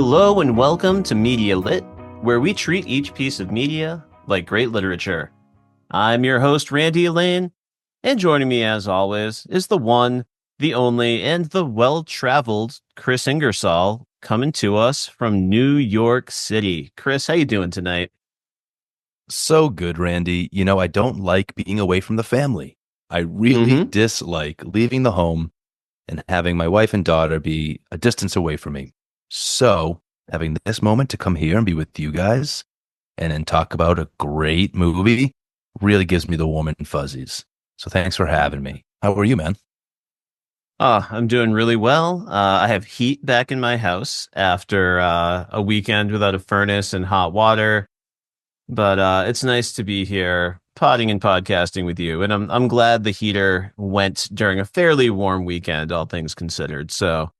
Hello and welcome to Media Lit, where we treat each piece of media like great literature. I'm your host, Randy Elaine, and joining me as always is the one, the only, and the well-traveled Kris Ingersoll, coming to us from New York City. Kris, how you doing tonight? So good, Randy. You know, I don't like being away from the family. I really dislike leaving the home and having my wife and daughter be a distance away from me. So, having this moment to come here and be with you guys and then talk about a great movie really gives me the warm and fuzzies. So, thanks for having me. How are you, man? I'm doing really well. I have heat back in my house after a weekend without a furnace and hot water. But it's nice to be here potting and podcasting with you. And I'm glad the heater went during a fairly warm weekend, all things considered. So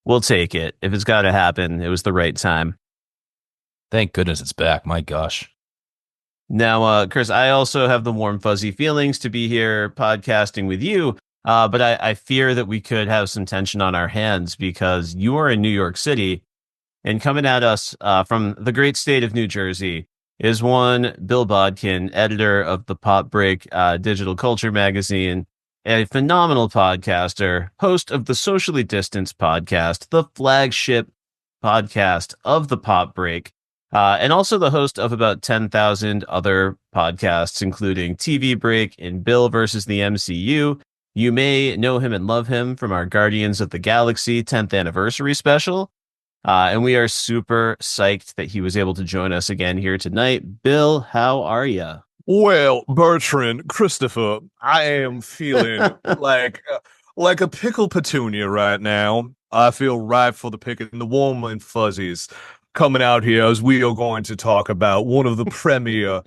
we'll take it. If it's got to happen, it was the right time. Thank goodness it's back. My gosh. Now, Kris, I also have the warm, fuzzy feelings to be here podcasting with you. But I fear that we could have some tension on our hands because you are in New York City, and coming at us from the great state of New Jersey is one Bill Bodkin, editor of the Pop Break digital culture magazine, a phenomenal podcaster, host of the Socially Distanced podcast, the flagship podcast of the Pop Break, and also the host of about 10,000 other podcasts, including TV Break and Bill versus the MCU. You may know him and love him from our Guardians of the Galaxy 10th anniversary special. And we are super psyched that he was able to join us again here tonight. Bill, how are you? Well, Bertrand, Christopher, I am feeling like a pickle petunia right now. I feel ripe for the picking, the warm and fuzzies coming out here as we are going to talk about one of the premier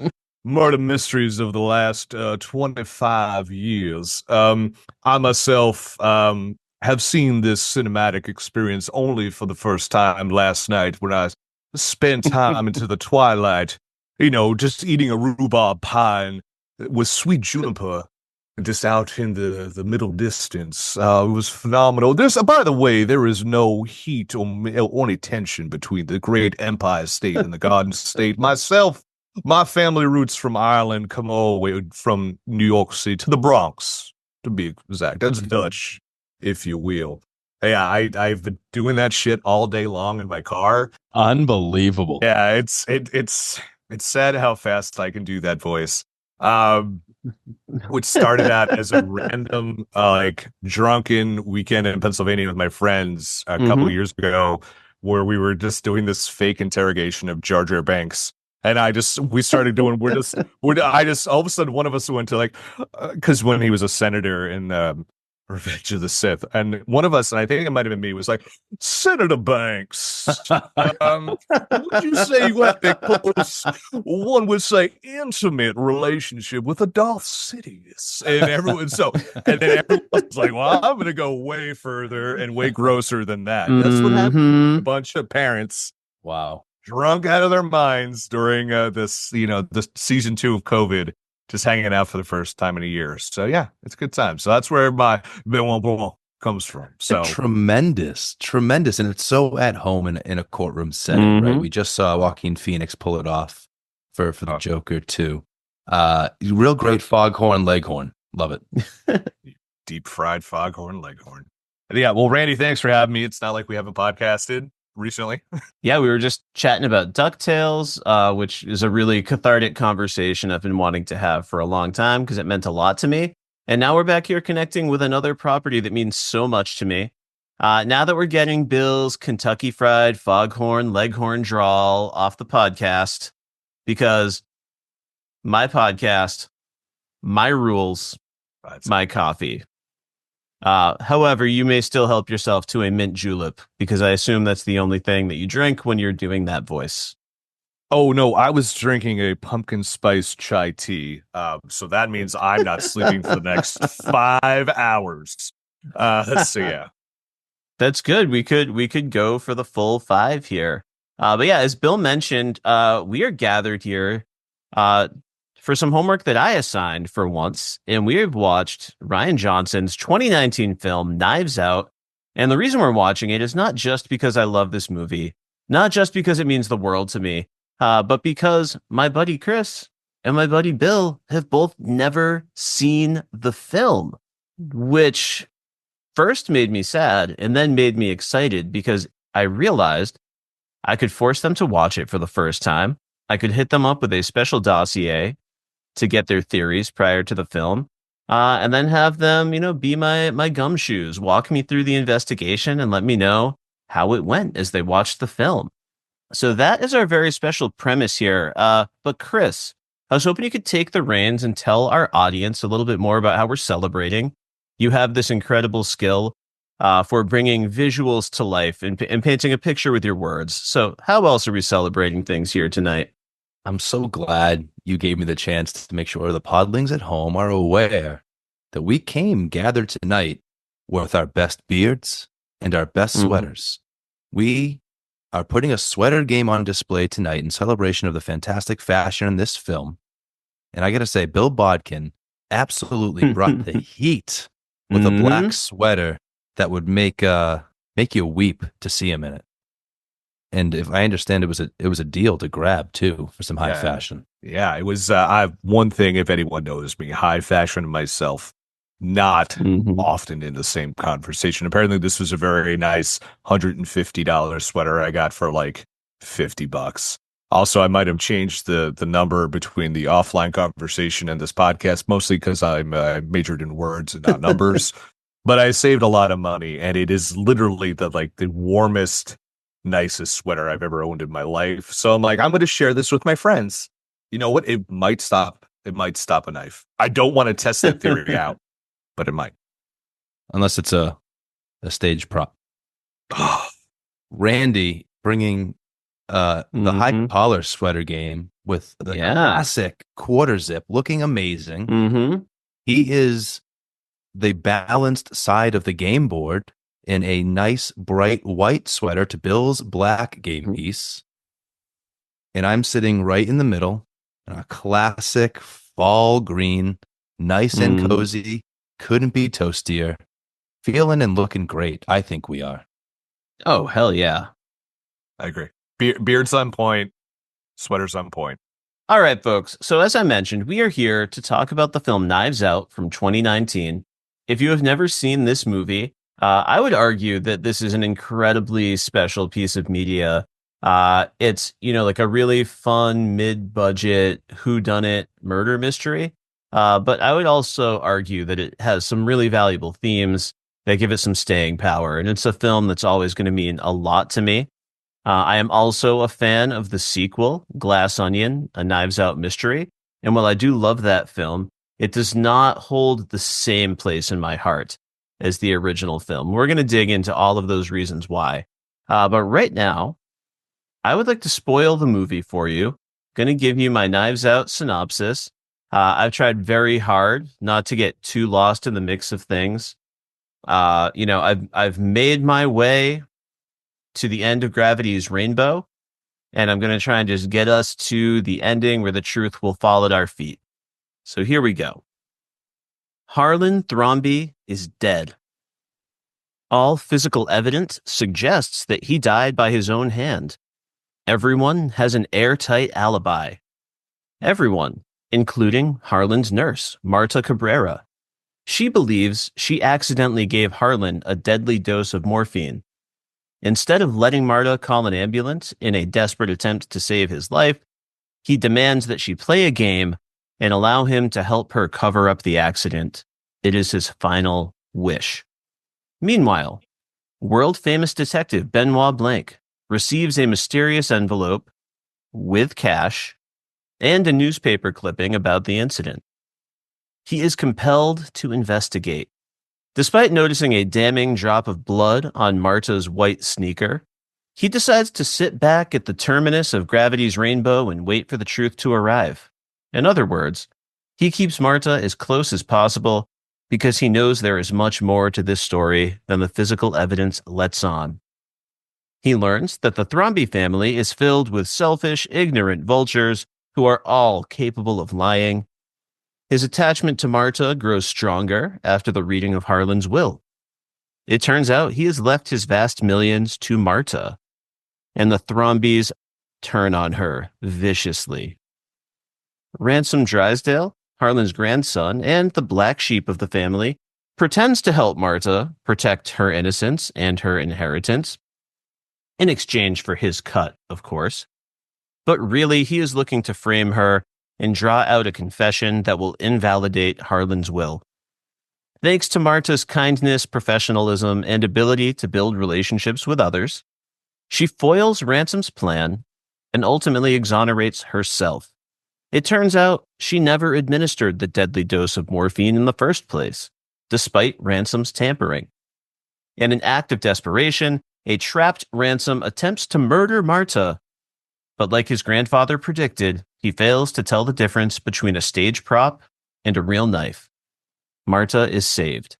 murder mysteries of the last 25 years. I myself have seen this cinematic experience only for the first time last night when I spent time into the twilight, just eating a rhubarb pie with sweet juniper just out in the middle distance. It was phenomenal. By the way, there is no heat or any tension between the great Empire State and the Garden State. My family roots from Ireland come all the way from New York City to the Bronx, to be exact. That's Dutch, if you will. Yeah, I've been doing that shit all day long in my car. Unbelievable. Yeah, it's sad how fast I can do that voice. Which started out as a random drunken weekend in Pennsylvania with my friends a couple of years ago, where we were just doing this fake interrogation of Jar Jar Banks. And we started doing, I just, all of a sudden one of us went to because when he was a senator in Revenge of the Sith, and one of us, and I think it might have been me, was like, Senator Banks, would you say you have a close, one would say, intimate relationship with a Darth Sidious? And then everyone's like, well, I'm going to go way further and way grosser than that. That's what happened. A bunch of parents. Wow. Drunk out of their minds during this season 2 of COVID, just hanging out for the first time in a year. So yeah, it's a good time. So that's where my bon comes from. So tremendous. And it's so at home in a courtroom setting, right? We just saw Joaquin Phoenix pull it off for the Joker too. Real great foghorn leghorn. Love it. Deep fried foghorn leghorn. Yeah, well, Randy, thanks for having me. It's not like we haven't podcasted recently. Yeah, we were just chatting about DuckTales, which is a really cathartic conversation I've been wanting to have for a long time because it meant a lot to me. And now we're back here connecting with another property that means so much to me. Now that we're getting Bill's Kentucky Fried Foghorn Leghorn drawl off the podcast, because my podcast, my rules, my coffee. However, you may still help yourself to a mint julep because I assume that's the only thing that you drink when you're doing that voice. Oh, no, I was drinking a pumpkin spice chai tea. So that means I'm not sleeping for the next 5 hours. So yeah. That's good. We could go for the full 5 here. But yeah, as Bill mentioned, we are gathered here for some homework that I assigned for once, and we have watched Rian Johnson's 2019 film, Knives Out. And the reason we're watching it is not just because I love this movie, Not just because it means the world to me, but because my buddy Kris and my buddy Bill have both never seen the film, which first made me sad and then made me excited because I realized I could force them to watch it for the first time. I could hit them up with a special dossier to get their theories prior to the film, and then have them, be my gumshoes, walk me through the investigation, and let me know how it went as they watched the film. So that is our very special premise here. But Kris, I was hoping you could take the reins and tell our audience a little bit more about how we're celebrating. You have this incredible skill for bringing visuals to life and painting a picture with your words. So how else are we celebrating things here tonight? I'm so glad you gave me the chance to make sure the podlings at home are aware that we came gathered tonight with our best beards and our best sweaters. We are putting a sweater game on display tonight in celebration of the fantastic fashion in this film. And I got to say, Bill Bodkin absolutely brought the heat with a black sweater that would make you weep to see him in it. And if I understand, it was a deal to grab too for some high fashion. Yeah, it was. I have one thing, if anyone knows me, high fashion myself, not often in the same conversation. Apparently, this was a very nice $150 sweater I got for like $50. Also, I might have changed the number between the offline conversation and this podcast, mostly because I majored in words and not numbers. But I saved a lot of money, and it is literally the warmest, nicest sweater I've ever owned in my life. So I'm like, I'm going to share this with my friends. You know what? It might stop a knife. I don't want to test that theory out, but it might. Unless it's a stage prop. Randy bringing the high collar sweater game with the classic quarter zip looking amazing. He is the balanced side of the game board in a nice bright white sweater to Bill's black game piece. And I'm sitting right in the middle in a classic fall green, nice and cozy, couldn't be toastier. Feeling and looking great. I think we are. Oh, hell yeah. I agree. Beard's on point, sweater's on point. All right, folks. So as I mentioned, we are here to talk about the film Knives Out from 2019. If you have never seen this movie, I would argue that this is an incredibly special piece of media. It's, like a really fun mid-budget whodunit murder mystery. But I would also argue that it has some really valuable themes that give it some staying power. And it's a film that's always going to mean a lot to me. I am also a fan of the sequel, Glass Onion, A Knives Out Mystery. And while I do love that film, it does not hold the same place in my heart as the original film. We're going to dig into all of those reasons why. But right now, I would like to spoil the movie for you. Going to give you my Knives Out synopsis. I've tried very hard not to get too lost in the mix of things. I've made my way to the end of Gravity's Rainbow, and I'm going to try and just get us to the ending where the truth will fall at our feet. So here we go. Harlan Thrombey is dead. All physical evidence suggests that he died by his own hand. Everyone has an airtight alibi. Everyone, including Harlan's nurse, Marta Cabrera. She believes she accidentally gave Harlan a deadly dose of morphine. Instead of letting Marta call an ambulance in a desperate attempt to save his life, he demands that she play a game and allow him to help her cover up the accident. It is his final wish. Meanwhile, world-famous detective Benoit Blanc receives a mysterious envelope with cash and a newspaper clipping about the incident. He is compelled to investigate. Despite noticing a damning drop of blood on Marta's white sneaker, he decides to sit back at the terminus of Gravity's Rainbow and wait for the truth to arrive. In other words, he keeps Marta as close as possible because he knows there is much more to this story than the physical evidence lets on. He learns that the Thrombey family is filled with selfish, ignorant vultures who are all capable of lying. His attachment to Marta grows stronger after the reading of Harlan's will. It turns out he has left his vast millions to Marta. and the Thrombies turn on her viciously. Ransom Drysdale, Harlan's grandson and the black sheep of the family, pretends to help Marta protect her innocence and her inheritance, in exchange for his cut, of course. But really, he is looking to frame her and draw out a confession that will invalidate Harlan's will. Thanks to Marta's kindness, professionalism, and ability to build relationships with others, she foils Ransom's plan and ultimately exonerates herself. It turns out she never administered the deadly dose of morphine in the first place, despite Ransom's tampering. In an act of desperation, a trapped Ransom attempts to murder Marta, but like his grandfather predicted, he fails to tell the difference between a stage prop and a real knife. Marta is saved.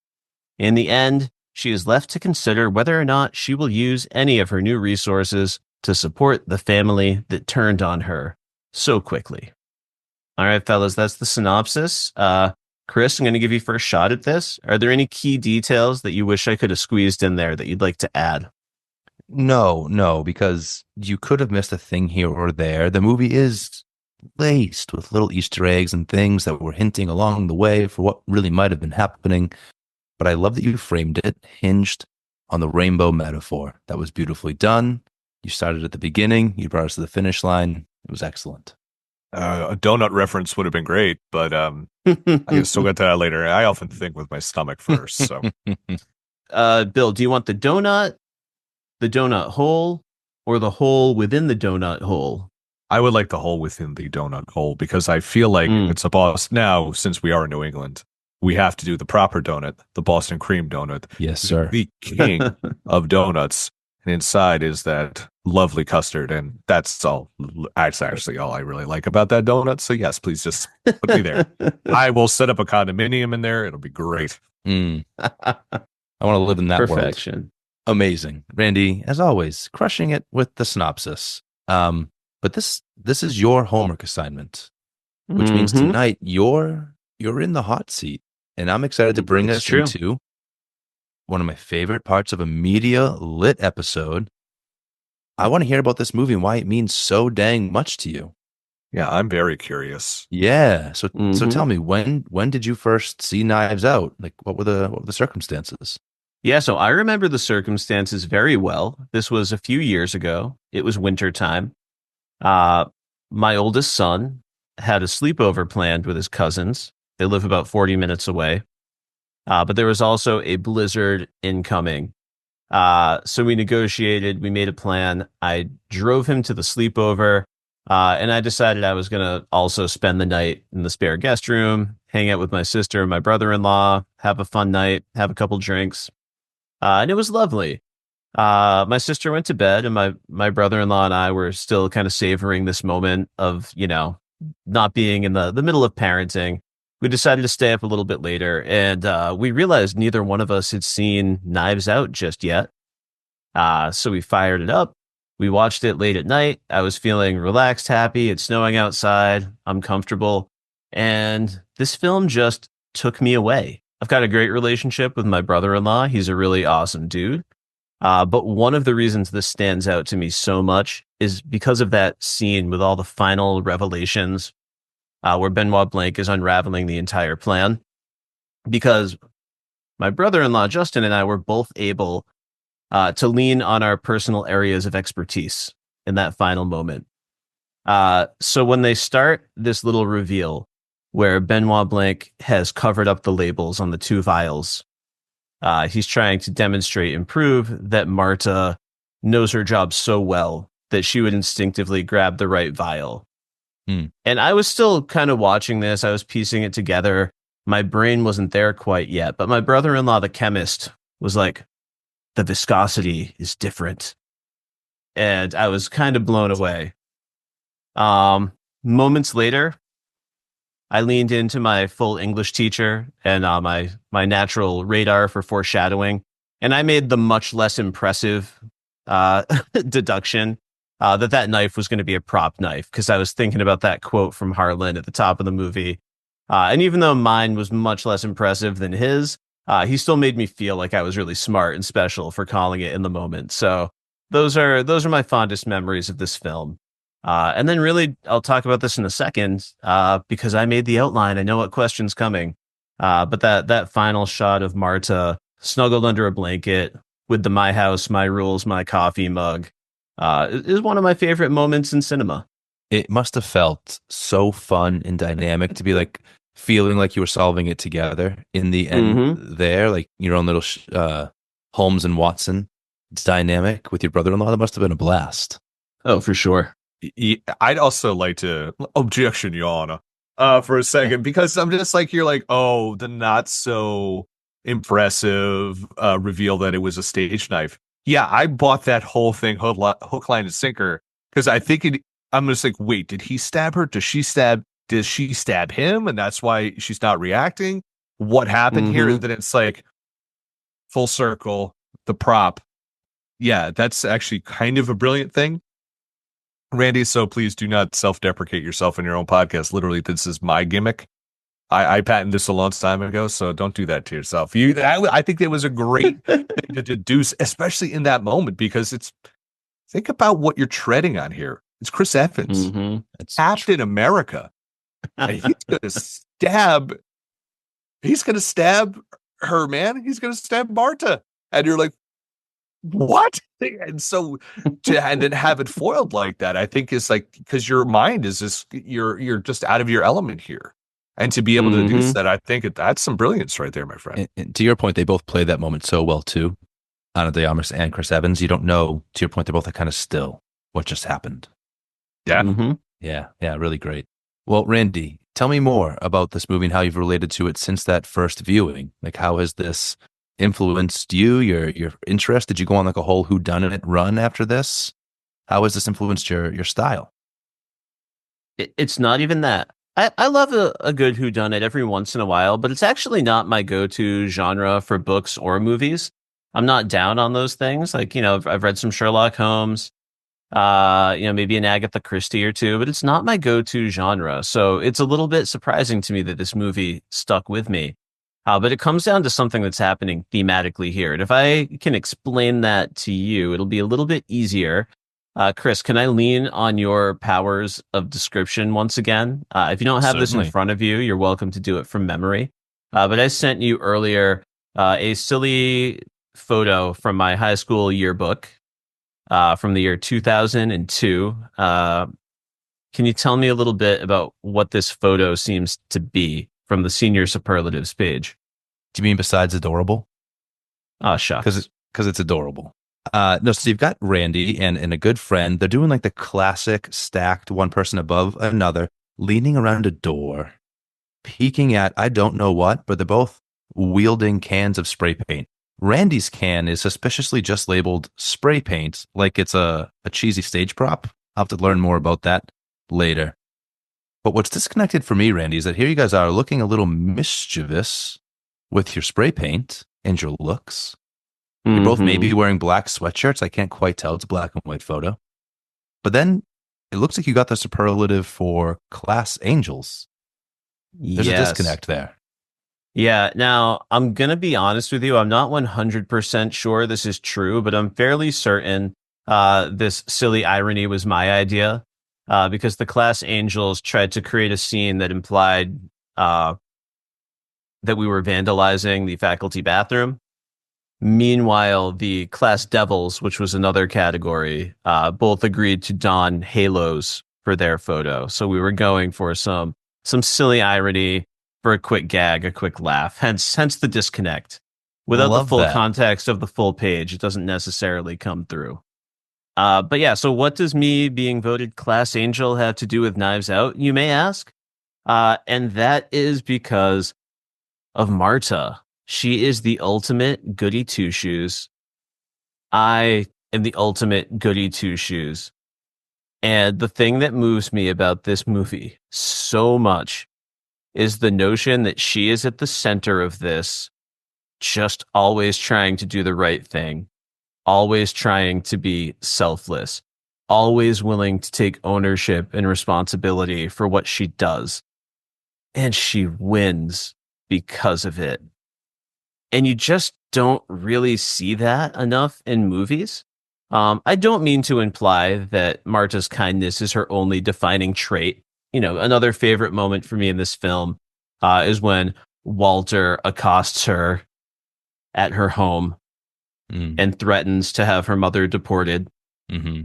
In the end, she is left to consider whether or not she will use any of her new resources to support the family that turned on her so quickly. All right, fellas, that's the synopsis. Kris, I'm going to give you first shot at this. Are there any key details that you wish I could have squeezed in there that you'd like to add? No, because you could have missed a thing here or there. The movie is laced with little Easter eggs and things that were hinting along the way for what really might have been happening. But I love that you framed it, hinged on the rainbow metaphor. That was beautifully done. You started at the beginning. You brought us to the finish line. It was excellent. A donut reference would have been great, but I can still get to that later. I often think with my stomach first. So, Bill, do you want the donut hole, or the hole within the donut hole? I would like the hole within the donut hole because I feel like it's a boss. Now, since we are in New England, we have to do the proper donut, the Boston cream donut. Yes, sir. The king of donuts. And inside is that lovely custard. And that's all. That's actually all I really like about that donut. So, yes, please just put me there. I will set up a condominium in there. It'll be great. I want to live in that Perfection. world. Amazing. Randy, as always, crushing it with the synopsis. But this is your homework assignment, which means tonight you're in the hot seat. And I'm excited to bring us into one of my favorite parts of a media lit episode. I want to hear about this movie and why it means so dang much to you. Yeah, I'm very curious. Yeah. So tell me, when did you first see Knives Out? Like, what were the circumstances? Yeah, so I remember the circumstances very well. This was a few years ago. It was wintertime. My oldest son had a sleepover planned with his cousins. They live about 40 minutes away. But there was also a blizzard incoming. So we negotiated, we made a plan. I drove him to the sleepover, and I decided I was going to also spend the night in the spare guest room, hang out with my sister and my brother-in-law, have a fun night, have a couple drinks. And it was lovely. My sister went to bed, and my brother-in-law and I were still kind of savoring this moment of, not being in the middle of parenting. We decided to stay up a little bit later, and we realized neither one of us had seen Knives Out just yet. So we fired it up. We watched it late at night. I was feeling relaxed, happy. It's snowing outside. I'm comfortable. And this film just took me away. I've got a great relationship with my brother-in-law. He's a really awesome dude. But one of the reasons this stands out to me so much is because of that scene with all the final revelations, where Benoit Blanc is unraveling the entire plan. Because my brother-in-law, Justin, and I were both able to lean on our personal areas of expertise in that final moment. So when they start this little reveal where Benoit Blanc has covered up the labels on the two vials, he's trying to demonstrate and prove that Marta knows her job so well that she would instinctively grab the right vial. And I was still kind of watching this. I was piecing it together. My brain wasn't there quite yet, but my brother-in-law, the chemist, was like, the viscosity is different. And I was kind of blown away. Moments later, I leaned into my full English teacher and my natural radar for foreshadowing, and I made the much less impressive deduction that knife was going to be a prop knife, because I was thinking about that quote from Harlan at the top of the movie. And even though mine was much less impressive than his, he still made me feel like I was really smart and special for calling it in the moment. So those are my fondest memories of this film. And then really, I'll talk about this in a second, because I made the outline. I know what question's coming. But that final shot of Marta snuggled under a blanket with the "My House, My Rules, My Coffee" mug, is one of my favorite moments in cinema. It must have felt so fun and dynamic to be like feeling like you were solving it together in the end there, like your own little Holmes and Watson dynamic with your brother-in-law. That must have been a blast. Oh, for sure. I'd also like to objection, Your Honor, for a second, because I'm just like, you're like, oh, the not so impressive reveal that it was a stage knife. Yeah, I bought that whole thing hook, line, and sinker because I think I'm just like, wait, did he stab her? Does she stab him? And that's why she's not reacting. What happened here? And then it's like full circle, the prop. Yeah, that's actually kind of a brilliant thing. Randy, so please do not self-deprecate yourself in your own podcast. Literally, this is my gimmick. I patented this a long time ago, so don't do that to yourself. I think it was a great thing to deduce, especially in that moment, because think about what you're treading on here. It's Chris Evans. It's Captain America. And he's gonna stab her, man. He's gonna stab Marta. And you're like, what? And so and then have it foiled like that, I think is like, because your mind is just you're just out of your element here. And to be able to do that, I think that's some brilliance right there, my friend. And to your point, they both played that moment so well too. Ana de Armas and Chris Evans. You don't know, to your point, they're both kind of still what just happened. Yeah. Yeah, really great. Well, Randy, tell me more about this movie and how you've related to it since that first viewing. Like, how has this influenced you, your interest? Did you go on like a whole whodunit run after this? How has this influenced your style? It's not even that. I love a good whodunit every once in a while, but it's actually not my go-to genre for books or movies. I'm not down on those things. Like, I've read some Sherlock Holmes, maybe an Agatha Christie or two, but it's not my go-to genre. So it's a little bit surprising to me that this movie stuck with me. But it comes down to something that's happening thematically here. And if I can explain that to you, it'll be a little bit easier. Kris, can I lean on your powers of description once again? If you don't have this in front of you, you're welcome to do it from memory. But I sent you earlier a silly photo from my high school yearbook from the year 2002. Can you tell me a little bit about what this photo seems to be from the senior superlatives page? Do you mean besides adorable? Oh, shucks. Because it's adorable. No, so you've got Randy and a good friend. They're doing like the classic stacked one person above another, leaning around a door, peeking at I don't know what, but they're both wielding cans of spray paint. Randy's can is suspiciously just labeled spray paint, like it's a cheesy stage prop. I'll have to learn more about that later. But what's disconnected for me, Randy, is that here you guys are looking a little mischievous with your spray paint and your looks. You're both maybe wearing black sweatshirts. I can't quite tell. It's a black and white photo. But then it looks like you got the superlative for class angels. There's a disconnect there. Yeah. Now, I'm going to be honest with you. I'm not 100% sure this is true, but I'm fairly certain this silly irony was my idea because the class angels tried to create a scene that implied that we were vandalizing the faculty bathroom. Meanwhile, the class devils, which was another category, both agreed to don halos for their photo. So we were going for some silly irony for a quick gag, a quick laugh. Hence the disconnect. Without the full context of the full page, it doesn't necessarily come through. But yeah, so what does me being voted class angel have to do with Knives Out, you may ask? And that is because of Marta. She is the ultimate goody two-shoes. I am the ultimate goody two-shoes. And the thing that moves me about this movie so much is the notion that she is at the center of this, just always trying to do the right thing, always trying to be selfless, always willing to take ownership and responsibility for what she does. And she wins because of it. And you just don't really see that enough in movies. I don't mean to imply that Marta's kindness is her only defining trait. Another favorite moment for me in this film is when Walter accosts her at her home and threatens to have her mother deported. Mm-hmm.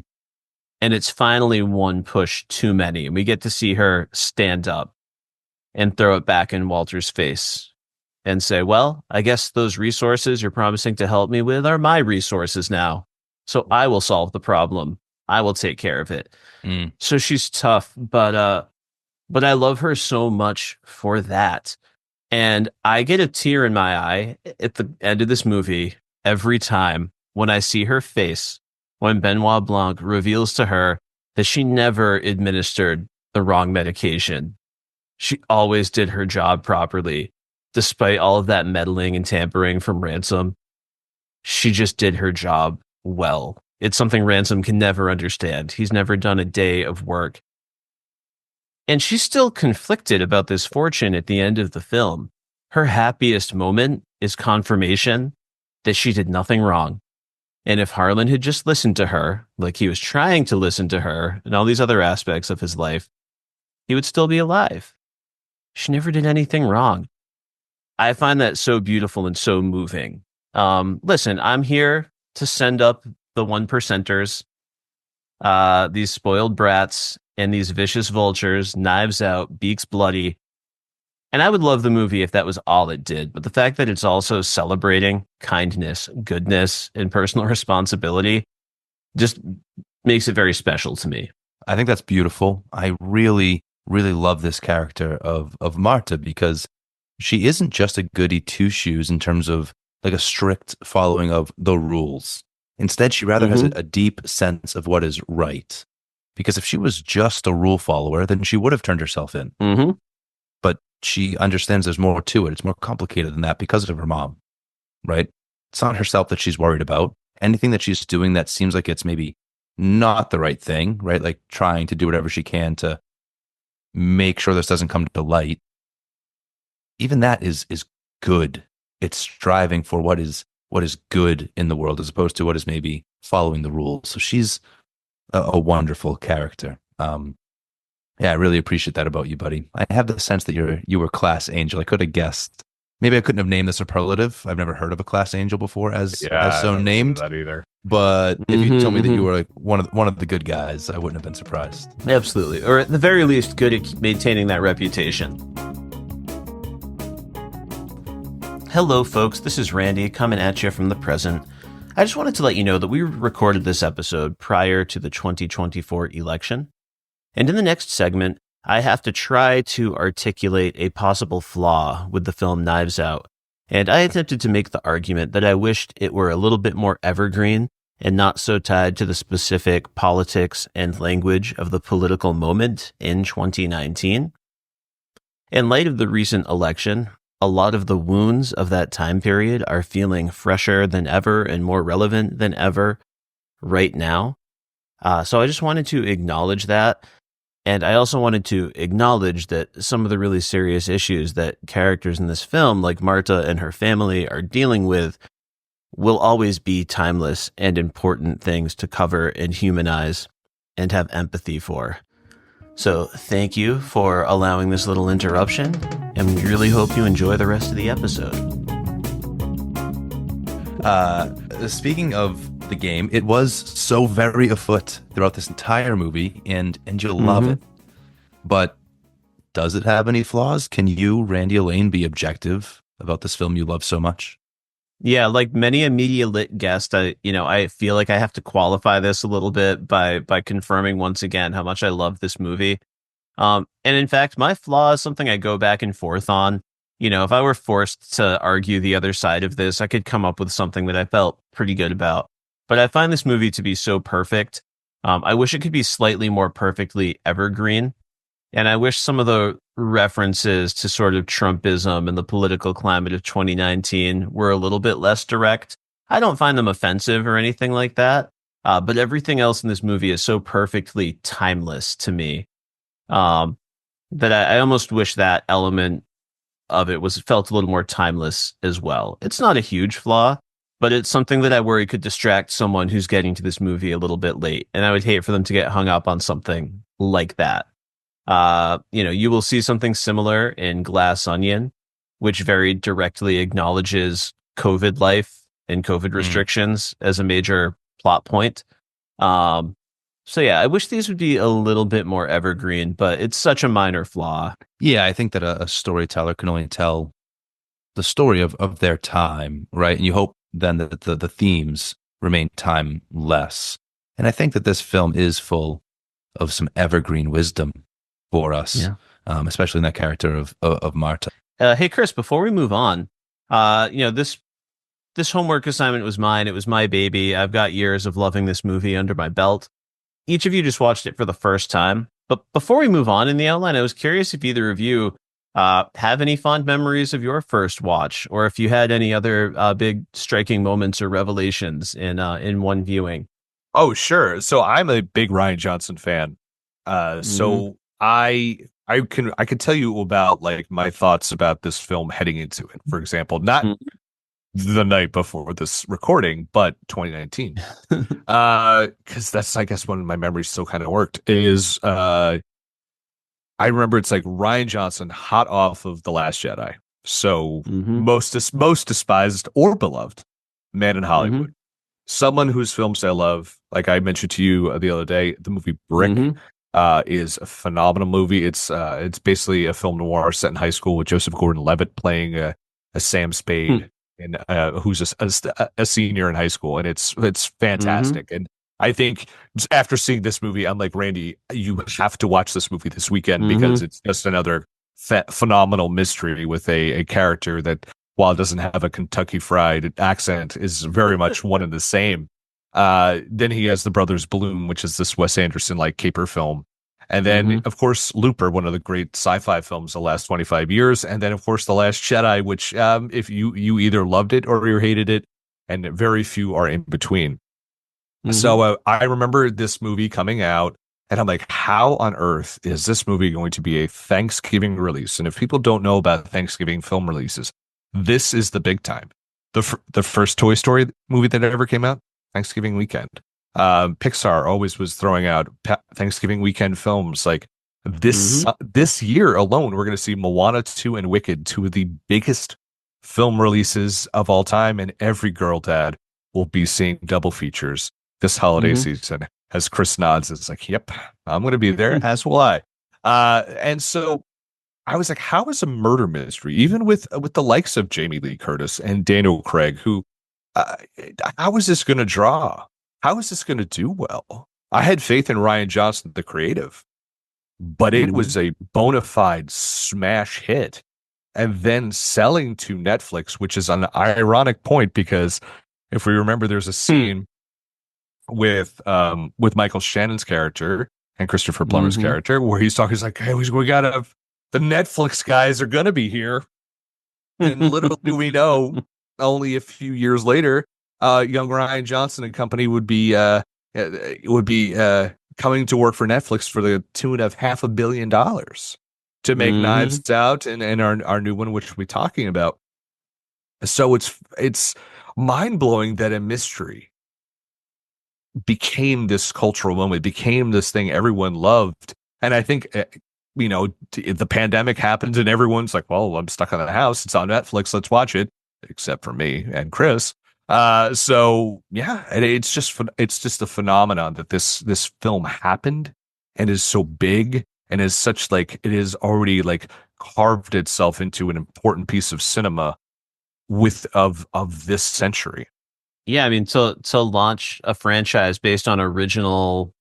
And it's finally one push too many. And we get to see her stand up and throw it back in Walter's face and say, well, I guess those resources you're promising to help me with are my resources now. So I will solve the problem. I will take care of it. So she's tough, but I love her so much for that. And I get a tear in my eye at the end of this movie every time when I see her face when Benoit Blanc reveals to her that she never administered the wrong medication. She always did her job properly, despite all of that meddling and tampering from Ransom. She just did her job well. It's something Ransom can never understand. He's never done a day of work. And she's still conflicted about this fortune at the end of the film. Her happiest moment is confirmation that she did nothing wrong. And if Harlan had just listened to her, like he was trying to listen to her and all these other aspects of his life, he would still be alive. She never did anything wrong. I find that so beautiful and so moving. Listen, I'm here to send up the 1%ers, these spoiled brats, and these vicious vultures, knives out, beaks bloody. And I would love the movie if that was all it did. But the fact that it's also celebrating kindness, goodness, and personal responsibility just makes it very special to me. I think that's beautiful. I really, really love this character of Marta because she isn't just a goody two shoes in terms of like a strict following of the rules. Instead, she rather has a deep sense of what is right. Because if she was just a rule follower, then she would have turned herself in. But she understands there's more to it. It's more complicated than that because of her mom, right? It's not herself that she's worried about. Anything that she's doing that seems like it's maybe not the right thing, right? Like trying to do whatever she can to make sure this doesn't come to light. Even that is good. It's striving for what is good in the world as opposed to what is maybe following the rules. So she's a wonderful character. Yeah, I really appreciate that about you, buddy. I have the sense that you were class angel. I could have guessed. Maybe I couldn't have named the superlative. I've never heard of a class angel before as so named. That either. But if you told me that you were like one of the good guys, I wouldn't have been surprised. Absolutely, or at the very least, good at maintaining that reputation. Hello, folks. This is Randy coming at you from the present. I just wanted to let you know that we recorded this episode prior to the 2024 election. And in the next segment, I have to try to articulate a possible flaw with the film Knives Out. And I attempted to make the argument that I wished it were a little bit more evergreen and not so tied to the specific politics and language of the political moment in 2019. In light of the recent election, a lot of the wounds of that time period are feeling fresher than ever and more relevant than ever right now. So I just wanted to acknowledge that. And I also wanted to acknowledge that some of the really serious issues that characters in this film, like Marta and her family, are dealing with will always be timeless and important things to cover and humanize and have empathy for. So thank you for allowing this little interruption, and we really hope you enjoy the rest of the episode. Speaking of the game, it was so very afoot throughout this entire movie, and you'll love it. But does it have any flaws? Can you, Randy Elaine, be objective about this film you love so much? Yeah, like many a media lit guest, I feel like I have to qualify this a little bit by confirming once again how much I love this movie. And in fact, my flaw is something I go back and forth on. If I were forced to argue the other side of this, I could come up with something that I felt pretty good about. But I find this movie to be so perfect. I wish it could be slightly more perfectly evergreen. And I wish some of the references to sort of Trumpism and the political climate of 2019 were a little bit less direct. I don't find them offensive or anything like that. But everything else in this movie is so perfectly timeless to me that I almost wish that element of it felt a little more timeless as well. It's not a huge flaw, but it's something that I worry could distract someone who's getting to this movie a little bit late. And I would hate for them to get hung up on something like that. You will see something similar in Glass Onion, which very directly acknowledges COVID life and COVID restrictions as a major plot point. So yeah, I wish these would be a little bit more evergreen, but it's such a minor flaw. Yeah, I think that a storyteller can only tell the story of their time, right? And you hope then that the themes remain timeless. And I think that this film is full of some evergreen wisdom for us, especially in that character of Marta. Hey, Kris, before we move on, this homework assignment was mine. It was my baby. I've got years of loving this movie under my belt. Each of you just watched it for the first time. But before we move on in the outline, I was curious if either of you have any fond memories of your first watch, or if you had any other big striking moments or revelations in one viewing. Oh, sure. So I'm a big Rian Johnson fan. So I can tell you about like my thoughts about this film heading into it. For example, not the night before this recording, but 2019. Because that's, I guess, when my memory still kind of worked. Is I remember it's like Rian Johnson, hot off of The Last Jedi. So most despised or beloved man in Hollywood. Someone whose films I love, like I mentioned to you the other day, the movie Brick is a phenomenal movie. It's basically a film noir set in high school with Joseph Gordon-Levitt playing a Sam Spade, and who's a senior in high school, and it's fantastic. And I think after seeing this movie, I'm like, Randy, you have to watch this movie this weekend because it's just another phenomenal mystery with a character that, while it doesn't have a Kentucky Fried accent, is very much one and the same. Then he has The Brothers Bloom, which is this Wes Anderson-like caper film. And then, of course, Looper, one of the great sci-fi films of the last 25 years. And then, of course, The Last Jedi, which if you either loved it or you hated it, and very few are in between. So I remember this movie coming out, and I'm like, how on earth is this movie going to be a Thanksgiving release? And if people don't know about Thanksgiving film releases, this is the big time. The first Toy Story movie that ever came out, Thanksgiving weekend. Pixar always was throwing out Thanksgiving weekend films. Like this year alone, we're going to see Moana 2 and Wicked, two of the biggest film releases of all time, and every girl dad will be seeing double features this holiday season. As Kris nods, it's like, yep, I'm going to be there, as will I. And so I was like, how is a murder mystery, even with the likes of Jamie Lee Curtis and Daniel Craig, who, how is this going to draw? How is this going to do well? I had faith in Rian Johnson, the creative, but it was a bona fide smash hit. And then selling to Netflix, which is an ironic point, because if we remember, there's a scene with Michael Shannon's character and Christopher Plummer's character where he's talking, he's like, hey, we got to, the Netflix guys are going to be here. And little do we know, only a few years later, young Rian Johnson and company would be coming to work for Netflix for the tune of $500 million to make Knives Out and our new one, which we'll be talking about. So it's mind blowing that a mystery became this cultural moment, became this thing everyone loved. And I think, the pandemic happened and everyone's like, well, I'm stuck in the house. It's on Netflix. Let's watch it, except for me and Kris. So yeah, it's just a phenomenon that this film happened and is so big and is such like, it is already like carved itself into an important piece of cinema of this century. Yeah, I mean, to launch a franchise based on original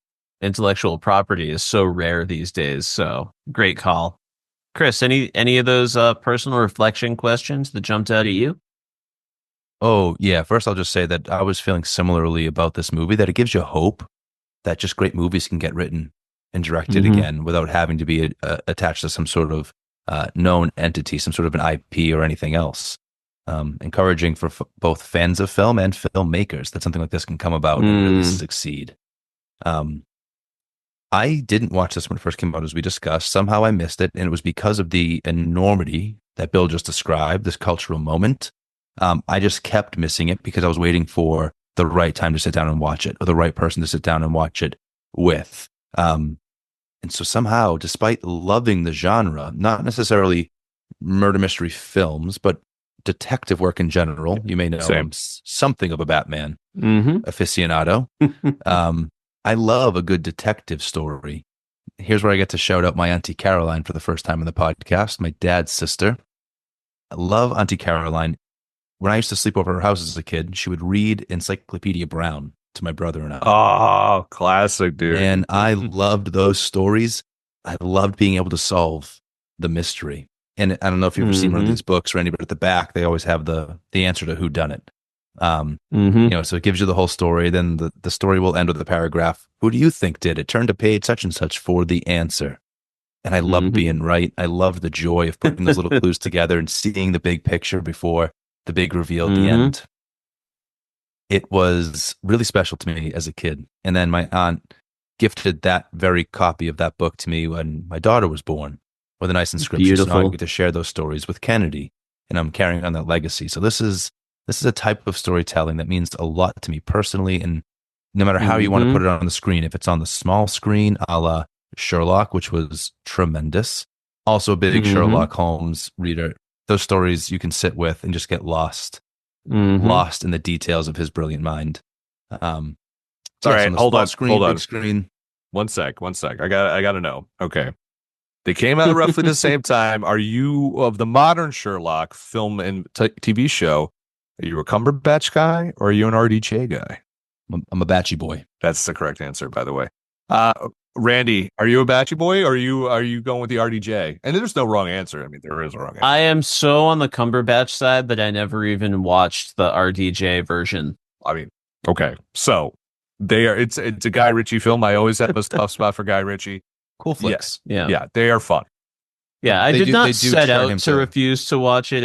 intellectual property is so rare these days. So great call. Kris, any of those personal reflection questions that jumped out at you? Oh, yeah. First, I'll just say that I was feeling similarly about this movie, that it gives you hope that just great movies can get written and directed again without having to be attached to some sort of known entity, some sort of an IP or anything else. Encouraging for both fans of film and filmmakers that something like this can come about and really succeed. I didn't watch this when it first came out, as we discussed. Somehow I missed it, and it was because of the enormity that Bill just described, this cultural moment. I just kept missing it because I was waiting for the right time to sit down and watch it, or the right person to sit down and watch it with. And so somehow, despite loving the genre, not necessarily murder mystery films, but detective work in general, you may know Same. I'm something of a Batman Mm-hmm. aficionado. I love a good detective story. Here's where I get to shout out my Auntie Caroline for the first time in the podcast, my dad's sister. I love Auntie Caroline. When I used to sleep over her house as a kid, she would read Encyclopedia Brown to my brother and I. Oh, classic, dude. And I loved those stories. I loved being able to solve the mystery. And I don't know if you've ever seen one of these books, Randy, but at the back, they always have the answer to whodunit. So it gives you the whole story. Then the story will end with a paragraph. Who do you think did it? Turn to page such and such for the answer. And I loved being right. I loved the joy of putting those little clues together and seeing the big picture before the big reveal at the end. It was really special to me as a kid. And then my aunt gifted that very copy of that book to me when my daughter was born with a nice inscription. Beautiful. So now I get to share those stories with Kennedy, and I'm carrying on that legacy. So this is a type of storytelling that means a lot to me personally. And no matter how you want to put it on the screen, if it's on the small screen, a la Sherlock, which was tremendous, also a big Sherlock Holmes reader, those stories you can sit with and just get lost in the details of his brilliant mind. All right, hold on. Big screen. One sec. I gotta know. Okay. They came out roughly the same time. Are you, of the modern Sherlock film and TV show, are you a Cumberbatch guy or are you an RDJ guy? I'm a Batchy boy. That's the correct answer, by the way. Randy, are you a Batchy boy or are you going with the RDJ? And there's no wrong answer. I mean, there is a wrong answer. I am so on the Cumberbatch side, but I never even watched the RDJ version. I mean, okay. So it's a Guy Ritchie film. I always have a tough spot for Guy Ritchie. Cool flicks. Yeah, they are fun. Yeah, I did not set out to refuse to watch it.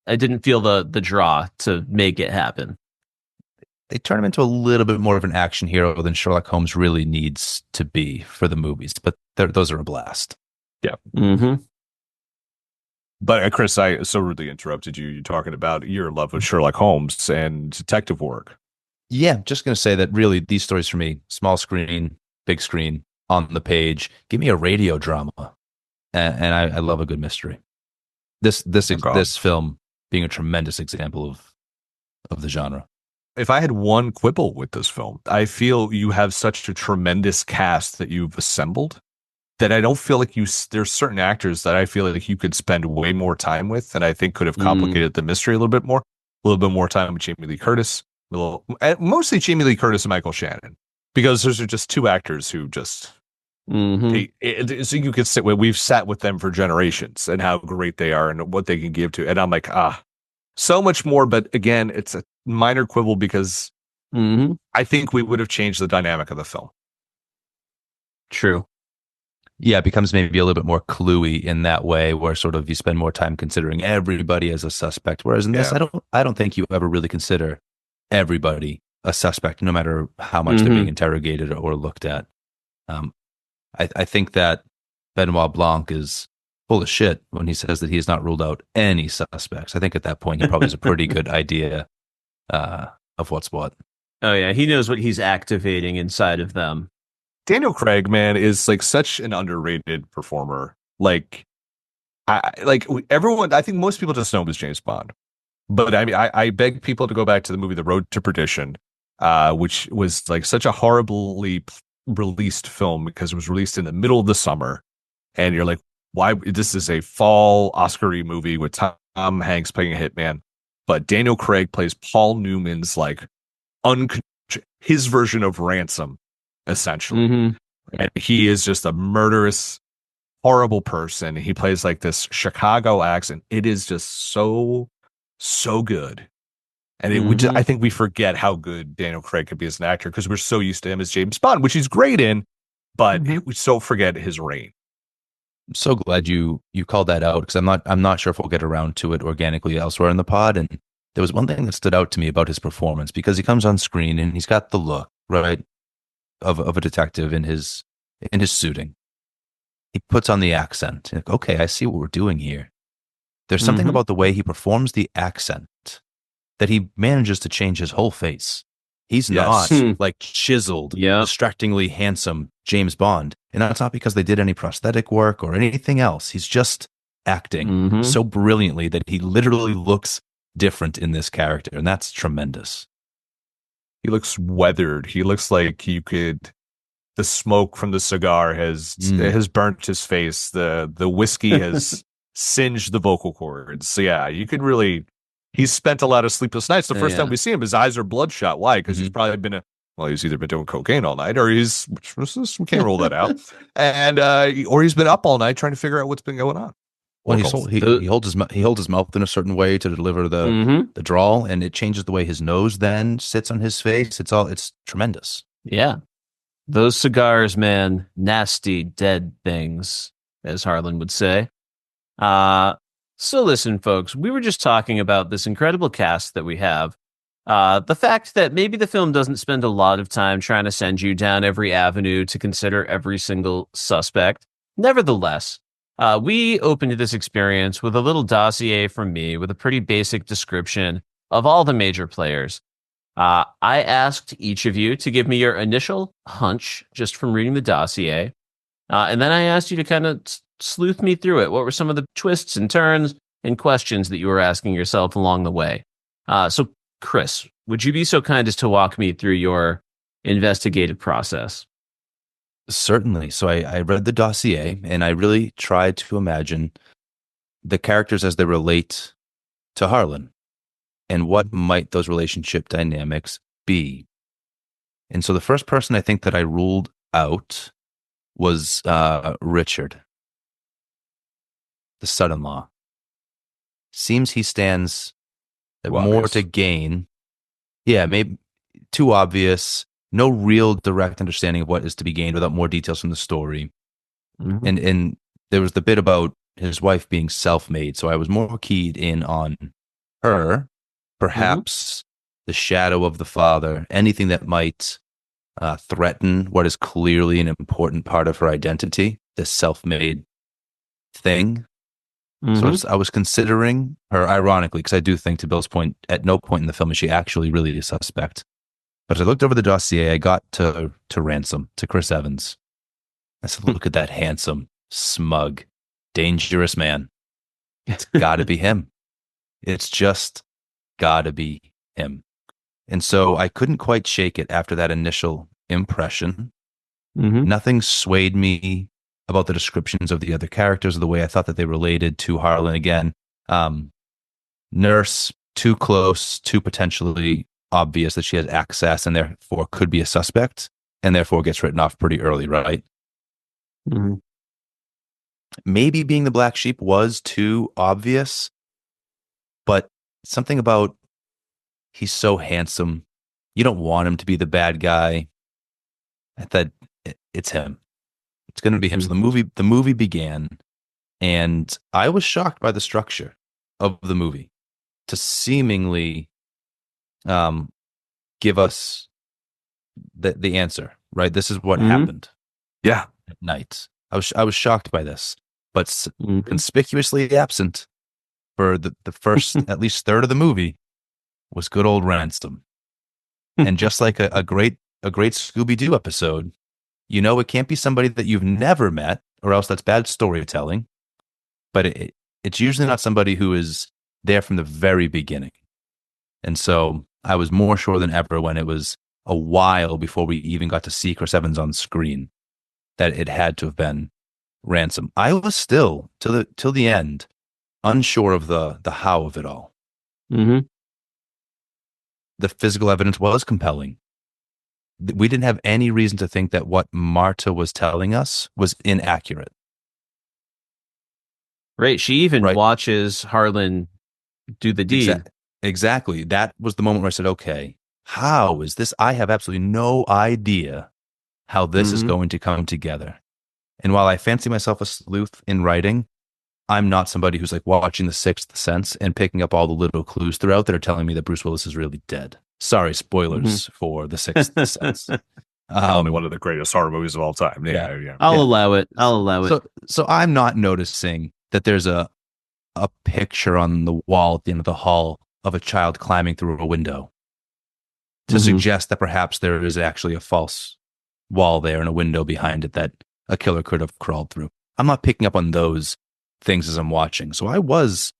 I didn't feel the draw to make it happen. They turn him into a little bit more of an action hero than Sherlock Holmes really needs to be for the movies, but those are a blast. Yeah. But Kris, I so rudely interrupted you. You're talking about your love of Sherlock Holmes and detective work. Yeah, just going to say that really these stories for me, small screen, big screen, on the page, give me a radio drama. And I love a good mystery. This film being a tremendous example of the genre. If I had one quibble with this film, I feel you have such a tremendous cast that you've assembled that I don't feel like there's certain actors that I feel like you could spend way more time with, and I think could have complicated the mystery a little bit more time with Jamie Lee Curtis, mostly Jamie Lee Curtis and Michael Shannon, because those are just two actors who just, so you could we've sat with them for generations and how great they are and what they can give to, and I'm like, so much more. But again, it's a minor quibble because I think we would have changed the dynamic of the film. True. Yeah, it becomes maybe a little bit more cluey in that way, where sort of you spend more time considering everybody as a suspect. Whereas in this, I don't think you ever really consider everybody a suspect, no matter how much they're being interrogated or looked at. I think that Benoit Blanc is full of shit when he says that he has not ruled out any suspects. I think at that point he probably has a pretty good idea of what's what. Oh yeah, he knows what he's activating inside of them. Daniel Craig, man, is like such an underrated performer. Everyone, I think most people just know him as James Bond. But I mean, I beg people to go back to the movie The Road to Perdition, which was like such a horribly released film because it was released in the middle of the summer. And you're like, why? This is a fall Oscar-y movie with Tom Hanks playing a hitman. But Daniel Craig plays Paul Newman's his version of Ransom, essentially. And he is just a murderous, horrible person. He plays like this Chicago accent. It is just so good. And I think we forget how good Daniel Craig could be as an actor because we're so used to him as James Bond, which he's great in, but we so forget his reign. I'm so glad you called that out because I'm not sure if we'll get around to it organically elsewhere in the pod. And there was one thing that stood out to me about his performance because he comes on screen and he's got the look, right, of a detective in his suiting. He puts on the accent. Like, okay, I see what we're doing here. There's something about the way he performs the accent that he manages to change his whole face. He's not like chiseled, distractingly handsome James Bond. And that's not because they did any prosthetic work or anything else. He's just acting so brilliantly that he literally looks different in this character. And that's tremendous. He looks weathered. He looks like the smoke from the cigar has burnt his face. The whiskey has singed the vocal cords. So yeah, you could really, he's spent a lot of sleepless nights. The first time we see him, his eyes are bloodshot. Why? Because he's probably been he's either been doing cocaine all night, or we can't rule that out. And or he's been up all night trying to figure out what's been going on. Well, he holds his mouth in a certain way to deliver the drawl, and it changes the way his nose then sits on his face. It's tremendous. Yeah. Those cigars, man, nasty, dead things, as Harlan would say. So listen, folks, we were just talking about this incredible cast that we have. The fact that maybe the film doesn't spend a lot of time trying to send you down every avenue to consider every single suspect. Nevertheless, we opened this experience with a little dossier from me with a pretty basic description of all the major players. I asked each of you to give me your initial hunch just from reading the dossier. And then I asked you to kind of sleuth me through it. What were some of the twists and turns and questions that you were asking yourself along the way? So, Kris, would you be so kind as to walk me through your investigative process? Certainly. So I read the dossier, and I really tried to imagine the characters as they relate to Harlan. And what might those relationship dynamics be? And so the first person I think that I ruled out was Richard, the son-in-law. Seems he stands more to gain. Yeah, maybe too obvious. No real direct understanding of what is to be gained without more details from the story. And there was the bit about his wife being self-made, so I was more keyed in on her. Perhaps the shadow of the father, anything that might threaten what is clearly an important part of her identity, this self-made thing. So I was considering her, ironically, because I do think, to Bill's point, at no point in the film is she actually really a suspect. But as I looked over the dossier, I got to Ransom, to Chris Evans. I said, look at that handsome, smug, dangerous man. It's got to be him. It's just gotta be him. And so I couldn't quite shake it after that initial impression. Nothing swayed me about the descriptions of the other characters or the way I thought that they related to Harlan. Again, nurse, too close, too potentially obvious that she has access and therefore could be a suspect, and therefore gets written off pretty early, right? Maybe being the black sheep was too obvious, but something about he's so handsome. You don't want him to be the bad guy. I thought it's him. It's going to be him. So the movie began, and I was shocked by the structure of the movie to seemingly give us the answer. Right, this is what happened. Yeah, at night. I was shocked by this, but conspicuously absent for the first at least third of the movie was good old Ransom. And just like a great Scooby-Doo episode, you know it can't be somebody that you've never met, or else that's bad storytelling. But it's usually not somebody who is there from the very beginning. And so I was more sure than ever when it was a while before we even got to see Chris Evans on screen that it had to have been Ransom. I was still till the end unsure of the how of it all. The physical evidence was compelling. We didn't have any reason to think that what Marta was telling us was inaccurate. Right. She even watches Harlan do the deed. Exactly. That was the moment where I said, okay, how is this? I have absolutely no idea how this is going to come together. And while I fancy myself a sleuth in writing, I'm not somebody who's like watching The Sixth Sense and picking up all the little clues throughout that are telling me that Bruce Willis is really dead. Sorry, spoilers for The Sixth Sense. Only one of the greatest horror movies of all time. Yeah. I'll allow it. So I'm not noticing that there's a a picture on the wall at the end of the hall of a child climbing through a window to suggest that perhaps there is actually a false wall there and a window behind it that a killer could have crawled through. I'm not picking up on those things as I'm watching. So I was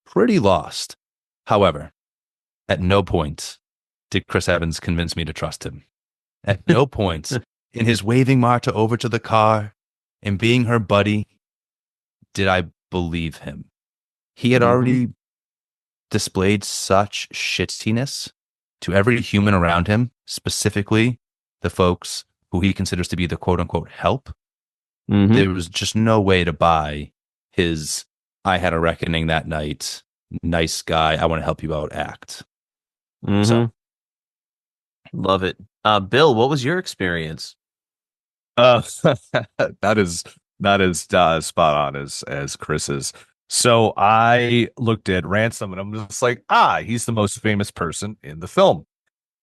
pretty lost. However, at no point did Chris Evans convince me to trust him. At no point in his waving Marta over to the car and being her buddy did I believe him. He had already displayed such shittiness to every human around him, specifically the folks who he considers to be the quote-unquote help. There was just no way to buy his I had a reckoning that night, nice guy, I want to help you out act. So. Love it. Bill, what was your experience? That is not as spot on as Chris's. So I looked at Ransom and I'm just like, he's the most famous person in the film.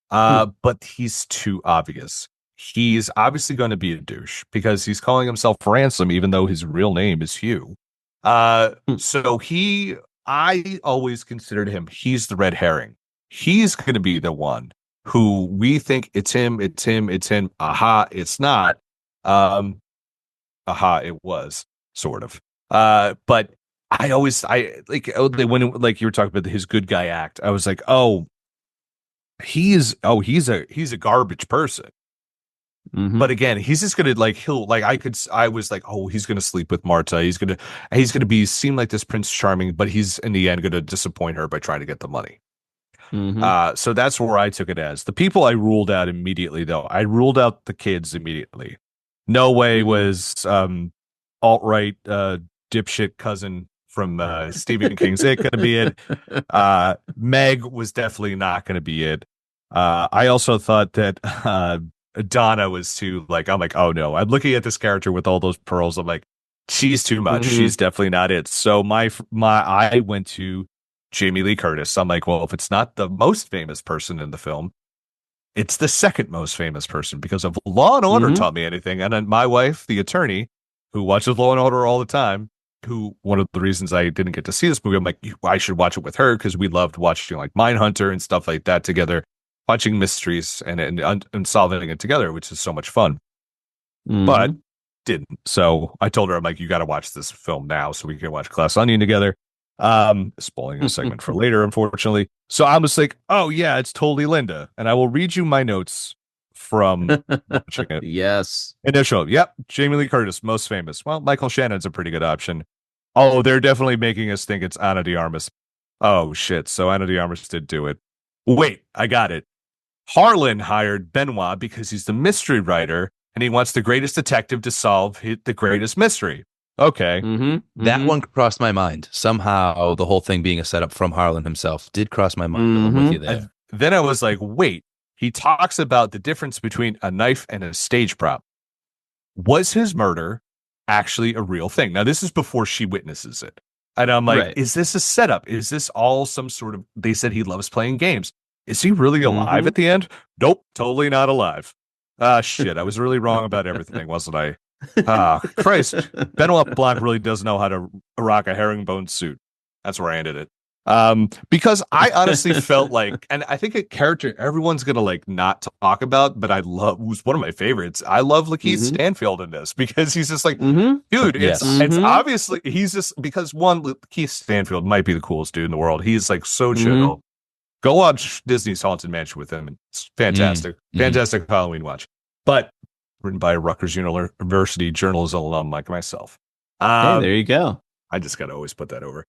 But he's too obvious. He's obviously going to be a douche because he's calling himself Ransom, even though his real name is Hugh. So I always considered him, he's the red herring. He's going to be the one who we think it's him. Aha, it's not. Aha, it was sort of. But I like when like you were talking about his good guy act, I was like, he's a garbage person. But again, he's just gonna like I was like, he's gonna sleep with Marta. He's gonna seem like this Prince Charming, but he's in the end gonna disappoint her by trying to get the money. So that's where I took it as. The people I ruled out immediately, though. I ruled out the kids immediately. No way was alt-right dipshit cousin from Stephen King's It gonna be it. Meg was definitely not gonna be it. I also thought that Donna was too, like, I'm like, oh no, I'm looking at this character with all those pearls. I'm like, she's too much. She's definitely not it. So I went to Jamie Lee Curtis. I'm like, well, if it's not the most famous person in the film, it's the second most famous person because of Law and Order taught me anything. And then my wife, the attorney, who watches Law and Order all the time, who one of the reasons I didn't get to see this movie, I'm like, I should watch it with her because we loved watching like Mindhunter and stuff like that together. Watching mysteries and solving it together, which is so much fun, but didn't. So I told her, I'm like, you got to watch this film now so we can watch Glass Onion together. Spoiling a segment for later, unfortunately. So I was like, oh yeah, it's totally Linda, and I will read you my notes from watching it. Yes. Initial, yep, Jamie Lee Curtis, most famous. Well, Michael Shannon's a pretty good option. Oh, they're definitely making us think it's Ana de Armas. Oh shit, so Ana de Armas did do it. Wait, I got it. Harlan hired Benoit because he's the mystery writer and he wants the greatest detective to solve the greatest mystery. Okay. That one crossed my mind. Somehow the whole thing being a setup from Harlan himself did cross my mind. I'm with you there. And then I was like, wait, he talks about the difference between a knife and a stage prop. Was his murder actually a real thing? Now, this is before she witnesses it. And I'm like, Is this a setup? Is this all some sort of, they said he loves playing games. Is he really alive at the end? Nope, totally not alive. Shit, I was really wrong about everything, wasn't I? Christ, Benoit Blanc really does know how to rock a herringbone suit. That's where I ended it. Because I honestly felt like, and I think a character everyone's gonna like not talk about, but who's one of my favorites. I love Lakeith Stanfield in this because he's just like, dude, it's obviously he's just because one, Lakeith Stanfield might be the coolest dude in the world. He's like so chill. Go watch Disney's Haunted Mansion with him. It's fantastic. Fantastic Halloween watch. But written by a Rutgers University journalism alum like myself. Hey, there you go. I just got to always put that over.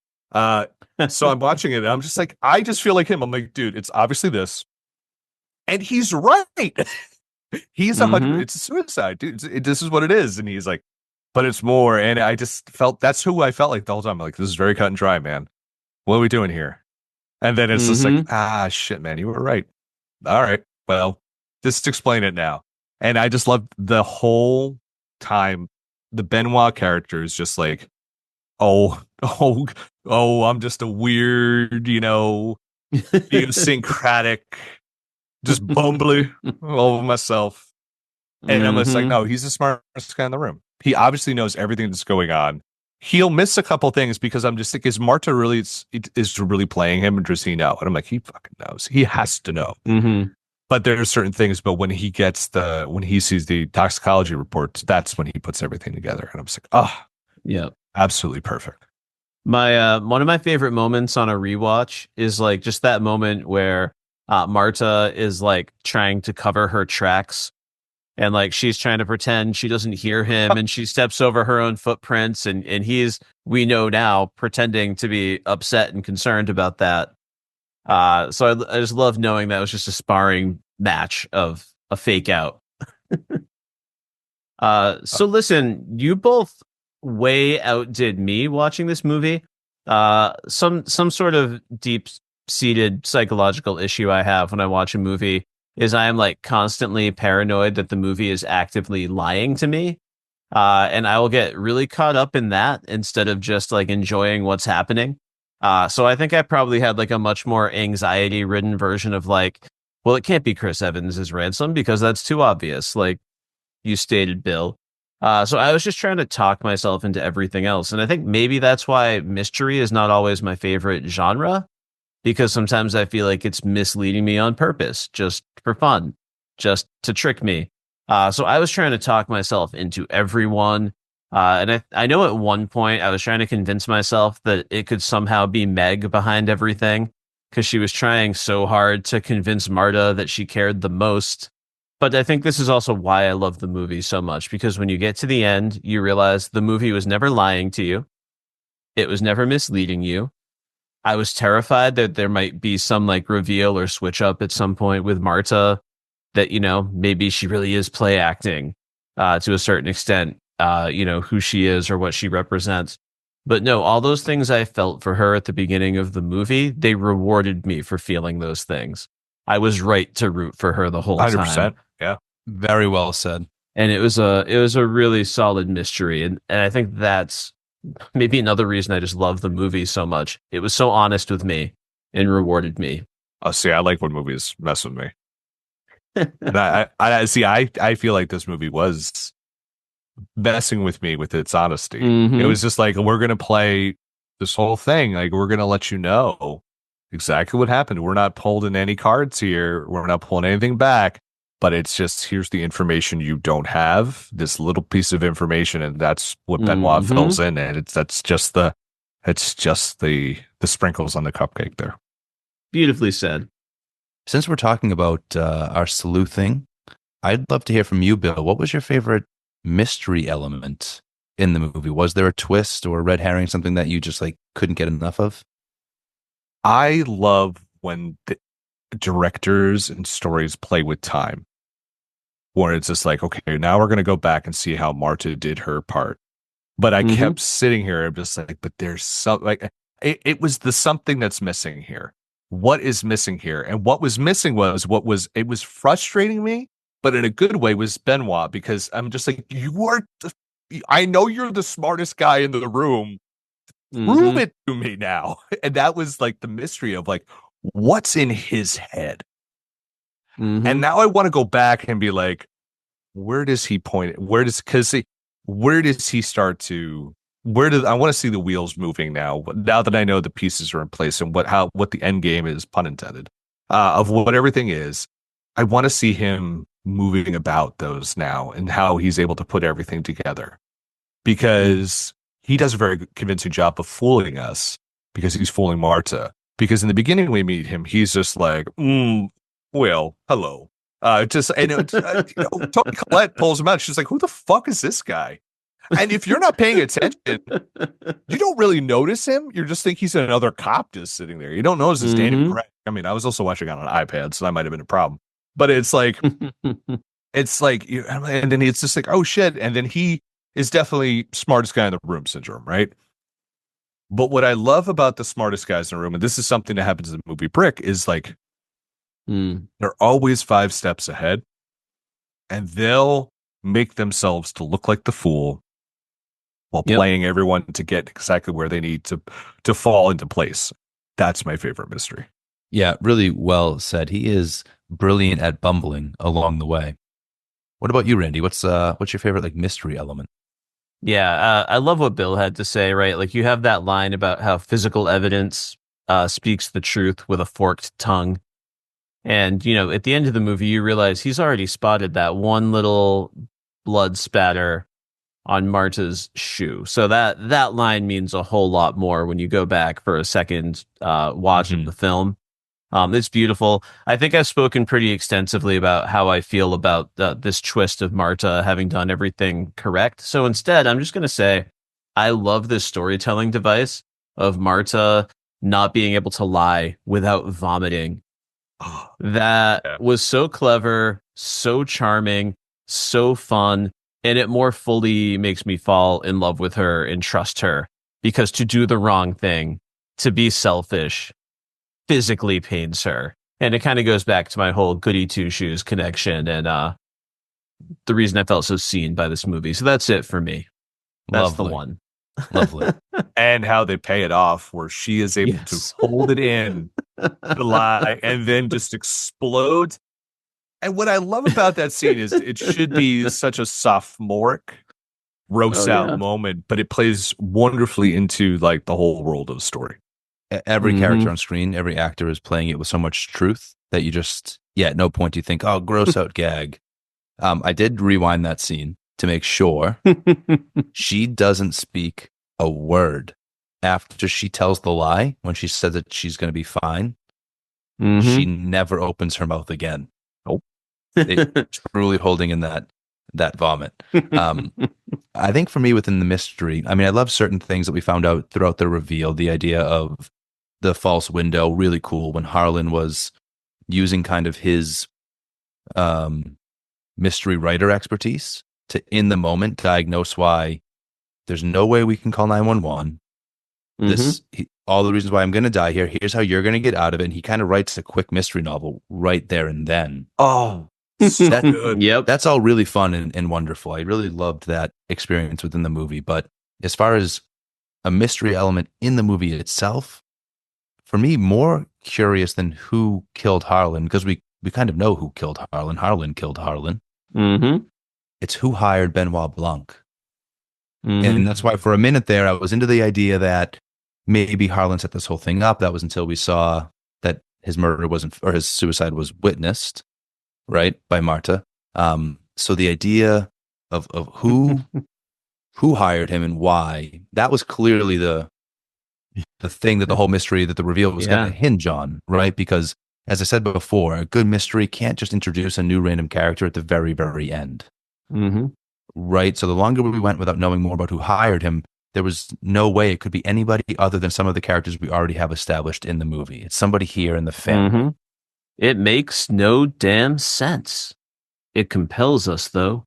So I'm watching it and I'm just like, I just feel like him. I'm like, dude, it's obviously this. And he's right. He's 100. It's a suicide, dude. This is what it is. And he's like, but it's more. And I just felt, that's who I felt like the whole time. I'm like, this is very cut and dry, man. What are we doing here? And then it's just like, shit, man, you were right. All right, well, just explain it now. And I just loved the whole time. The Benoit character is just like, I'm just a weird, idiosyncratic, just bumbly all of myself. And I'm just like, no, he's the smartest guy in the room. He obviously knows everything that's going on. he'll miss a couple things because I'm just like, is Marta really is really playing him, or does he know? And I'm like, he fucking knows. He has to know. Mm-hmm. But there are certain things. But when he sees the toxicology reports, that's when he puts everything together. And I'm just like, oh, Yeah. absolutely perfect. My one of my favorite moments on a rewatch is like just that moment where Marta is like trying to cover her tracks, and like she's trying to pretend she doesn't hear him, and she steps over her own footprints, and he's, we know now, pretending to be upset and concerned about that. So I just love knowing that it was just a sparring match of a fake out. So listen, you both way outdid me watching this movie. Some sort of deep seated psychological issue I have when I watch a movie is I am like constantly paranoid that the movie is actively lying to me. And I will get really caught up in that instead of just like enjoying what's happening. So I think I probably had like a much more anxiety ridden version of like, well, it can't be Chris Evans as Ransom because that's too obvious. Like you stated, Bill. So I was just trying to talk myself into everything else. And I think maybe that's why mystery is not always my favorite genre, because sometimes I feel like it's misleading me on purpose, just for fun, just to trick me. So I was trying to talk myself into everyone. And I know at one point I was trying to convince myself that it could somehow be Meg behind everything because she was trying so hard to convince Marta that she cared the most. But I think this is also why I love the movie so much, because when you get to the end, you realize the movie was never lying to you. It was never misleading you. I was terrified that there might be some like reveal or switch up at some point with Marta that, you know, maybe she really is play acting to a certain extent, who she is or what she represents. But no, all those things I felt for her at the beginning of the movie, they rewarded me for feeling those things. I was right to root for her the whole 100%. time. Yeah. Very well said. And it was a really solid mystery. And I think that's maybe another reason I just love the movie so much. It was so honest with me and rewarded me. Oh, see, I like when movies mess with me. And I feel like this movie was messing with me with its honesty. Mm-hmm. It was just like, we're going to play this whole thing. Like, we're going to let you know exactly what happened. We're not pulling any cards here. We're not pulling anything back, but it's just, here's the information you don't have, this little piece of information. And that's what Benoit fills in. And it's just the sprinkles on the cupcake there. Beautifully said. Since we're talking about our sleuthing, I'd love to hear from you, Bill. What was your favorite mystery element in the movie? Was there a twist or a red herring, something that you just like couldn't get enough of? I love when the directors and stories play with time, where it's just like, okay, now we're going to go back and see how Marta did her part. But I kept sitting here, I'm just like, but there's some, like, it was the something that's missing here. What is missing here? And what was missing was it was frustrating me, but in a good way, was Benoit, because I'm just like, I know you're the smartest guy in the room. Prove it to me now. And that was like the mystery of like, what's in his head? And now I want to go back and be like, where does he point? Where does he start to, I want to see the wheels moving now that I know the pieces are in place and what the end game is, pun intended, of what everything is. I want to see him moving about those now and how he's able to put everything together, because he does a very convincing job of fooling us, because he's fooling Marta. Because in the beginning we meet him, he's just like, well, hello. Tony Collette pulls him out. She's like, who the fuck is this guy? And if you're not paying attention, you don't really notice him. You just think he's another cop just sitting there. You don't notice it's Daniel Craig. I mean, I was also watching on an iPad, so that might have been a problem. But it's like, and then it's just like, oh shit. And then he is definitely smartest guy in the room syndrome, right? But what I love about the smartest guys in the room, and this is something that happens in the movie Brick, is like, they're always 5 steps ahead, and they'll make themselves to look like the fool while playing everyone to get exactly where they need to fall into place. That's my favorite mystery. Yeah, really well said. He is brilliant at bumbling along the way. What about you, Randy? What's your favorite like mystery element? Yeah, I love what Bill had to say, right? Like you have that line about how physical evidence speaks the truth with a forked tongue. And, at the end of the movie, you realize he's already spotted that one little blood spatter on Marta's shoe. So that line means a whole lot more when you go back for a second watch of the film. It's beautiful. I think I've spoken pretty extensively about how I feel about this twist of Marta having done everything correct. So instead, I'm just going to say I love this storytelling device of Marta not being able to lie without vomiting. Oh, That yeah. was so clever, so charming, so fun, and it more fully makes me fall in love with her and trust her because to do the wrong thing, to be selfish, physically pains her. And it kind of goes back to my whole goody two shoes connection and the reason I felt so seen by this movie. So that's it for me. That's the Lovely. one. Lovely. And how they pay it off, where she is able to Yes. hold it in, the lie, and then just explode. And what I love about that scene is it should be such a sophomoric roast Oh, out yeah. moment, but it plays wonderfully into like the whole world of the story. Every Mhm. character on screen, every actor is playing it with so much truth that you just, at no point do you think, oh, gross out gag. I did rewind that scene to make sure she doesn't speak a word after she tells the lie. When she says that she's going to be fine, she never opens her mouth again. Nope. Truly holding in that vomit. I think for me within the mystery, I mean, I love certain things that we found out throughout the reveal. The idea of the false window, really cool when Harlan was using kind of his mystery writer expertise to, in the moment, diagnose why there's no way we can call 911. All the reasons why I'm going to die here. Here's how you're going to get out of it. And he kind of writes a quick mystery novel right there and then. Oh, so good. Yep. That's all really fun and wonderful. I really loved that experience within the movie. But as far as a mystery element in the movie itself, for me, more curious than who killed Harlan, because we kind of know who killed Harlan. Harlan killed Harlan. It's who hired Benoit Blanc. And that's why for a minute there, I was into the idea that maybe Harlan set this whole thing up. That was until we saw that his murder wasn't, or his suicide was witnessed, right, by Marta. So the idea of who hired him and why, that was clearly the thing that the whole mystery, that the reveal was going to hinge on, right? Because as I said before, a good mystery can't just introduce a new random character at the very, very end. Right? So the longer we went without knowing more about who hired him, there was no way it could be anybody other than some of the characters we already have established in the movie. It's somebody here in the family. It makes no damn sense. It compels us, though.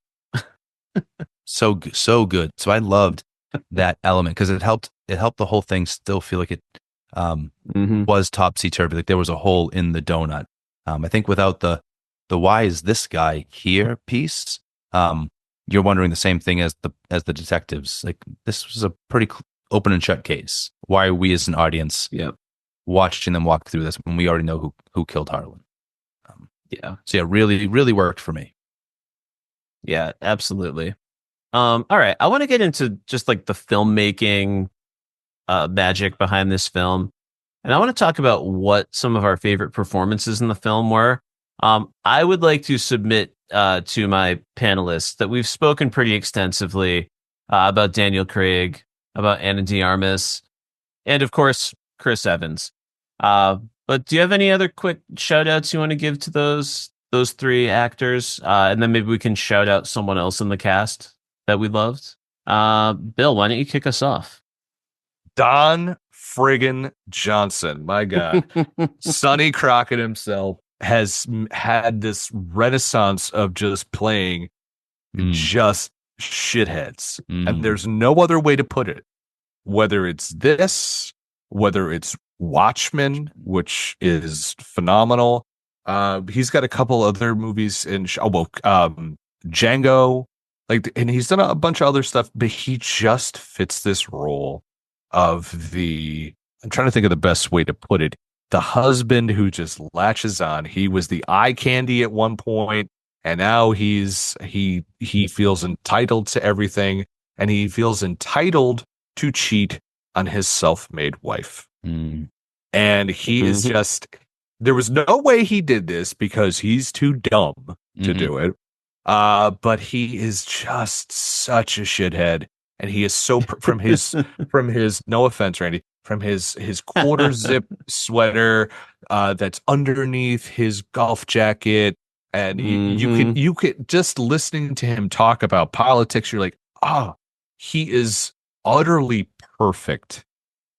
So good. So I loved that element because it helped the whole thing still feel like it was topsy-turvy. Like there was a hole in the donut. I think without the why is this guy here piece, you're wondering the same thing as the detectives. Like this was a pretty open and shut case. Why are we as an audience watching them walk through this when we already know who killed Harlan? So really, really worked for me. Yeah, absolutely. All right, I want to get into just like the filmmaking magic behind this film, and I want to talk about what some of our favorite performances in the film were. I would like to submit to my panelists that we've spoken pretty extensively about Daniel Craig, about Ana de Armas, and of course Chris Evans. But do you have any other quick shout outs you want to give to those three actors? And then maybe we can shout out someone else in the cast that we loved. Bill, why don't you kick us off? Don friggin' Johnson, my God. Sonny Crockett himself has had this renaissance of just playing just shitheads. And there's no other way to put it. Whether it's this, whether it's Watchmen, which is phenomenal. He's got a couple other movies in Django, and he's done a bunch of other stuff, but he just fits this role of I'm trying to think of the best way to put it, the husband who just latches on. He was the eye candy at one point, and now he feels entitled to everything. and he feels entitled to cheat on his self-made wife. Mm. And he is just, there was no way he did this because he's too dumb to do it. But he is just such a shithead. And he is so from his no offense, Randy, from his quarter zip sweater that's underneath his golf jacket. And you could just listening to him talk about politics, you're like, he is utterly perfect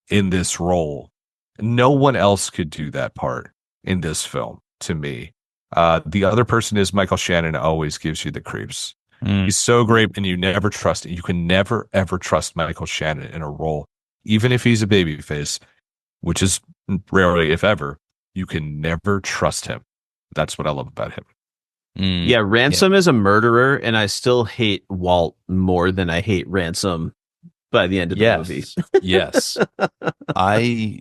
in this role. No one else could do that part in this film to me. The other person is Michael Shannon, always gives you the creeps. He's so great, and you never trust it. You can never, ever trust Michael Shannon in a role, even if he's a babyface, which is rarely, if ever. You can never trust him. That's what I love about him. Yeah, Ransom is a murderer, and I still hate Walt more than I hate Ransom by the end of the movie. Yes. I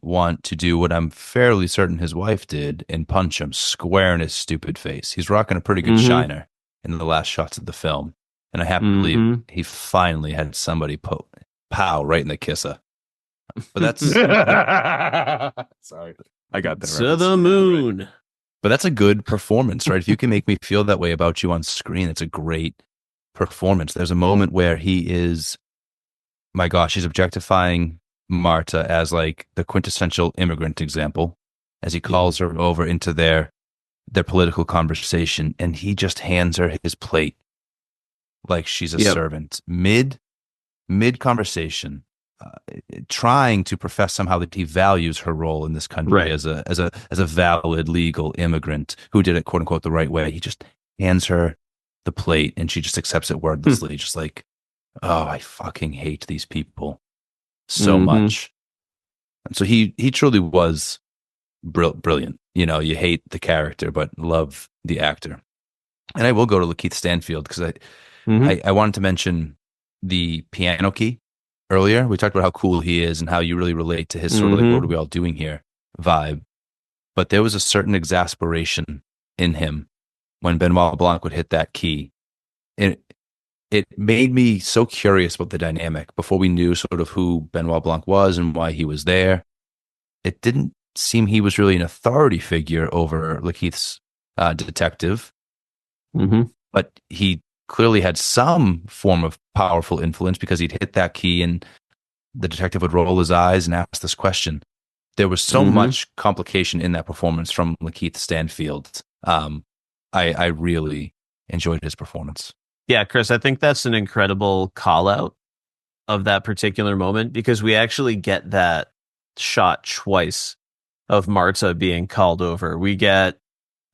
want to do what I'm fairly certain his wife did and punch him square in his stupid face. He's rocking a pretty good shiner in the last shots of the film. And I have to believe he finally had somebody pow right in the kisser. But that's sorry. I got that. To the moon. But that's a good performance, right? If you can make me feel that way about you on screen, it's a great performance. There's a moment where he is, my gosh, he's objectifying Marta as like the quintessential immigrant example as he calls her over into their political conversation, and he just hands her his plate like she's a servant mid conversation, trying to profess somehow that he values her role in this country as a valid legal immigrant who did it quote unquote the right way. He just hands her the plate and she just accepts it wordlessly, just like, oh, I fucking hate these people so much. And so he truly was brilliant. You know, you hate the character, but love the actor. And I will go to Lakeith Stanfield because I wanted to mention the piano key earlier. We talked about how cool he is and how you really relate to his sort of like, what are we all doing here vibe. But there was a certain exasperation in him when Benoit Blanc would hit that key. And it made me so curious about the dynamic before we knew sort of who Benoit Blanc was and why he was there. It didn't seem he was really an authority figure over Lakeith's detective, but he clearly had some form of powerful influence because he'd hit that key and the detective would roll his eyes and ask this question. There was so much complication in that performance from Lakeith Stanfield. I really enjoyed his performance. Yeah, Kris, I think that's an incredible call out of that particular moment because we actually get that shot twice of Marta being called over. We get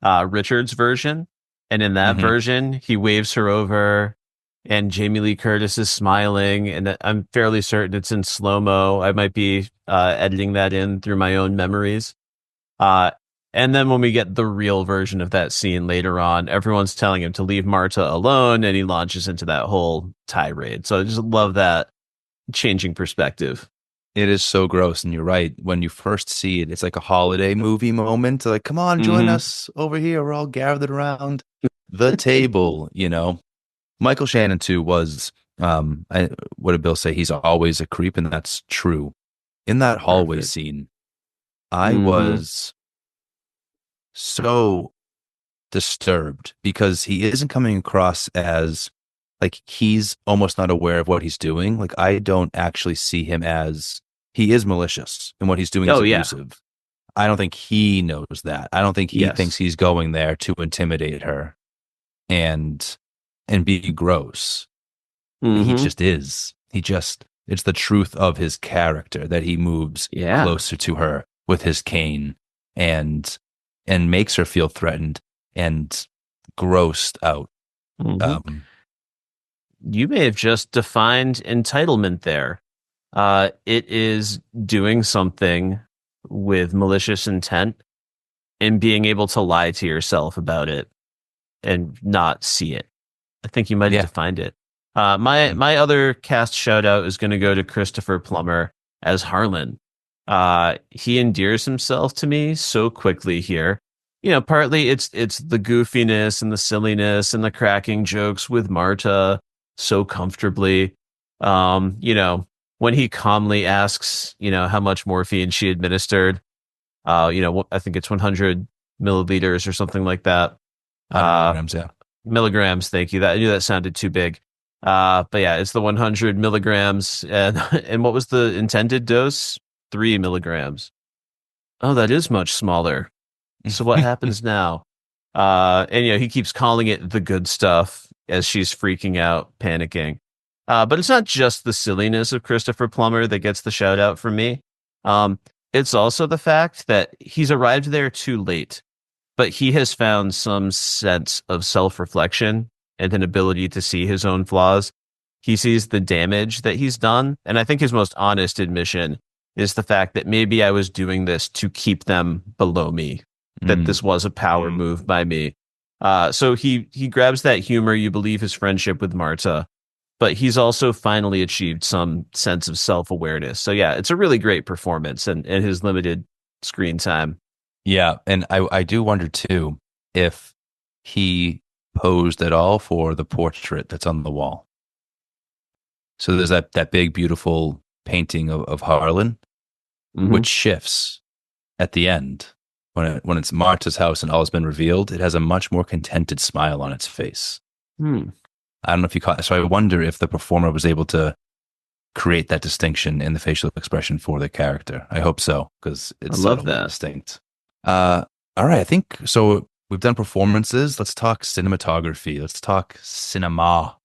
Richard's version, and in that version, he waves her over, and Jamie Lee Curtis is smiling, and I'm fairly certain it's in slow-mo. I might be editing that in through my own memories. And then when we get the real version of that scene later on, everyone's telling him to leave Marta alone, and he launches into that whole tirade. So I just love that changing perspective. It is so gross, and you're right. When you first see it, it's like a holiday movie moment. Like, come on, join us over here. We're all gathered around the table, you know. Michael Shannon, too, was, what did Bill say? He's always a creep, and that's true. In that hallway scene, I was so disturbed because he isn't coming across as like he's almost not aware of what he's doing. Like I don't actually see him as he is malicious and what he's doing is abusive. I don't think he knows that. I don't think he thinks he's going there to intimidate her and be gross. He just is. It's the truth of his character that he moves closer to her with his cane and makes her feel threatened and grossed out. You may have just defined entitlement there. It is doing something with malicious intent and being able to lie to yourself about it and not see it. I think you might have defined it. My other cast shout out is going to go to Christopher Plummer as Harlan. He endears himself to me so quickly here. You know, partly it's the goofiness and the silliness and the cracking jokes with Marta. so comfortably. When he calmly asks, how much morphine she administered, I think it's 100 milliliters or something like that. 100 Uh, milligrams, yeah. Milligrams. Thank you. I knew that sounded too big. But yeah, it's the 100 milligrams. And, and what was the intended dose? 3 milligrams. Oh, that is much smaller. So what happens now? And he keeps calling it the good stuff as she's freaking out, panicking. But it's not just the silliness of Christopher Plummer that gets the shout out from me. It's also the fact that he's arrived there too late, but he has found some sense of self-reflection and an ability to see his own flaws. He sees the damage that he's done, and I think his most honest admission is the fact that maybe I was doing this to keep them below me, that this was a power move by me. So he grabs that humor. You believe his friendship with Marta, but he's also finally achieved some sense of self-awareness. So yeah, it's a really great performance and his limited screen time. Yeah, and I do wonder too if he posed at all for the portrait that's on the wall. So there's that big, beautiful painting of Harlan, which shifts at the end. When it's Marta's house and all has been revealed, it has a much more contented smile on its face. I don't know if you caught. So I wonder if the performer was able to create that distinction in the facial expression for the character. I hope so, because it's I love that. distinct. All right, I think so. We've done performances. Let's talk cinematography. Let's talk cinema.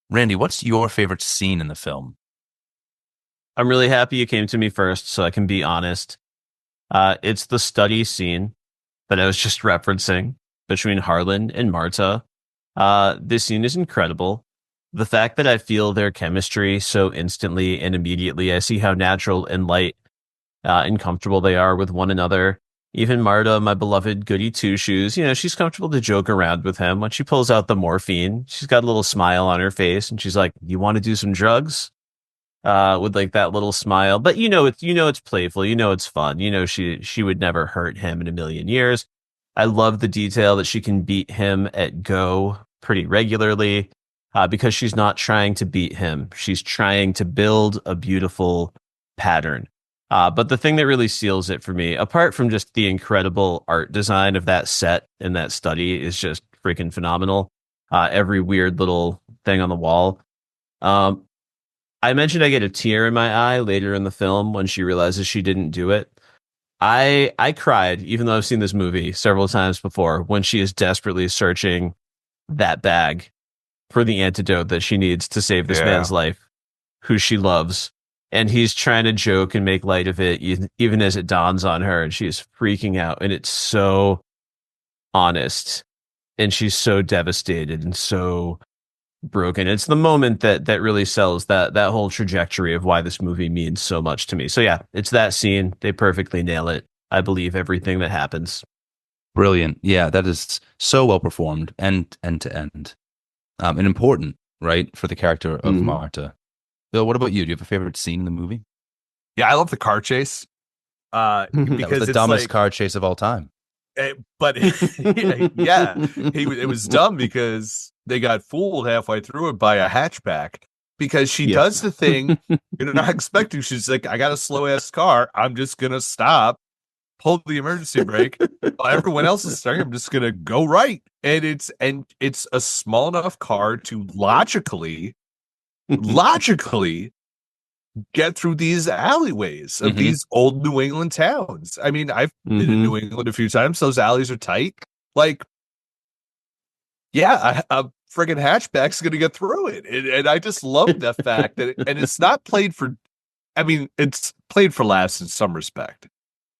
Randy, what's your favorite scene in the film? I'm really happy you came to me first, so I can be honest. It's the study scene that I was just referencing between Harlan and Marta. This scene is incredible. The fact that I feel their chemistry so instantly and immediately, I see how natural and light and comfortable they are with one another. Even Marta, my beloved goody two-shoes, she's comfortable to joke around with him. When she pulls out the morphine, she's got a little smile on her face, and she's like, "You want to do some drugs?" With like that little smile. But it's playful. It's fun. She would never hurt him in a million years. I love the detail that she can beat him at Go pretty regularly, because she's not trying to beat him. She's trying to build a beautiful pattern. But the thing that really seals it for me, apart from just the incredible art design of that set and that study, is just freaking phenomenal. Every weird little thing on the wall. I mentioned I get a tear in my eye later in the film when she realizes she didn't do it. I cried, even though I've seen this movie several times before, when she is desperately searching that bag for the antidote that she needs to save this man's life, who she loves. And he's trying to joke and make light of it, even as it dawns on her, and she's freaking out. And it's so honest, and she's so devastated and so broken. It's the moment that really sells that whole trajectory of why this movie means so much to me. So yeah, it's that scene. They perfectly nail it. I believe everything that happens. Brilliant. Yeah, that is so well performed, end to end, and important, right, for the character of Marta. Bill, what about you? Do you have a favorite scene in the movie? Yeah, I love the car chase. Because that was the dumbest car chase of all time. But yeah, it was dumb because they got fooled halfway through it by a hatchback, because she does the thing you're not expecting. She's like, "I got a slow ass car. I'm just gonna stop, pull the emergency brake. While everyone else is starting, I'm just gonna go right." And it's a small enough car to logically get through these alleyways of these old New England towns. I mean, I've been in New England a few times. Those alleys are tight. Like, yeah, a friggin' hatchback's going to get through it. And I just love the fact that and it's not played for, I mean, it's played for laughs in some respect,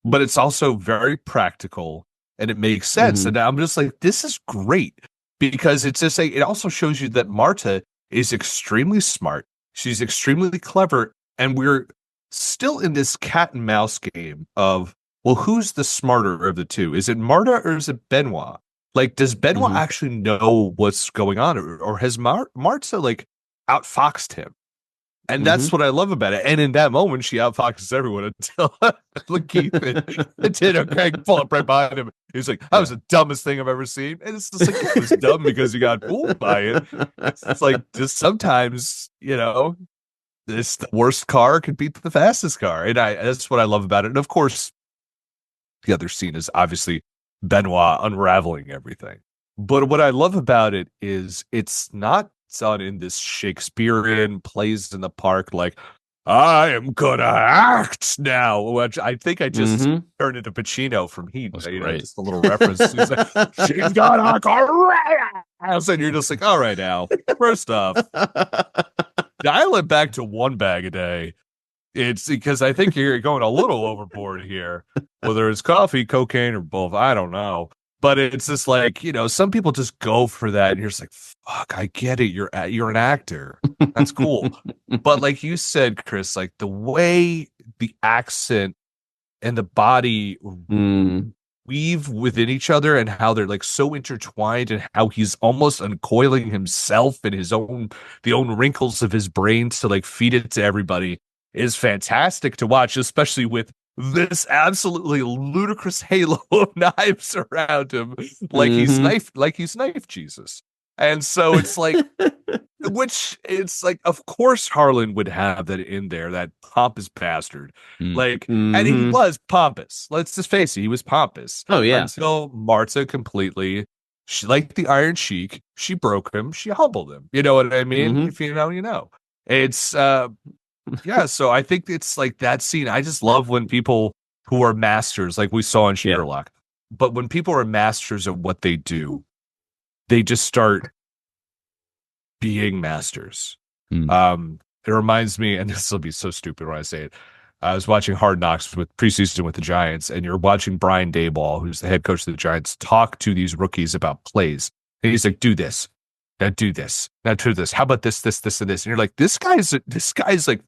but it's also very practical and it makes sense. And I'm just like, this is great, because it's just it also shows you that Marta is extremely smart. She's extremely clever. And we're still in this cat and mouse game of, well, who's the smarter of the two? Is it Marta or is it Benoit? Like, does Benoit actually know what's going on? Or has Marta, like, outfoxed him? And that's what I love about it. And in that moment, she outfoxes everyone until Lakeith and Daniel Craig pull up right behind him. He's like, that was the dumbest thing I've ever seen. And it's just like, it was dumb because you got fooled by it. It's like, just sometimes, the worst car could beat the fastest car. And that's what I love about it. And of course, the other scene is obviously Benoit unraveling everything. But what I love about it is it's not done in this Shakespearean plays in the park like, I am gonna act now, which I think I just turned into Pacino from Heat. Just a little reference. He's like, she's got a career. And you're just like, all right now. First off, dial it back to one bag a day. It's because I think you're going a little overboard here, whether it's coffee, cocaine, or both. I don't know. But it's just like, some people just go for that. And you're just like, fuck, I get it. You're an actor. That's cool. But like you said, Kris, like the way the accent and the body weave within each other and how they're like so intertwined and how he's almost uncoiling himself and the own wrinkles of his brain to like feed it to everybody is fantastic to watch, especially with this absolutely ludicrous halo of knives around him, like he's knife Jesus. And so it's like, of course Harlan would have that in there, that pompous bastard. And he was pompous. Let's just face it, he was pompous. Oh yeah. Until Marta completely, she, like the Iron Sheik, she broke him, she humbled him. You know what I mean? If you know, you know. It's yeah, so I think it's like that scene. I just love when people who are masters, like we saw in Sherlock, but when people are masters at what they do, they just start being masters. It reminds me, and this will be so stupid when I say it. I was watching Hard Knocks with preseason with the Giants, and you're watching Brian Daboll, who's the head coach of the Giants, talk to these rookies about plays. And he's like, do this. Now do this. Now do this. How about this, and this? And you're like, this guy's like,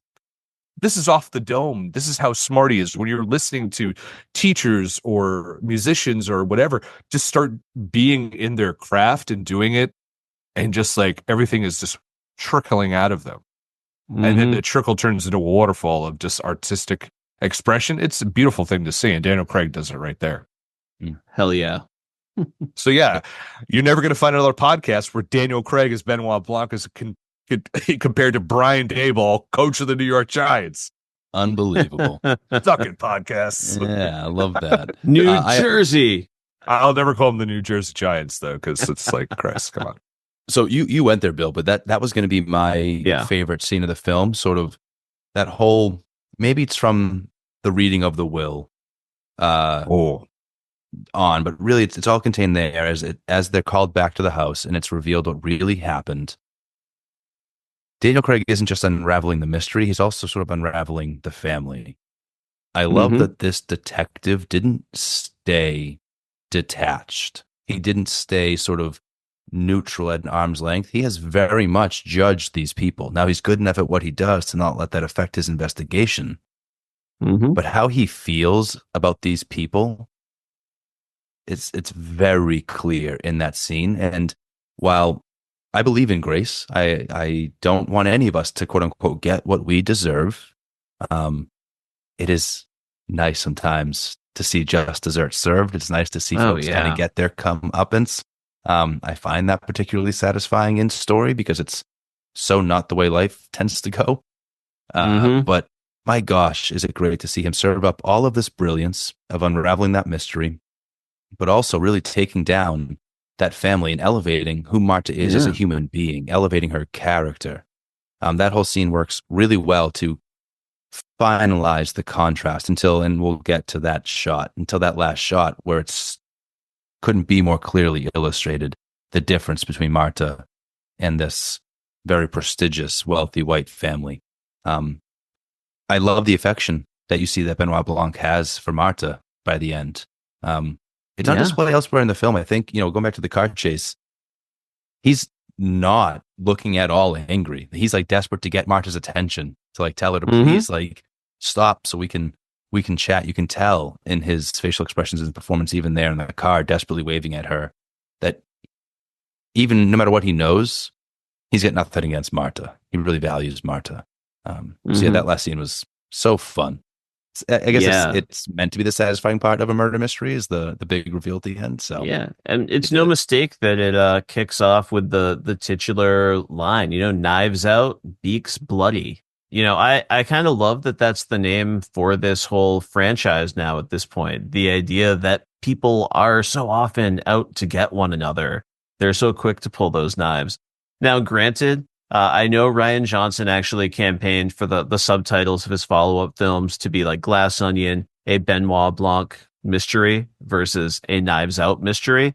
this is off the dome. This is how smart he is. When you're listening to teachers or musicians or whatever, just start being in their craft and doing it. And just like everything is just trickling out of them. And then the trickle turns into a waterfall of just artistic expression. It's a beautiful thing to see. And Daniel Craig does it right there. Hell yeah. So yeah, you're never going to find another podcast where Daniel Craig as Benoit Blanc is compared to Brian Daboll, coach of the New York Giants. Unbelievable. Suck it, podcasts. Yeah, I love that. New Jersey. I'll never call them the New Jersey Giants, though, because it's like, Chris, come on. So you went there, Bill, but that was going to be my favorite scene of the film. Sort of that whole, maybe it's from the reading of the will on, but really it's all contained there as they're called back to the house and it's revealed what really happened. Daniel Craig isn't just unraveling the mystery, he's also sort of unraveling the family. I love that this detective didn't stay detached. He didn't stay sort of neutral at an arm's length. He has very much judged these people. Now he's good enough at what he does to not let that affect his investigation. But how he feels about these people, it's very clear in that scene. And while I believe in grace, I don't want any of us to quote unquote get what we deserve. It is nice sometimes to see just desserts served. It's nice to see folks kind of get their comeuppance. I find that particularly satisfying in story because it's so not the way life tends to go. But my gosh, is it great to see him serve up all of this brilliance of unraveling that mystery, but also really taking down that family and elevating who Marta is as a human being, elevating her character. That whole scene works really well to finalize the contrast and we'll get to that shot, until that last shot where it's couldn't be more clearly illustrated the difference between Marta and this very prestigious, wealthy white family. I love the affection that you see that Benoit Blanc has for Marta by the end. It's on display elsewhere in the film. I think, going back to the car chase, he's not looking at all angry. He's like desperate to get Marta's attention, to like tell her to please like stop so we can chat. You can tell in his facial expressions and performance, even there in the car, desperately waving at her, that even no matter what he knows, he's got nothing against Marta. He really values Marta. So yeah, that last scene was so fun. I guess it's meant to be the satisfying part of a murder mystery is the big reveal at the end. So yeah, and it's no mistake that it kicks off with the titular line, knives out, beaks bloody. I kind of love that that's the name for this whole franchise now at this point. The idea that people are so often out to get one another. They're so quick to pull those knives. Now, granted, I know Rian Johnson actually campaigned for the subtitles of his follow-up films to be like Glass Onion, a Benoit Blanc mystery versus a Knives Out mystery.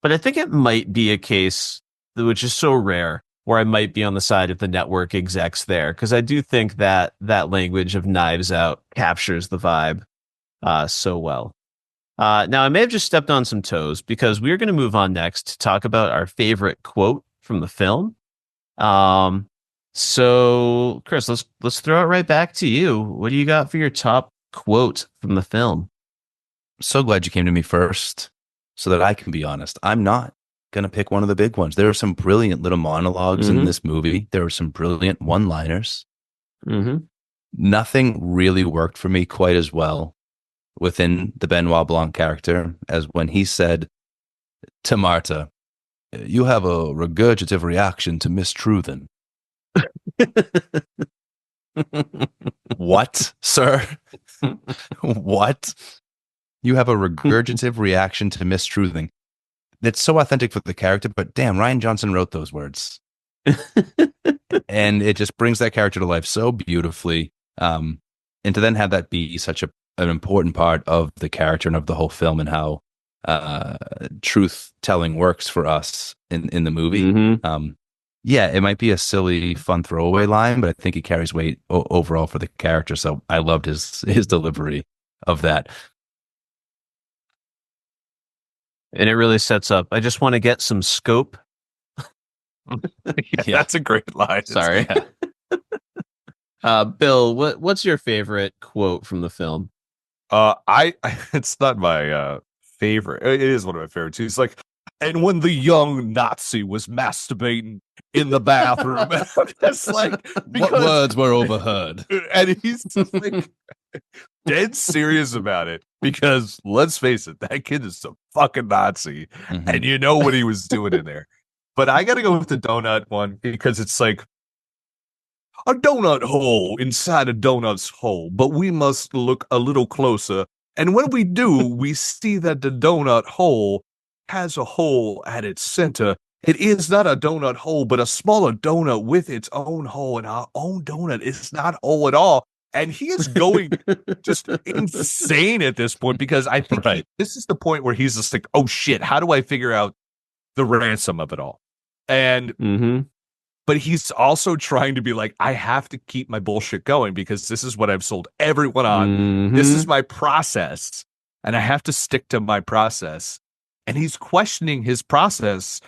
But I think it might be a case, which is so rare, where I might be on the side of the network execs there, because I do think that that language of Knives Out captures the vibe so well. Now, I may have just stepped on some toes because we're going to move on next to talk about our favorite quote from the film. So Kris, let's throw it right back to you. What do you got for your top quote from the film? So glad you came to me first so that I can be honest. I'm not going to pick one of the big ones. There are some brilliant little monologues in this movie. There are some brilliant one-liners. Nothing really worked for me quite as well within the Benoit Blanc character as when he said to Marta, "You have a regurgitative reaction to mistruthing." What, sir? What? You have a regurgitative reaction to mistruthing. That's so authentic for the character, but damn, Rian Johnson wrote those words. And it just brings that character to life so beautifully. And to then have that be such an important part of the character and of the whole film and how truth telling works for us in the movie. Yeah, it might be a silly, fun throwaway line, but I think it carries weight overall for the character. So I loved his delivery of that. And it really sets up. I just want to get some scope. Yeah, that's a great line. Sorry. Bill, what's your favorite quote from the film? It's not my favorite. It is one of my favorites. He's like, and when the young Nazi was masturbating in the bathroom, it's like, what words were overheard? And he's just like dead serious about it because let's face it, that kid is a fucking Nazi, and you know what he was doing in there. But I got to go with the donut one because it's like a donut hole inside a donut's hole, but we must look a little closer. And when we do, we see that the donut hole has a hole at its center. It is not a donut hole, but a smaller donut with its own hole. And our own donut is not whole at all. And he is going just insane at this point because I think this is the point where he's just like, oh shit, how do I figure out the ransom of it all? And but he's also trying to be like, I have to keep my bullshit going because this is what I've sold everyone on. This is my process, and I have to stick to my process. And he's questioning his process.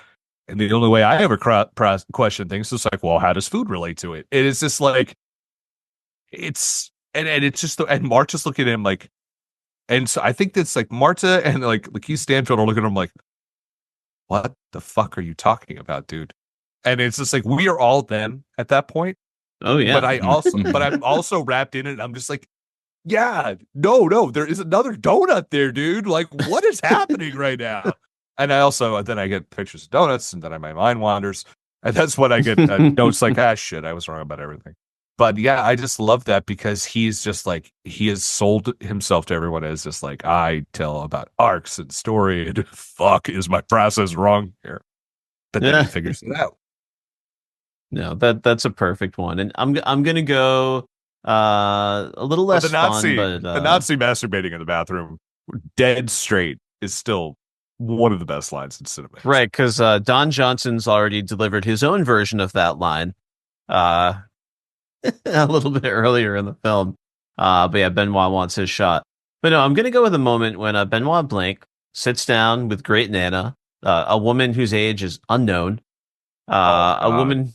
And the only way I ever question things is like, well, how does food relate to it? It is just like, it's, and it's just, and Marta's looking at him like, and so I think that's like Marta and like Lakeith Stanfield are looking at him like, what the fuck are you talking about, dude? And it's just like, we are all them at that point. Oh yeah. But I'm also wrapped in it. I'm just like, yeah, no, there is another donut there, dude. Like, what is happening right now? And then I get pictures of donuts, and then my mind wanders. And that's when I get notes like, shit, I was wrong about everything. But yeah, I just love that because he's just like, he has sold himself to everyone as just like, I tell about arcs and story, and fuck, is my process wrong here? But then he figures it out. No, that's a perfect one, and I'm gonna go a little less the Nazi, fun, but the Nazi masturbating in the bathroom, dead straight, is still one of the best lines in cinema. Right, because Don Johnson's already delivered his own version of that line a little bit earlier in the film. But yeah, Benoit wants his shot. But no, I'm gonna go with a moment when Benoit Blanc sits down with Great Nana, a woman whose age is unknown, a woman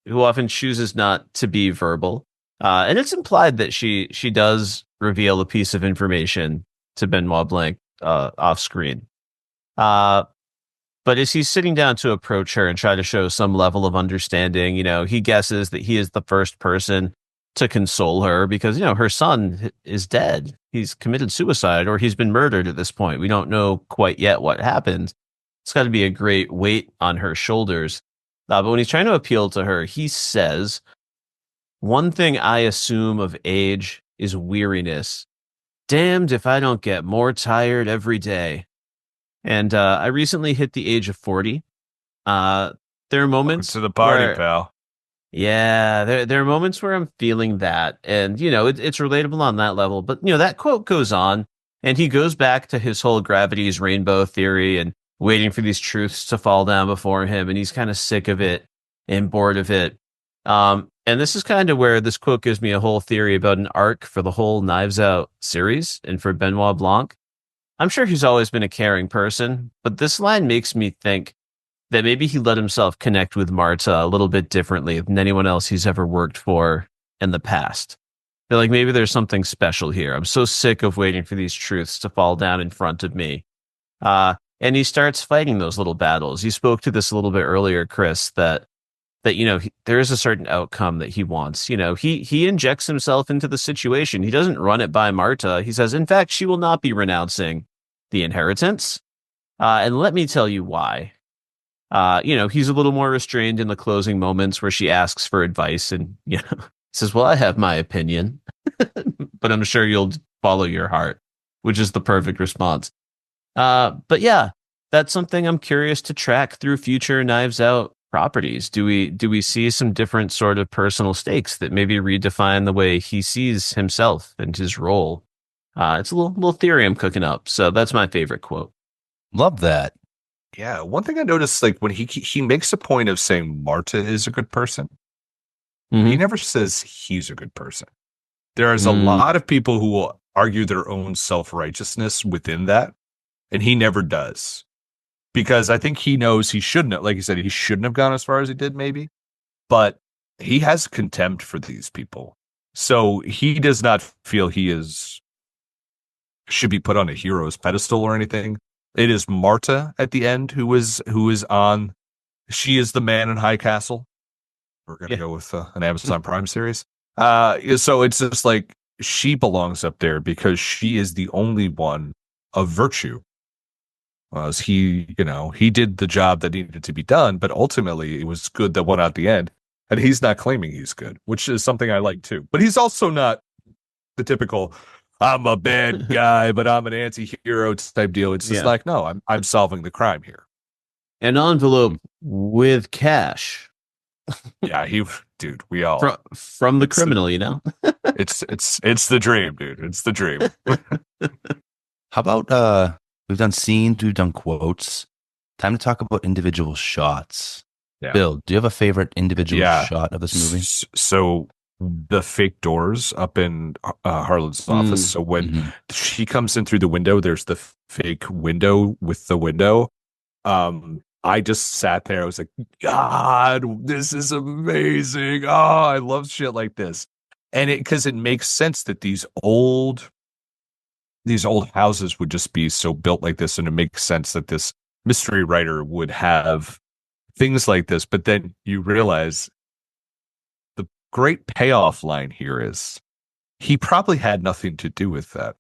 who often chooses not to be verbal. And it's implied that she does reveal a piece of information to Benoit Blanc off screen. But as he's sitting down to approach her and try to show some level of understanding, he guesses that he is the first person to console her because, her son is dead. He's committed suicide or he's been murdered at this point. We don't know quite yet what happened. It's got to be a great weight on her shoulders. But when he's trying to appeal to her, he says, "One thing I assume of age is weariness. Damned if I don't get more tired every day." And I recently hit the age of 40. There are moments to the party, where, pal. yeah, there are moments where I'm feeling that, and it's relatable on that level. But that quote goes on, and he goes back to his whole gravity's rainbow theory and waiting for these truths to fall down before him, and he's kind of sick of it and bored of it. And this is kind of where this quote gives me a whole theory about an arc for the whole Knives Out series and for Benoit Blanc. I'm sure he's always been a caring person, but this line makes me think that maybe he let himself connect with Marta a little bit differently than anyone else he's ever worked for in the past. Feel like maybe there's something special here. I'm so sick of waiting for these truths to fall down in front of me. And he starts fighting those little battles. You spoke to this a little bit earlier, Kris, that there is a certain outcome that he wants. He injects himself into the situation. He doesn't run it by Marta. He says, in fact, she will not be renouncing the inheritance. And let me tell you why. He's a little more restrained in the closing moments where she asks for advice and, says, well, I have my opinion, but I'm sure you'll follow your heart, which is the perfect response. But yeah, that's something I'm curious to track through future Knives Out properties. Do we see some different sort of personal stakes that maybe redefine the way he sees himself and his role? It's a little theory I'm cooking up. So that's my favorite quote. Love that. Yeah, one thing I noticed, like when he makes a point of saying Marta is a good person, he never says he's a good person. There's a lot of people who will argue their own self-righteousness within that, and he never does. Because I think he knows he shouldn't have, like you said, he shouldn't have gone as far as he did, maybe. But he has contempt for these people. So he does not feel should be put on a hero's pedestal or anything. It is Marta at the end who is on. She is the man in High Castle. We're gonna go with an Amazon Prime series. So it's just like she belongs up there because she is the only one of virtue. As he did the job that needed to be done, but ultimately it was good that won out the end. And he's not claiming he's good, which is something I like too. But he's also not the typical I'm a bad guy, but I'm an anti-hero type deal. It's just like, no, I'm solving the crime here. An envelope with cash. Yeah, dude, we all from the criminal, It's the dream, dude. It's the dream. How about we've done scenes, we've done quotes. Time to talk about individual shots. Yeah. Bill, do you have a favorite individual shot of this movie? So the fake doors up in Harlan's office. So when she comes in through the window, there's the fake window with the window. I just sat there. I was like, God, this is amazing. Oh, I love shit like this. And because it makes sense that these old houses would just be so built like this. And it makes sense that this mystery writer would have things like this. But then you realize the great payoff line here is he probably had nothing to do with that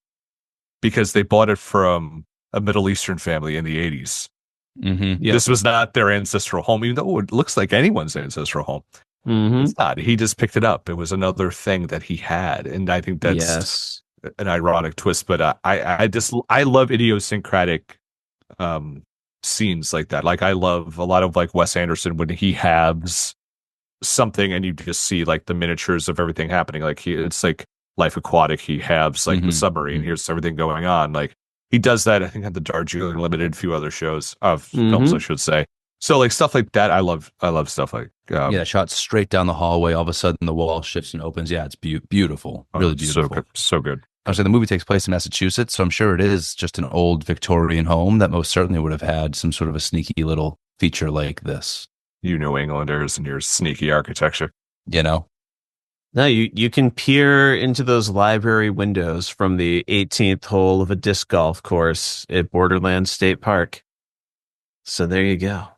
because they bought it from a Middle Eastern family in the 80s. Yep. This was not their ancestral home, even though it looks like anyone's ancestral home. It's not. He just picked it up. It was another thing that he had. And I think that's an ironic twist. But I love idiosyncratic scenes like that. Like I love a lot of like Wes Anderson when he has something and you just see like the miniatures of everything happening. Like it's like Life Aquatic. He has like the submarine. Here's everything going on. Like he does that, I think, at the Darjeeling Limited, a few other shows of films, I should say. So like stuff like that, I love stuff like shot straight down the hallway. All of a sudden, the wall shifts and opens. Yeah, it's beautiful, really beautiful. So good. I was saying the movie takes place in Massachusetts, so I'm sure it is just an old Victorian home that most certainly would have had some sort of a sneaky little feature like this. You New Englanders and your sneaky architecture. No, you can peer into those library windows from the 18th hole of a disc golf course at Borderlands State Park. So there you go.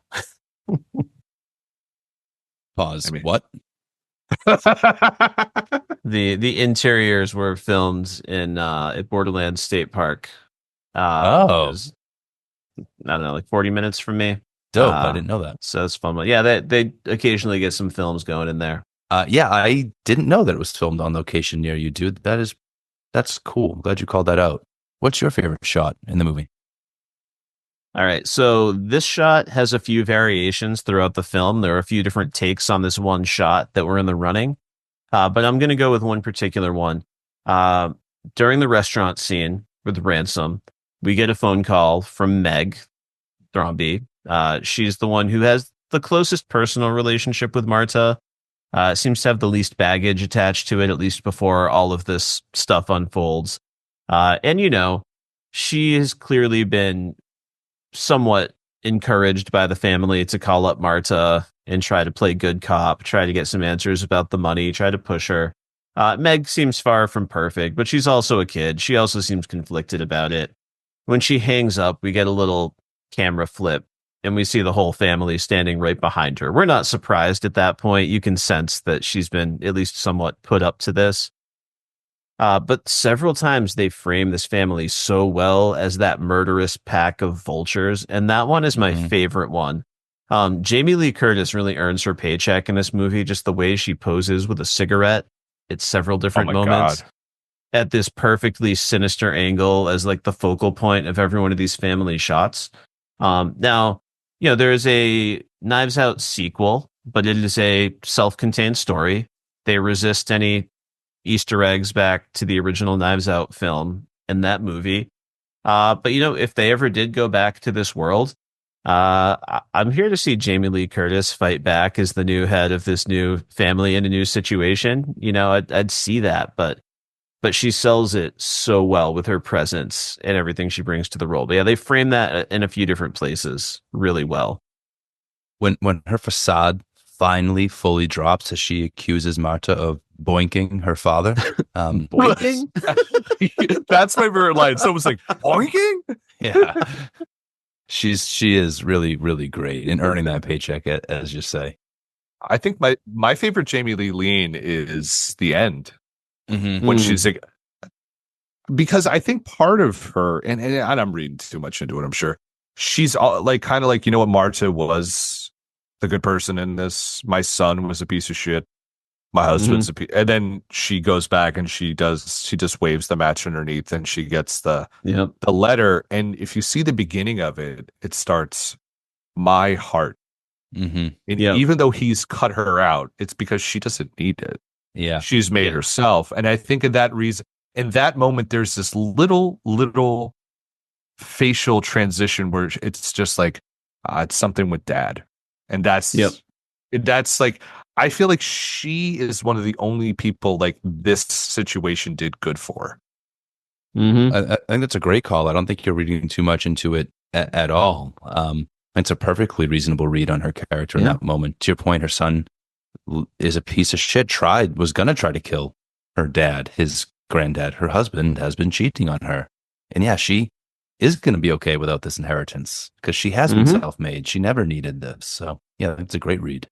Pause. What? The interiors were filmed in at Borderlands State Park. It Oh, was, I don't know, like 40 minutes from me. dope. I didn't know that. So it's fun. Yeah, they occasionally get some films going in there. Yeah, I didn't know that it was filmed on location near you, dude. That's cool. Glad you called that out. What's your favorite shot in the movie? All right, so this shot has a few variations throughout the film. There are a few different takes on this one shot that were in the running, but I'm going to go with one particular one. Uh, During the restaurant scene with Ransom, we get a phone call from Meg Thrombey. She's the one who has the closest personal relationship with Marta. Seems to have the least baggage attached to it, at least before all of this stuff unfolds. And, she has clearly been somewhat encouraged by the family to call up Marta and try to play good cop, try to get some answers about the money, try to push her. Meg seems far from perfect, but she's also a kid. She also seems conflicted about it. When she hangs up, we get a little camera flip and we see the whole family standing right behind her. We're not surprised at that point. You can sense that she's been at least somewhat put up to this. But several times they frame this family so well as that murderous pack of vultures, and that one is my favorite one. Jamie Lee Curtis really earns her paycheck in this movie, just the way she poses with a cigarette at several different moments. God. At this perfectly sinister angle as like the focal point of every one of these family shots. Now, there is a Knives Out sequel, but it is a self-contained story. They resist any Easter eggs back to the original Knives Out film in that movie. But if they ever did go back to this world, I'm here to see Jamie Lee Curtis fight back as the new head of this new family in a new situation. I'd see that, but she sells it so well with her presence and everything she brings to the role. But yeah, they frame that in a few different places really well. When her facade finally fully drops as she accuses Marta of boinking her father. Boinking? That's my favorite line. Someone's like, boinking? Yeah. She is really, really great in earning that paycheck, as you say. I think my favorite Jamie Lee lean is the end. When she's like, because I think part of her, and I'm reading too much into it, I'm sure. She's all, like, kind of like, what Marta was the good person in this. My son was a piece of shit. My husband's and then she goes back and she just waves the match underneath and she gets the letter. And if you see the beginning of it, it starts, my heart. And even though he's cut her out, it's because she doesn't need it. Yeah. She's made herself. And I think in that moment, there's this little facial transition where it's just like, it's something with dad. And that's like, I feel like she is one of the only people like this situation did good for. I think that's a great call. I don't think you're reading too much into it at all. It's a perfectly reasonable read on her character in that moment. To your point, her son is a piece of shit. Was going to try to kill her dad, his granddad. Her husband has been cheating on her. And yeah, she is going to be okay without this inheritance because she has been self-made. She never needed this. So yeah, it's a great read.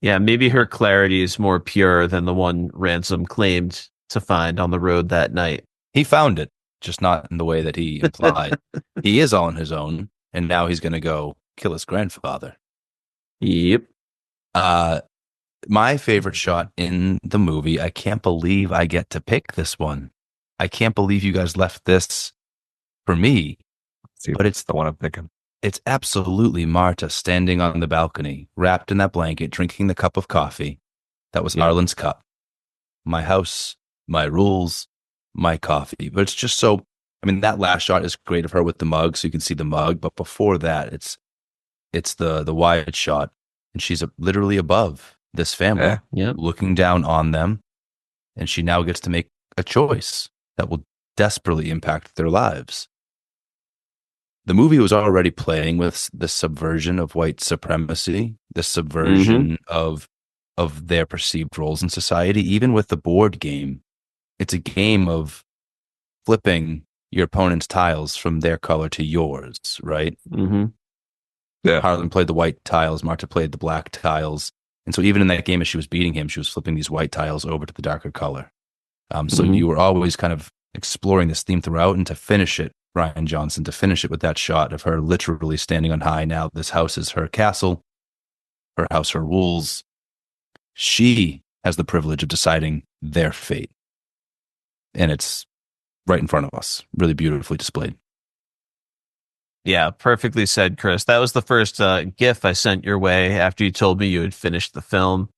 Yeah, maybe her clarity is more pure than the one Ransom claimed to find on the road that night. He found it, just not in the way that he implied. He is all on his own, and now he's going to go kill his grandfather. Yep. My favorite shot in the movie, I can't believe I get to pick this one. I can't believe you guys left this for me. But it's the one I'm picking. It's absolutely Marta standing on the balcony, wrapped in that blanket, drinking the cup of coffee. That was Arlen's cup. My house, my rules, my coffee. But it's just so, that last shot is great of her with the mug, so you can see the mug. But before that, it's the wide shot, and she's literally above this family, looking down on them. And she now gets to make a choice that will desperately impact their lives. The movie was already playing with the subversion of white supremacy, the subversion of their perceived roles in society. Even with the board game, it's a game of flipping your opponent's tiles from their color to yours, right? Yeah. Harlan played the white tiles, Marta played the black tiles. And so even in that game, as she was beating him, she was flipping these white tiles over to the darker color. So Mhm. you were always kind of exploring this theme throughout, and to finish it, Rian Johnson, to finish it with that shot of her literally standing on high. Now this house is her castle, her house, her rules. She has the privilege of deciding their fate. And it's right in front of us, really beautifully displayed. Yeah, perfectly said, Kris. That was the first GIF I sent your way after you told me you had finished the film.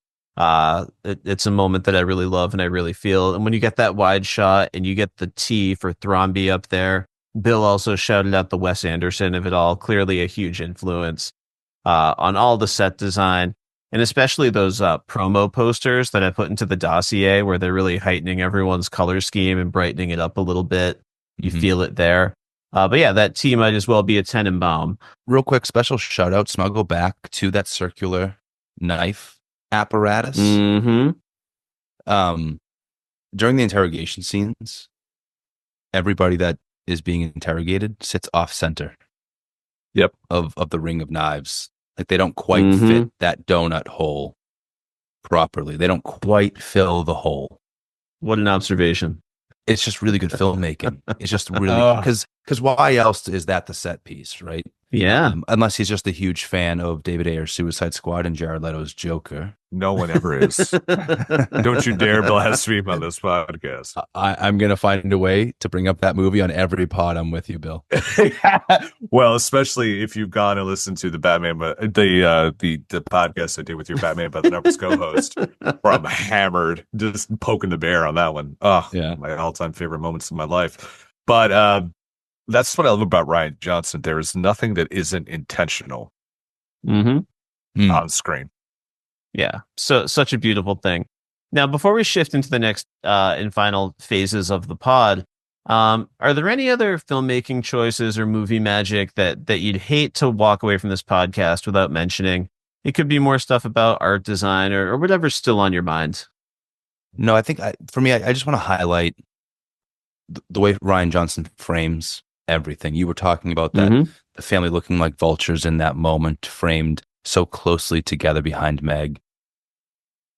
It's a moment that I really love and I really feel. And when you get that wide shot and you get the T for Thrombey up there, Bill also shouted out the Wes Anderson of it all. Clearly a huge influence on all the set design, and especially those promo posters that I put into the dossier where they're really heightening everyone's color scheme and brightening it up a little bit. You feel it there. But yeah, that T might as well be a Tenenbaum. Real quick, special shout out, smuggle back to that circular knife apparatus. Mm-hmm. During the interrogation scenes, everybody that is being interrogated sits off center. Yep. Of the ring of knives. Like they don't quite fit that donut hole properly. They don't quite fill the hole. What an observation. It's just really good filmmaking. It's just really, because why else is that the set piece, right? Yeah. Unless he's just a huge fan of David Ayer's Suicide Squad and Jared Leto's Joker. No one ever is. Don't you dare blaspheme on this podcast. I'm going to find a way to bring up that movie on every pod. I'm with you, Bill. Well, especially if you've gone and listened to the Batman, the podcast I did with your Batman by the Numbers co-host, where I'm hammered, just poking the bear on that one. Oh, yeah, my all-time favorite moments of my life. But that's what I love about Rian Johnson. There is nothing that isn't intentional on screen. Yeah, so such a beautiful thing. Now, before we shift into the next and final phases of the pod, are there any other filmmaking choices or movie magic that you'd hate to walk away from this podcast without mentioning? It could be more stuff about art design or whatever's still on your mind. No, I think for me, I just want to highlight the way Rian Johnson frames everything. You were talking about that, the family looking like vultures in that moment, framed so closely together behind Meg.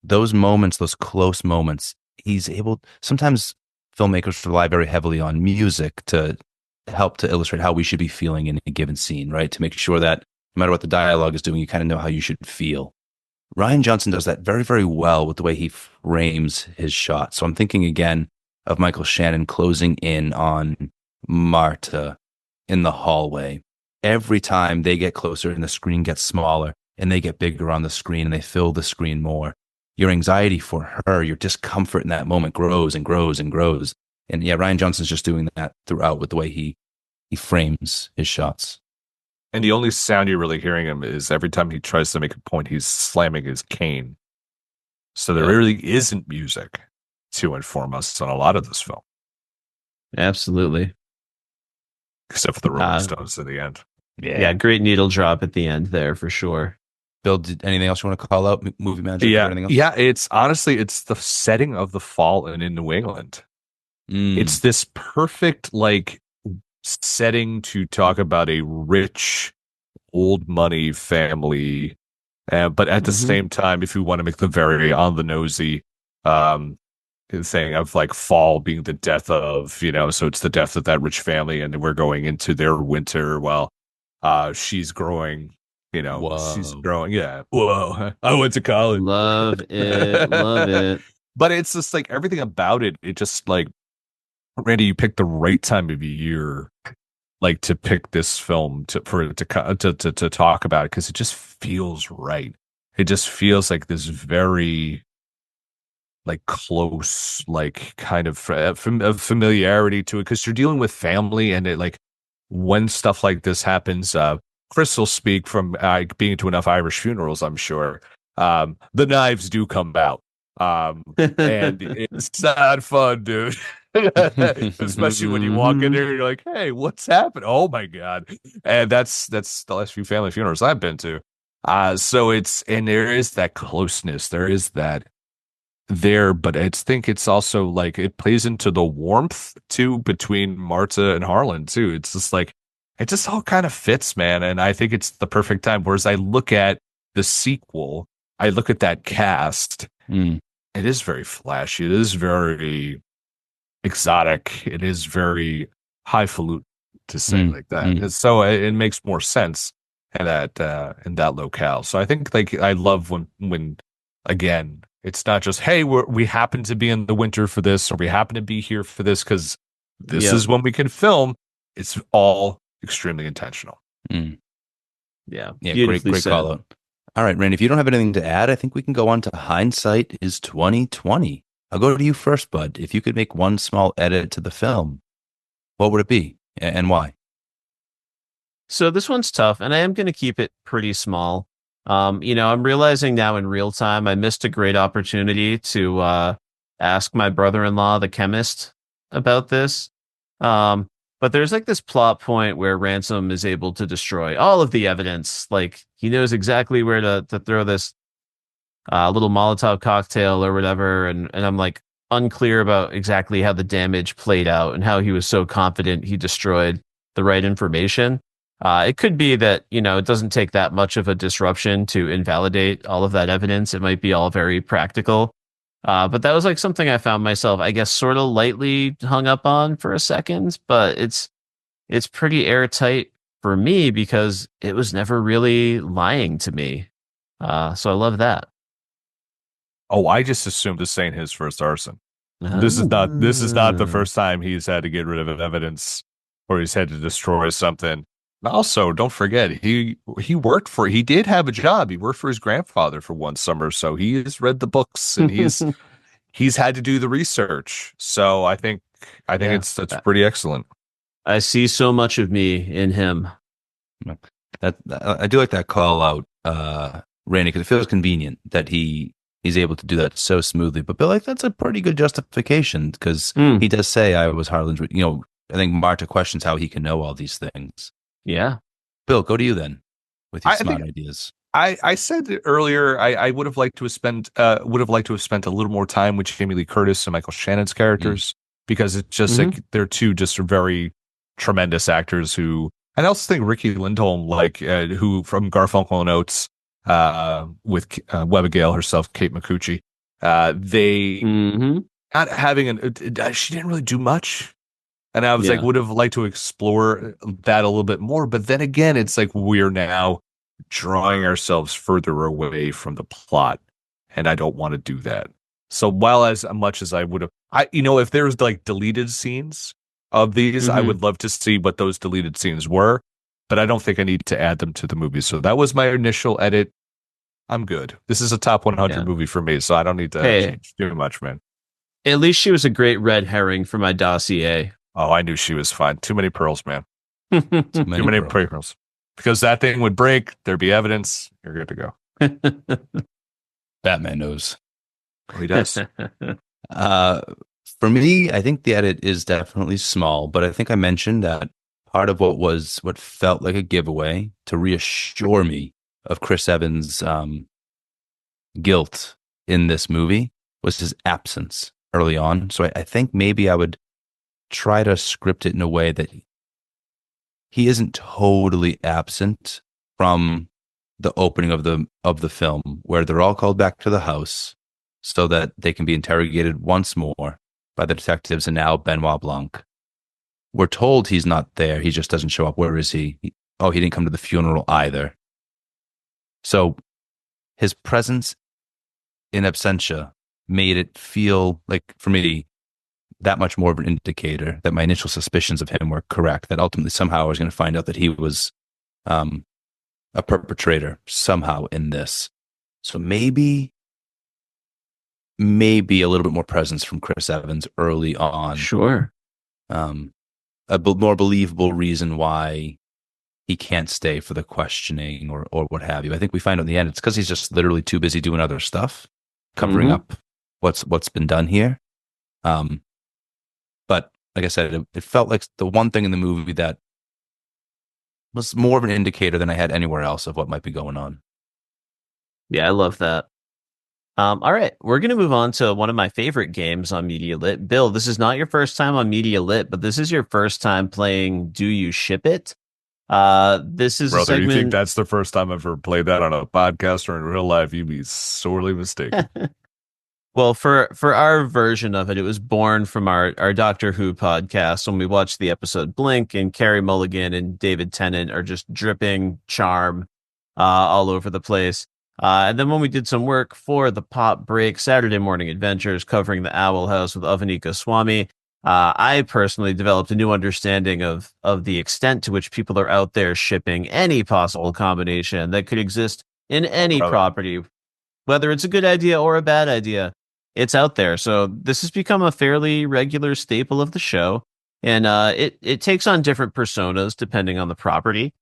Those moments, those close moments, he's able, sometimes filmmakers rely very heavily on music to help to illustrate how we should be feeling in a given scene, right? To make sure that no matter what the dialogue is doing, you kind of know how you should feel. Rian Johnson does that very, very well with the way he frames his shots. So I'm thinking again of Michael Shannon closing in on Marta in the hallway. Every time they get closer and the screen gets smaller and they get bigger on the screen and they fill the screen more, your anxiety for her, your discomfort in that moment grows and grows and grows. And yeah, Rian Johnson's just doing that throughout with the way he frames his shots. And the only sound you're really hearing him is every time he tries to make a point, he's slamming his cane. So there really isn't music to inform us on a lot of this film. Absolutely. Except for the Rolling Stones at the end. Yeah, great needle drop at the end there for sure. Bill, anything else you want to call out? Movie magic? Yeah, or anything else? yeah. It's honestly, it's the setting of the fall and in New England. It's this perfect setting to talk about a rich, old money family, but at the same time, if you want to make the very on the nosy thing of fall being the death of, so it's the death of that rich family, and we're going into their winter while she's growing. She's growing. Yeah. Whoa. I went to college. Love it. Love it. But it's just everything about it. It just Randy, you picked the right time of year, to pick this film to talk about it, because it just feels right. It just feels like this very close, kind of familiarity to it, because you're dealing with family, and it when stuff like this happens. Kris will speak from being to enough Irish funerals, I'm sure. The knives do come out. And it's not fun, dude. Especially when you walk in there, you're like, hey, what's happened? Oh my God. And that's the last few family funerals I've been to. So and there is that closeness. There is that there, but I think it's also it plays into the warmth too between Marta and Harlan too. It's just it just all kind of fits, man. And I think it's the perfect time. Whereas I look at the sequel, I look at that cast. Mm. It is very flashy. It is very exotic. It is very highfalutin, to say it like that. And so it makes more sense in that locale. So I think like I love when again it's not just hey we happen to be in the winter for this or we happen to be here for this because this is when we can film. It's all extremely intentional. Yeah, great call out. All right, Randy, if you don't have anything to add, I think we can go on to hindsight is 2020. I'll go to you first, bud. If you could make one small edit to the film, what would it be and why? So this one's tough, and I am going to keep it pretty small. I'm realizing now in real time I missed a great opportunity to ask my brother-in-law, the chemist, about this. But there's like this plot point where Ransom is able to destroy all of the evidence. Like he knows exactly where to throw this little Molotov cocktail or whatever. And I'm like unclear about exactly how the damage played out and how he was so confident he destroyed the right information. It could be that, it doesn't take that much of a disruption to invalidate all of that evidence. It might be all very practical. But that was like something I found myself, I guess, sort of lightly hung up on for a second, but it's pretty airtight for me because it was never really lying to me. So I love that. Oh, I just assumed this ain't his first arson. This is not the first time he's had to get rid of evidence or he's had to destroy something. Also, don't forget, he did have a job. He worked for his grandfather for one summer, so he has read the books and he's had to do the research. So I think that's pretty excellent. I see so much of me in him. That I do like that call out, Randy, because it feels convenient that he's able to do that so smoothly. But Bill, like that's a pretty good justification because he does say I was Harlan's. I think Marta questions how he can know all these things. Yeah. Bill, go to you then with your smart ideas. I said earlier I would have liked to have spent a little more time with Jamie Lee Curtis and Michael Shannon's characters because it's just like they're two just very tremendous actors who and I also think Ricky Lindholm who from Garfunkel and Oates with Webb Gale herself, Kate McCucci, they not having she didn't really do much. And I was would have liked to explore that a little bit more. But then again, it's like we're now drawing ourselves further away from the plot. And I don't want to do that. So while as much as I would have, if there's like deleted scenes of these, I would love to see what those deleted scenes were. But I don't think I need to add them to the movie. So that was my initial edit. I'm good. This is a top 100 movie for me. So I don't need to change too much, man. At least she was a great red herring for my dossier. Oh, I knew she was fine. Too many pearls, man. Too many pearls. Because that thing would break. There'd be evidence. You're good to go. Batman knows. Oh, he does. For me, I think the edit is definitely small, but I think I mentioned that part of what felt like a giveaway to reassure me of Chris Evans' guilt in this movie was his absence early on. So I think maybe I would try to script it in a way that he isn't totally absent from the opening of the film, where they're all called back to the house so that they can be interrogated once more by the detectives and now Benoit Blanc. We're told he's not there. He just doesn't show up. Where is he? Oh, he didn't come to the funeral either. So his presence in absentia made it feel like, for me, that much more of an indicator that my initial suspicions of him were correct, that ultimately somehow I was going to find out that he was a perpetrator somehow in this. So maybe a little bit more presence from Chris Evans early on. Sure. A more believable reason why he can't stay for the questioning or what have you. I think we find out in the end it's because he's just literally too busy doing other stuff, covering up what's been done here. But like I said, it felt like the one thing in the movie that was more of an indicator than I had anywhere else of what might be going on. Yeah, I love that. All right, we're going to move on to one of my favorite games on Media Lit. Bill, this is not your first time on Media Lit, but this is your first time playing Do You Ship It? This is a Brother, you think segment. that's the first time I've ever played that on a podcast or in real life? You'd be sorely mistaken. Well, for our version of it, it was born from our Doctor Who podcast when we watched the episode Blink, and Carey Mulligan and David Tennant are just dripping charm all over the place. And then when we did some work for the Pop Break Saturday Morning Adventures covering the Owl House with Avanika Swami, I personally developed a new understanding of the extent to which people are out there shipping any possible combination that could exist in Oh, any brother. property, whether it's a good idea or a bad idea. It's out there. So this has become a fairly regular staple of the show, and it takes on different personas depending on the property.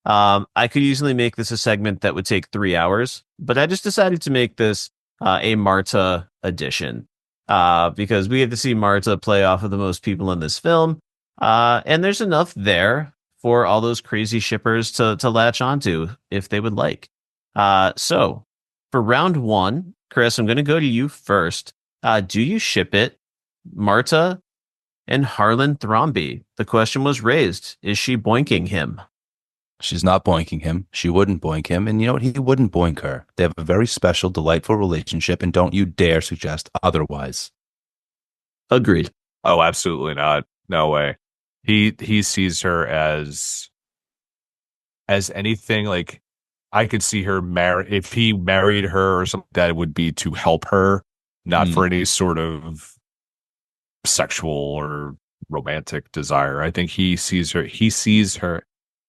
I could easily make this a segment that would take 3 hours, but I just decided to make this a Marta edition because we get to see Marta play off of the most people in this film, and there's enough there for all those crazy shippers to latch onto if they would like. So for round one, Kris, I'm going to go to you first. Do you ship it, Marta and Harlan Thrombey? The question was raised. Is she boinking him? She's not boinking him. She wouldn't boink him. And you know what? He wouldn't boink her. They have a very special, delightful relationship, and don't you dare suggest otherwise. Agreed. Oh, absolutely not. No way. He sees her as anything. Like, I could see her marry, if he married her or something, that would be to help her, not for any sort of sexual or romantic desire. I think he sees her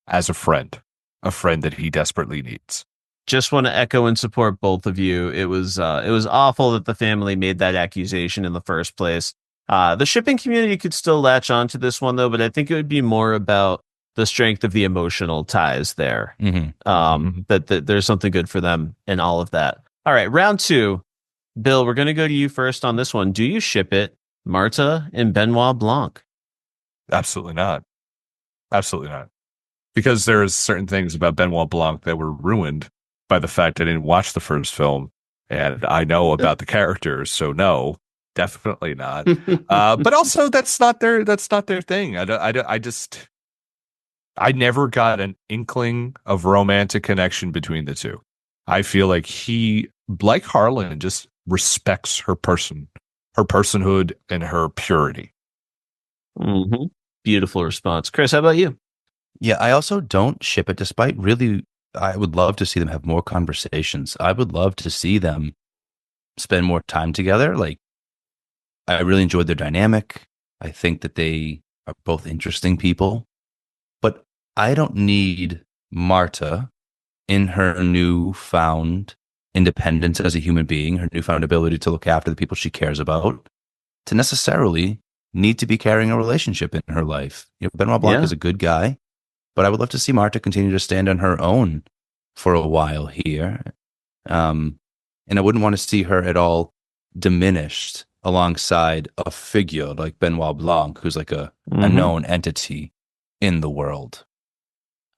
as a friend that he desperately needs. Just want to echo and support both of you. It was awful that the family made that accusation in the first place. The shipping community could still latch on to this one though, but I think it would be more about the strength of the emotional ties there. That there's something good for them in all of that. All right, round two. Bill, we're going to go to you first on this one. Do you ship it, Marta and Benoit Blanc? Absolutely not. Absolutely not. Because there's certain things about Benoit Blanc that were ruined by the fact I didn't watch the first film, and I know about the characters, so no, definitely not. But also, that's not their thing. I never got an inkling of romantic connection between the two. I feel like he, like Harlan, just respects her personhood, and her purity. Mm-hmm. Beautiful response. Kris, how about you? Yeah, I also don't ship it, despite really, I would love to see them have more conversations. I would love to see them spend more time together. Like, I really enjoyed their dynamic. I think that they are both interesting people, but I don't need Marta in her newfound independence as a human being, her newfound ability to look after the people she cares about, to necessarily need to be carrying a relationship in her life. You know, Benoit Blanc is a good guy, but I would love to see Marta continue to stand on her own for a while here. And I wouldn't want to see her at all diminished alongside a figure like Benoit Blanc, who's like a known entity in the world.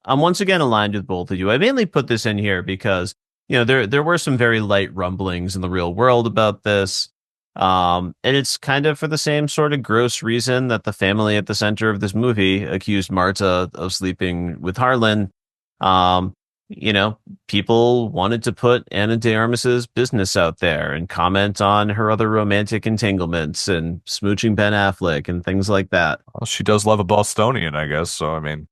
I'm once again aligned with both of you. I mainly put this in here because, you know, there were some very light rumblings in the real world about this. And it's kind of for the same sort of gross reason that the family at the center of this movie accused Marta of sleeping with Harlan. You know, people wanted to put Ana de Armas's business out there and comment on her other romantic entanglements and smooching Ben Affleck and things like that. Well, she does love a Bostonian, I guess. So, I mean,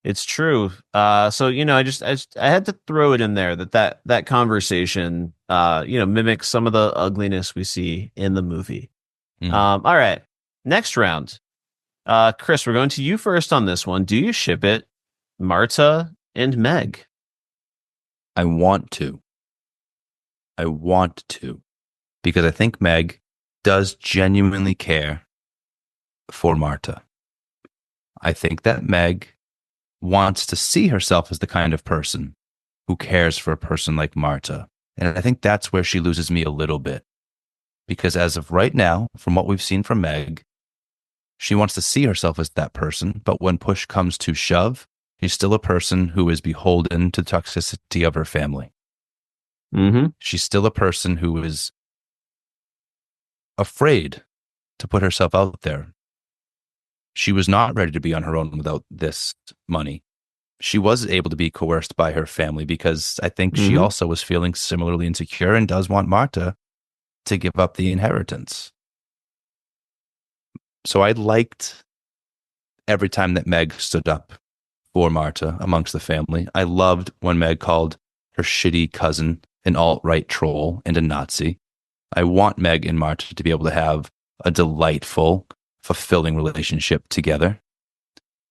it's true. So, you know, I had to throw it in there that conversation, you know, mimics some of the ugliness we see in the movie. All right. Next round. Kris, we're going to you first on this one. Do you ship it, Marta and Meg? I want to, because I think Meg does genuinely care for Marta. I think that Meg wants to see herself as the kind of person who cares for a person like Marta. And I think that's where she loses me a little bit. Because as of right now, from what we've seen from Meg, she wants to see herself as that person, but when push comes to shove, she's still a person who is beholden to the toxicity of her family. She's still a person who is afraid to put herself out there. She was not ready to be on her own without this money. she was able to be coerced by her family because I think she Mm-hmm. also was feeling similarly insecure and does want Marta to give up the inheritance. So I liked every time that Meg stood up for Marta amongst the family. I loved when Meg called her shitty cousin an alt-right troll and a Nazi. I want Meg and Marta to be able to have a delightful, fulfilling relationship together.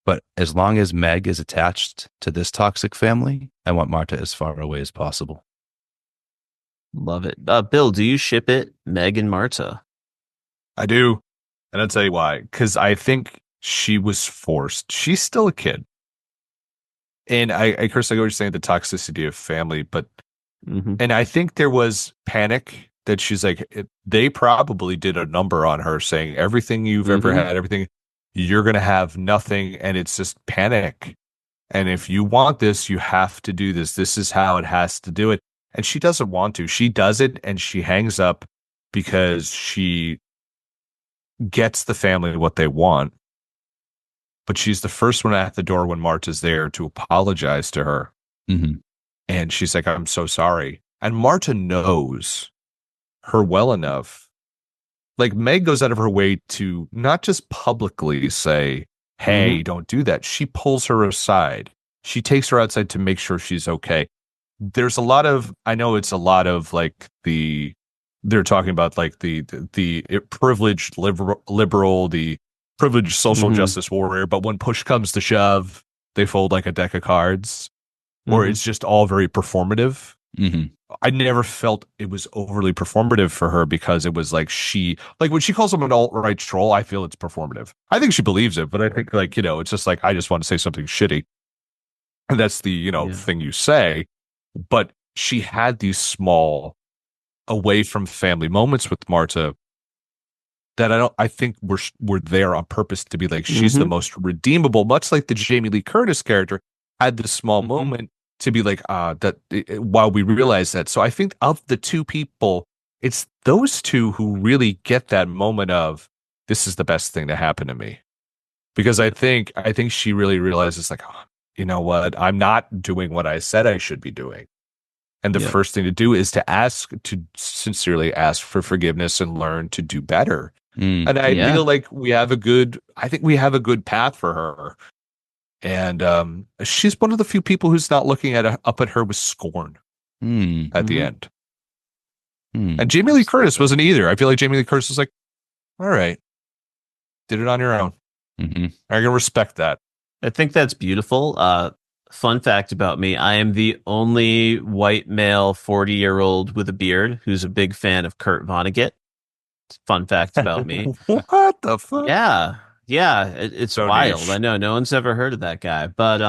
But as long as Meg is attached to this toxic family, I want Marta as far away as possible. Love it. Bill, do you ship it, Meg and Marta? I do. And I'll tell you why. Because I think she was forced. She's still a kid. And Chris, I go, you're saying the toxicity of family, but, Mm-hmm. and I think there was panic that she's like, they probably did a number on her saying everything you've ever had, everything, you're going to have nothing. And it's just panic. And if you want this, you have to do this. This is how it has to do it. And she doesn't want to. She does it and she hangs up because she gets the family what they want. But she's the first one at the door when Marta's there to apologize to her. Mm-hmm. And she's like, I'm so sorry. And Marta knows her well enough. Like Meg goes out of her way to not just publicly say, hey, don't do that. She pulls her aside. She takes her outside to make sure she's okay. There's a lot of, I know it's a lot of like they're talking about like the privileged liberal, the privileged social justice warrior. But when push comes to shove, they fold like a deck of cards, or it's just all very performative. I never felt it was overly performative for her because it was like when she calls him an alt-right troll, I feel it's performative. I think she believes it, but I think like, it's just like, I just want to say something shitty. And that's the, thing you say. But she had these small away from family moments with Marta that I think were there on purpose to be like, she's the most redeemable, much like the Jamie Lee Curtis character had this small moment to be like, while we realize that. So I think of the two people, it's those two who really get that moment of, this is the best thing to happen to me. Because I think she really realizes like, oh, you know what? I'm not doing what I said I should be doing. And the first thing to do is to sincerely ask for forgiveness and learn to do better. And I feel like we have a good path for her. And she's one of the few people who's not looking up at her with scorn at the end. And Jamie Lee Curtis wasn't either. I feel like Jamie Lee Curtis was like, all right, did it on your own. I can respect that. I think that's beautiful. Fun fact about me, I am the only white male 40-year-old with a beard who's a big fan of Kurt Vonnegut. Fun fact about me. What the fuck? Yeah, it's So wild. niche. I know no one's ever heard of that guy, but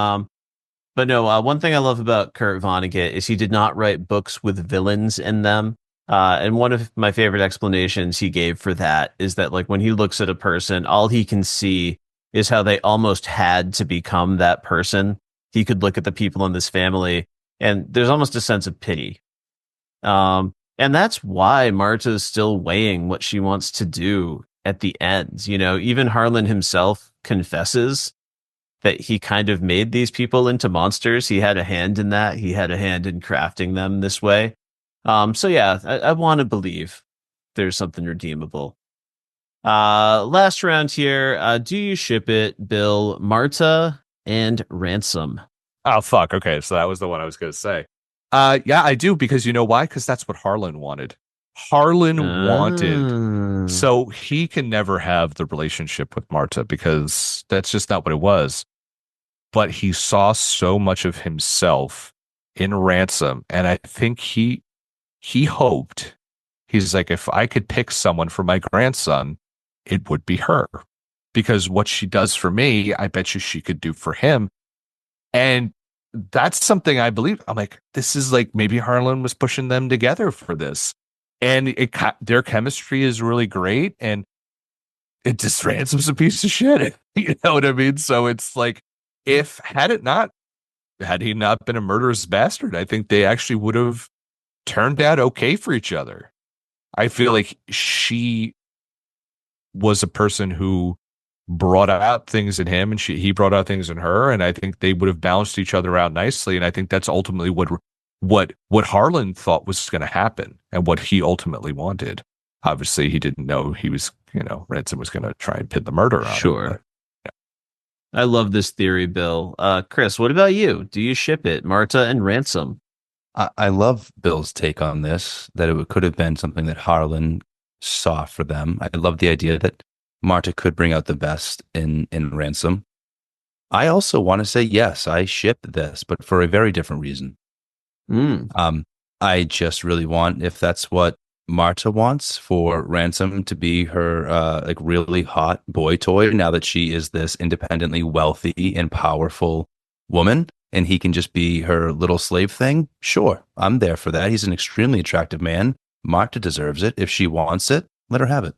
no. One thing I love about Kurt Vonnegut is he did not write books with villains in them. And one of my favorite explanations he gave for that is that like when he looks at a person, all he can see is how they almost had to become that person. He could look at the people in this family, and there's almost a sense of pity. And that's why Marta's still weighing what she wants to do at the end. Even Harlan himself confesses that he kind of made these people into monsters. He had a hand in that. He had a hand in crafting them this way. So yeah, I want to believe there's something redeemable. Last round here. Do you ship it, Bill, Marta, and Ransom? Oh, fuck. Okay, so that was the one I was going to say. Yeah, I do, because you know why? Because that's what Harlan wanted. Harlan wanted, so he can never have the relationship with Marta because that's just not what it was. But he saw so much of himself in Ransom, and I think he hoped, he's like, if I could pick someone for my grandson, it would be her, because what she does for me, I bet you she could do for him. And that's something I believe. I'm like, this is like, maybe Harlan was pushing them together for this. And their chemistry is really great. And it just Ransom's a piece of shit. You know what I mean? So it's like, had he not been a murderous bastard, I think they actually would have turned out okay for each other. I feel like she was a person who brought out things in him and he brought out things in her, and I think they would have balanced each other out nicely. And I think that's ultimately what Harlan thought was going to happen and what he ultimately wanted. Obviously, he didn't know he was, Ransom was going to try and pin the murder on him. Sure. I love this theory, Bill. Kris, what about you? Do you ship it, Marta and Ransom? I love Bill's take on this, that it could have been something that Harlan saw for them. I love the idea that Marta could bring out the best in Ransom. I also want to say, yes, I ship this, but for a very different reason. I just really want, if that's what Marta wants, for Ransom to be her like really hot boy toy now that she is this independently wealthy and powerful woman, and he can just be her little slave thing. Sure, I'm there for that. He's an extremely attractive man. Marta deserves it. If she wants it, let her have it.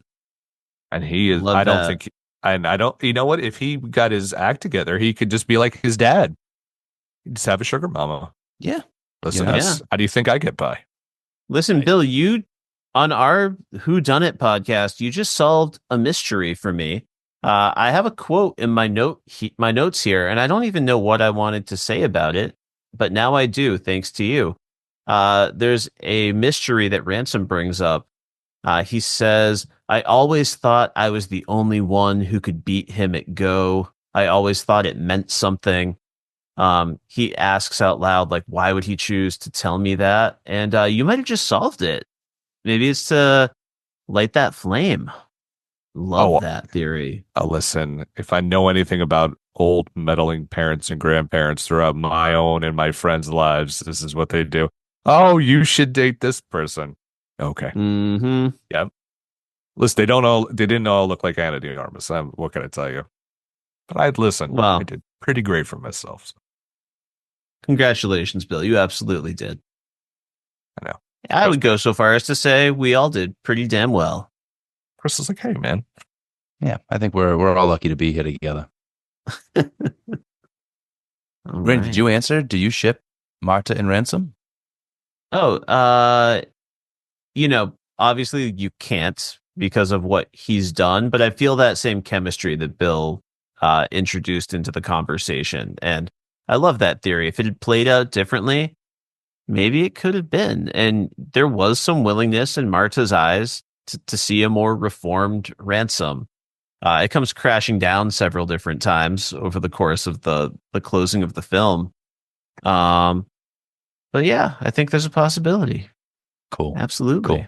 And he is, Love I don't that. think, and I don't, you know what? If he got his act together, he could just be like his dad. He'd just have a sugar mama. Yeah. Listen, Yeah. how do you think I get by? Listen, Bill, you on our Who Done It podcast, you just solved a mystery for me. I have a quote in my notes here, and I don't even know what I wanted to say about it, but now I do, thanks to you. There's a mystery that Ransom brings up. He says, "I always thought I was the only one who could beat him at Go. I always thought it meant something." He asks out loud, like, why would he choose to tell me that? And you might have just solved it. Maybe it's to light that flame. Love that theory. Listen, if I know anything about old meddling parents and grandparents throughout my own and my friends' lives, this is what they do. Oh, you should date this person. Okay. Mm-hmm. Yep. Listen, they didn't all look like Anna de Armas. What can I tell you? But I'd listen. Well, I did pretty great for myself. So. Congratulations, Bill. You absolutely did. I know. I would go so far as to say we all did pretty damn well. Chris is like, hey, man. Yeah, I think we're all lucky to be here together. Ren, did you answer? Do you ship Marta and Ransom? Oh, obviously you can't because of what he's done, but I feel that same chemistry that Bill introduced into the conversation. And I love that theory. If it had played out differently, maybe it could have been. And there was some willingness in Marta's eyes to see a more reformed Ransom. It comes crashing down several different times over the course of the closing of the film. But yeah, I think there's a possibility. Cool. Absolutely. Cool.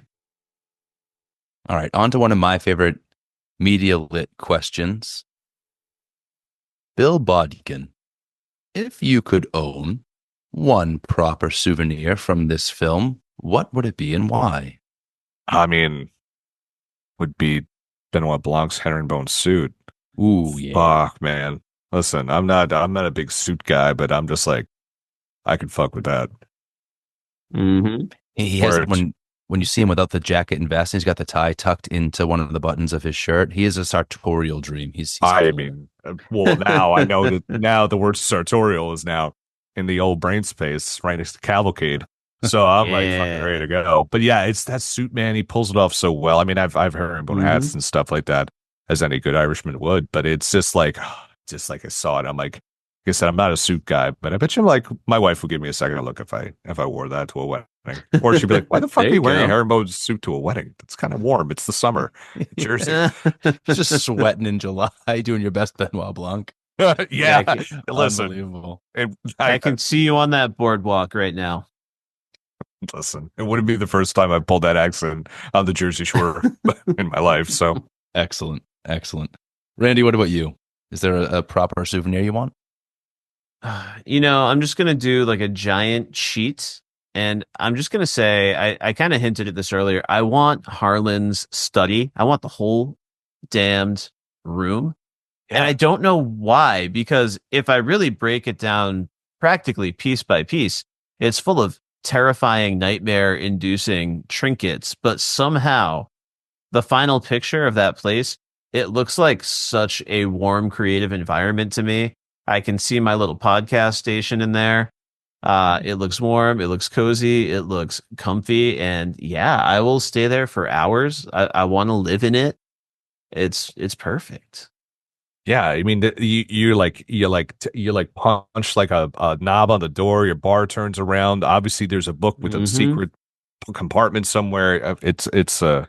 All right, on to one of my favorite media lit questions. Bill Bodkin, if you could own one proper souvenir from this film, what would it be and why? I mean, would be Benoit Blanc's herringbone suit. Ooh, yeah. Fuck, man. Listen, I'm not a big suit guy, but I'm just like, I could fuck with that. Mm-hmm. He has, when you see him without the jacket and vest, he's got the tie tucked into one of the buttons of his shirt. He is a sartorial dream. Now I know that now the word sartorial is now in the old brain space right next to cavalcade. So I'm like fucking ready to go. But yeah, it's that suit, man. He pulls it off so well. I mean, I've heard him hats and stuff like that, as any good Irishman would. But it's just like I saw it. I'm like I said, I'm not a suit guy, but I bet you like my wife would give me a second look if I wore that to a wedding. Or she'd be like, why the fuck are you wearing a herringbone suit to a wedding? It's kind of warm. It's the summer. Jersey. Just sweating in July, doing your best Benoit Blanc. Yeah. Listen. Unbelievable. I can see you on that boardwalk right now. Listen, it wouldn't be the first time I pulled that accent on the Jersey Shore in my life. So excellent. Randy, what about you? Is there a proper souvenir you want? I'm just going to do like a giant sheet. And I'm just going to say, I kind of hinted at this earlier. I want Harlan's study. I want the whole damned room. Yeah. And I don't know why, because if I really break it down practically piece by piece, it's full of terrifying, nightmare-inducing trinkets. But somehow, the final picture of that place, it looks like such a warm, creative environment to me. I can see my little podcast station in there. It looks warm. It looks cozy. It looks comfy. And yeah, I will stay there for hours. I want to live in it. It's perfect. Yeah, I mean, you punch like a knob on the door. Your bar turns around. Obviously, there's a book with a Mm-hmm. secret compartment somewhere. It's you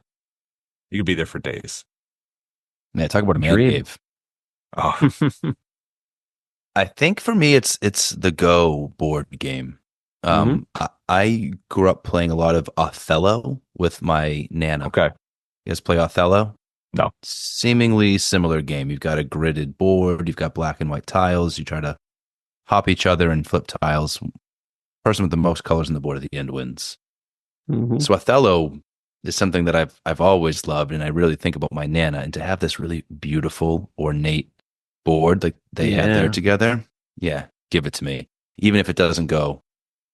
could be there for days. Man, talk about a man Dream. cave. Oh, I think for me, it's the Go board game. Mm-hmm. I grew up playing a lot of Othello with my nana. okay. You guys play Othello? No. Seemingly similar game. You've got a gridded board, you've got black and white tiles. You try to hop each other and flip tiles. Person with the most colors on the board at the end wins. Mm-hmm. So Othello is something that I've always loved, and I really think about my nana. And to have this really beautiful, ornate board like they had there Yeah. together, yeah, give it to me. Even if it doesn't go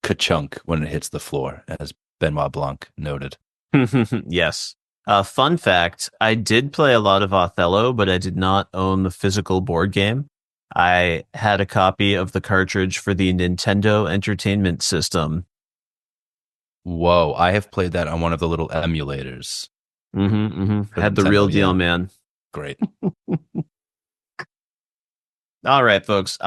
ka-chunk when it hits the floor, as Benoit Blanc noted. Yes. Fun fact, I did play a lot of Othello, but I did not own the physical board game. I had a copy of the cartridge for the Nintendo Entertainment System. Whoa, I have played that on one of the little emulators Mm-hmm, mm-hmm. for Had the real Nintendo. deal, Yeah, man. great. All right, folks.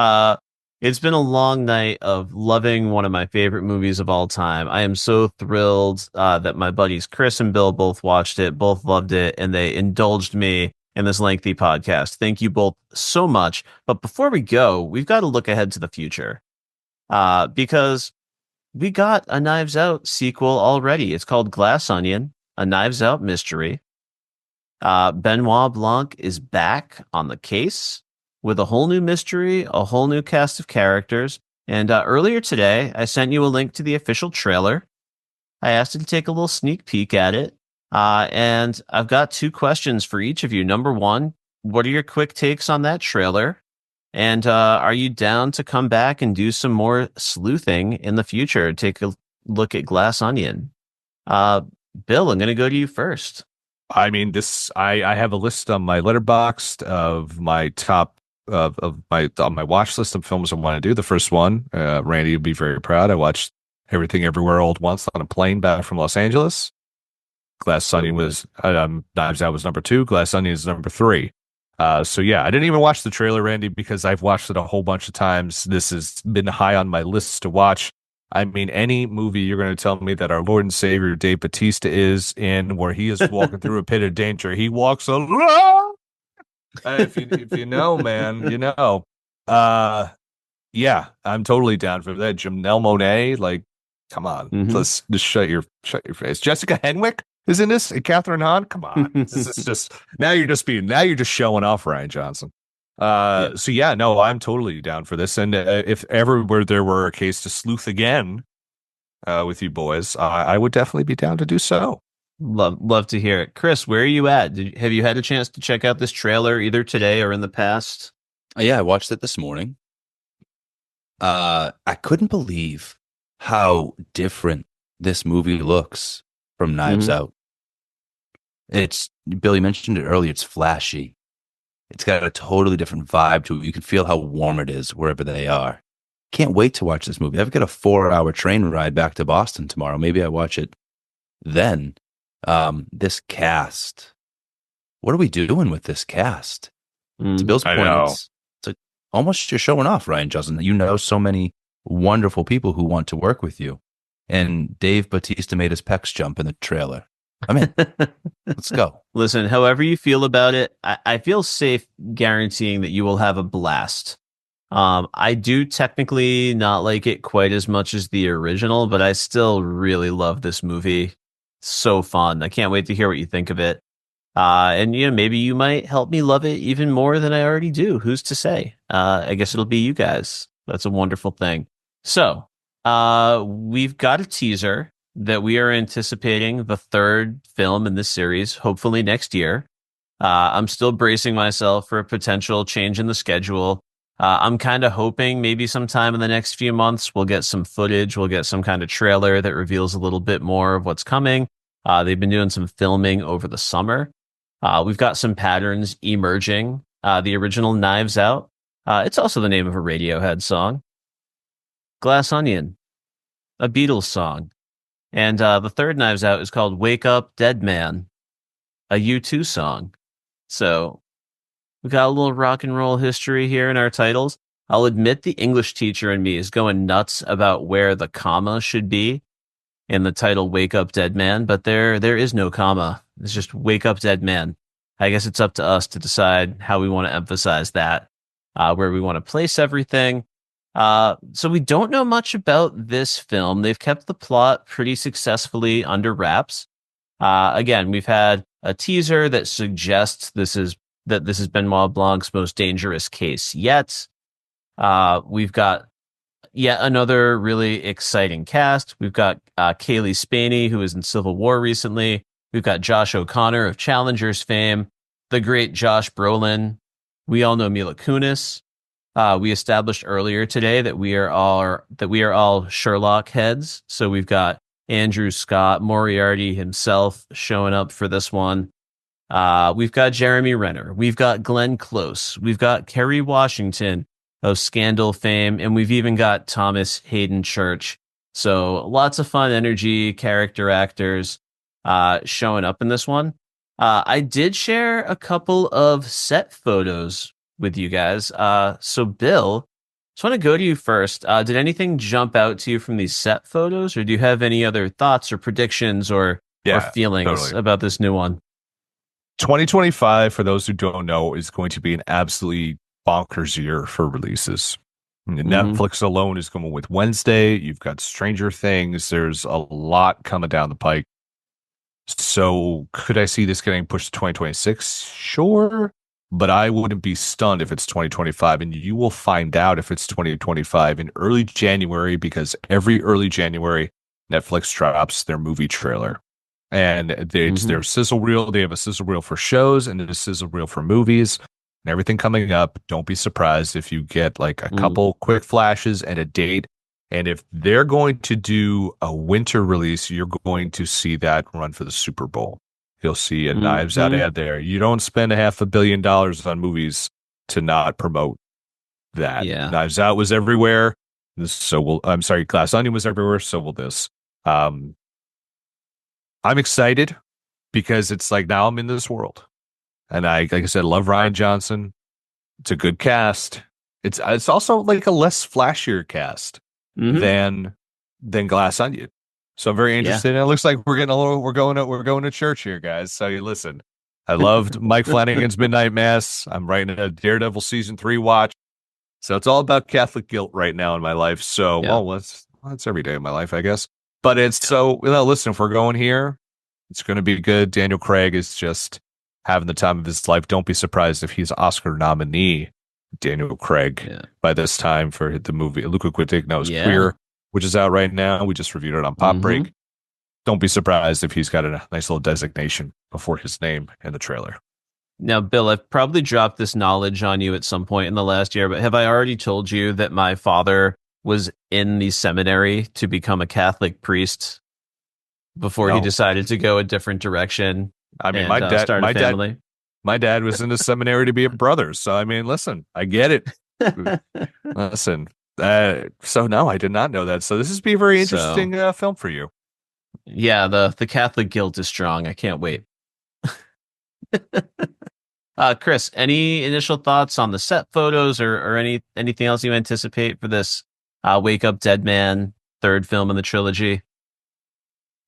It's been a long night of loving one of my favorite movies of all time. I am so thrilled that my buddies Kris and Bill both watched it, both loved it, and they indulged me in this lengthy podcast. Thank you both so much. But before we go, we've got to look ahead to the future because we got a Knives Out sequel already. It's called Glass Onion, a Knives Out mystery. Benoit Blanc is back on the case with a whole new mystery, a whole new cast of characters. And earlier today, I sent you a link to the official trailer. I asked you to take a little sneak peek at it. And I've got two questions for each of you. Number one, what are your quick takes on that trailer? And are you down to come back and do some more sleuthing in the future? Take a look at Glass Onion. Uh, Bill, I'm going to go to you first. I mean, I have a list on my letterboxd of my top of my on my watch list of films I want to do. The first one, Randy would be very proud. I watched Everything Everywhere All at Once on a plane back from Los Angeles. Glass Onion was Knives Out was number 2. Glass Onion is number 3. So yeah, I didn't even watch the trailer, Randy, because I've watched it a whole bunch of times. This has been high on my list to watch. I mean, any movie you're going to tell me that our Lord and Savior Dave Bautista is in, where he is walking through a pit of danger, he walks alone. If you know, man, you know. Yeah, I'm totally down for that. Janelle Monáe, like, come on, Mhm. let's just shut your face. Jessica Henwick is in this, and Catherine Hahn. Come on, this is just now you're just showing off, Ryan Johnson. Yeah. So yeah, no, I'm totally down for this. And if ever where there were a case to sleuth again, with you boys, I would definitely be down to do so. Love to hear it. Kris, where are you at? Have you had a chance to check out this trailer either today or in the past? Yeah, I watched it this morning. I couldn't believe how different this movie looks from Knives Mhm. Out. It's Billy mentioned it earlier. It's flashy. It's got a totally different vibe to it. You can feel how warm it is wherever they are. Can't wait to watch this movie. I've got a 4-hour train ride back to Boston tomorrow. Maybe I watch it then. This cast. What are we doing with this cast? To Bill's I point, know. it's like almost you're showing off, Ryan Johnson. You know so many wonderful people who want to work with you. And Dave Bautista made his pecs jump in the trailer. I'm in. Let's go. Listen, however you feel about it, I feel safe guaranteeing that you will have a blast. I do technically not like it quite as much as the original, but I still really love this movie. So fun. I can't wait to hear what you think of it. And maybe you might help me love it even more than I already do. Who's to say? I guess it'll be you guys. That's a wonderful thing. So, we've got a teaser that we are anticipating the third film in this series, hopefully next year. I'm still bracing myself for a potential change in the schedule. I'm kind of hoping maybe sometime in the next few months we'll get some footage, we'll get some kind of trailer that reveals a little bit more of what's coming. They've been doing some filming over the summer. We've got some patterns emerging. The original Knives Out. It's also the name of a Radiohead song. Glass Onion, a Beatles song. And the third Knives Out is called Wake Up Dead Man, a U2 song. So We got a little rock and roll history here in our titles. I'll admit the English teacher in me is going nuts about where the comma should be in the title Wake Up Dead Man, but there is no comma. It's just Wake Up Dead Man. I guess it's up to us to decide how we want to emphasize that, where we want to place everything. So we don't know much about this film. They've kept the plot pretty successfully under wraps. Again, we've had a teaser that suggests this is Benoit Blanc's most dangerous case yet. We've got yet another really exciting cast. We've got Kaylee Spaney, who was in Civil War recently. We've got Josh O'Connor of Challengers fame, the great Josh Brolin. We all know Mila Kunis. We established earlier today that we are all Sherlock heads. So we've got Andrew Scott, Moriarty himself, showing up for this one. We've got Jeremy Renner. We've got Glenn Close. We've got Kerry Washington of Scandal fame, and we've even got Thomas Hayden Church. So lots of fun energy, character actors showing up in this one. I did share a couple of set photos with you guys. So Bill, just want to go to you first. Did anything jump out to you from these set photos, or do you have any other thoughts or predictions or feelings about this new one? 2025, for those who don't know, is going to be an absolutely bonkers year for releases. Netflix alone is coming with Wednesday. You've got Stranger Things. There's a lot coming down the pike. So could I see this getting pushed to 2026? Sure. But I wouldn't be stunned if it's 2025. And you will find out if it's 2025 in early January, because every early January, Netflix drops their movie trailer. And it's their sizzle reel. They have a sizzle reel for shows and a sizzle reel for movies. And everything coming up, don't be surprised if you get like a couple quick flashes and a date. And if they're going to do a winter release, you're going to see that run for the Super Bowl. You'll see a Knives Out ad there. You don't spend $500 million on movies to not promote that. Yeah. Knives Out was everywhere. Glass Onion was everywhere. So will this. I'm excited because it's like now I'm in this world. And like I said, love Rian Johnson. It's a good cast. It's also like a less flashier cast than Glass Onion. So I'm very interested. And it looks like we're going to church here, guys. So you listen. I loved Mike Flanagan's Midnight Mass. I'm writing a Daredevil season 3 watch. So it's all about Catholic guilt right now in my life. So that's every day of my life, I guess. But it's listen, if we're going here, it's going to be good. Daniel Craig is just having the time of his life. Don't be surprised if he's Oscar nominee, Daniel Craig, by this time for the movie Luca Guadagnino's Queer, which is out right now. We just reviewed it on Pop Break. Don't be surprised if he's got a nice little designation before his name in the trailer. Now, Bill, I've probably dropped this knowledge on you at some point in the last year, but have I already told you that my father was in the seminary to become a Catholic priest before he decided to go a different direction? I mean, my dad was in the seminary to be a brother. So, I mean, listen, I get it. Listen. So no, I did not know that. So this is be a very interesting film for you. Yeah, the Catholic guilt is strong. I can't wait. Kris, any initial thoughts on the set photos or anything else you anticipate for this Wake Up Dead Man third film in the trilogy?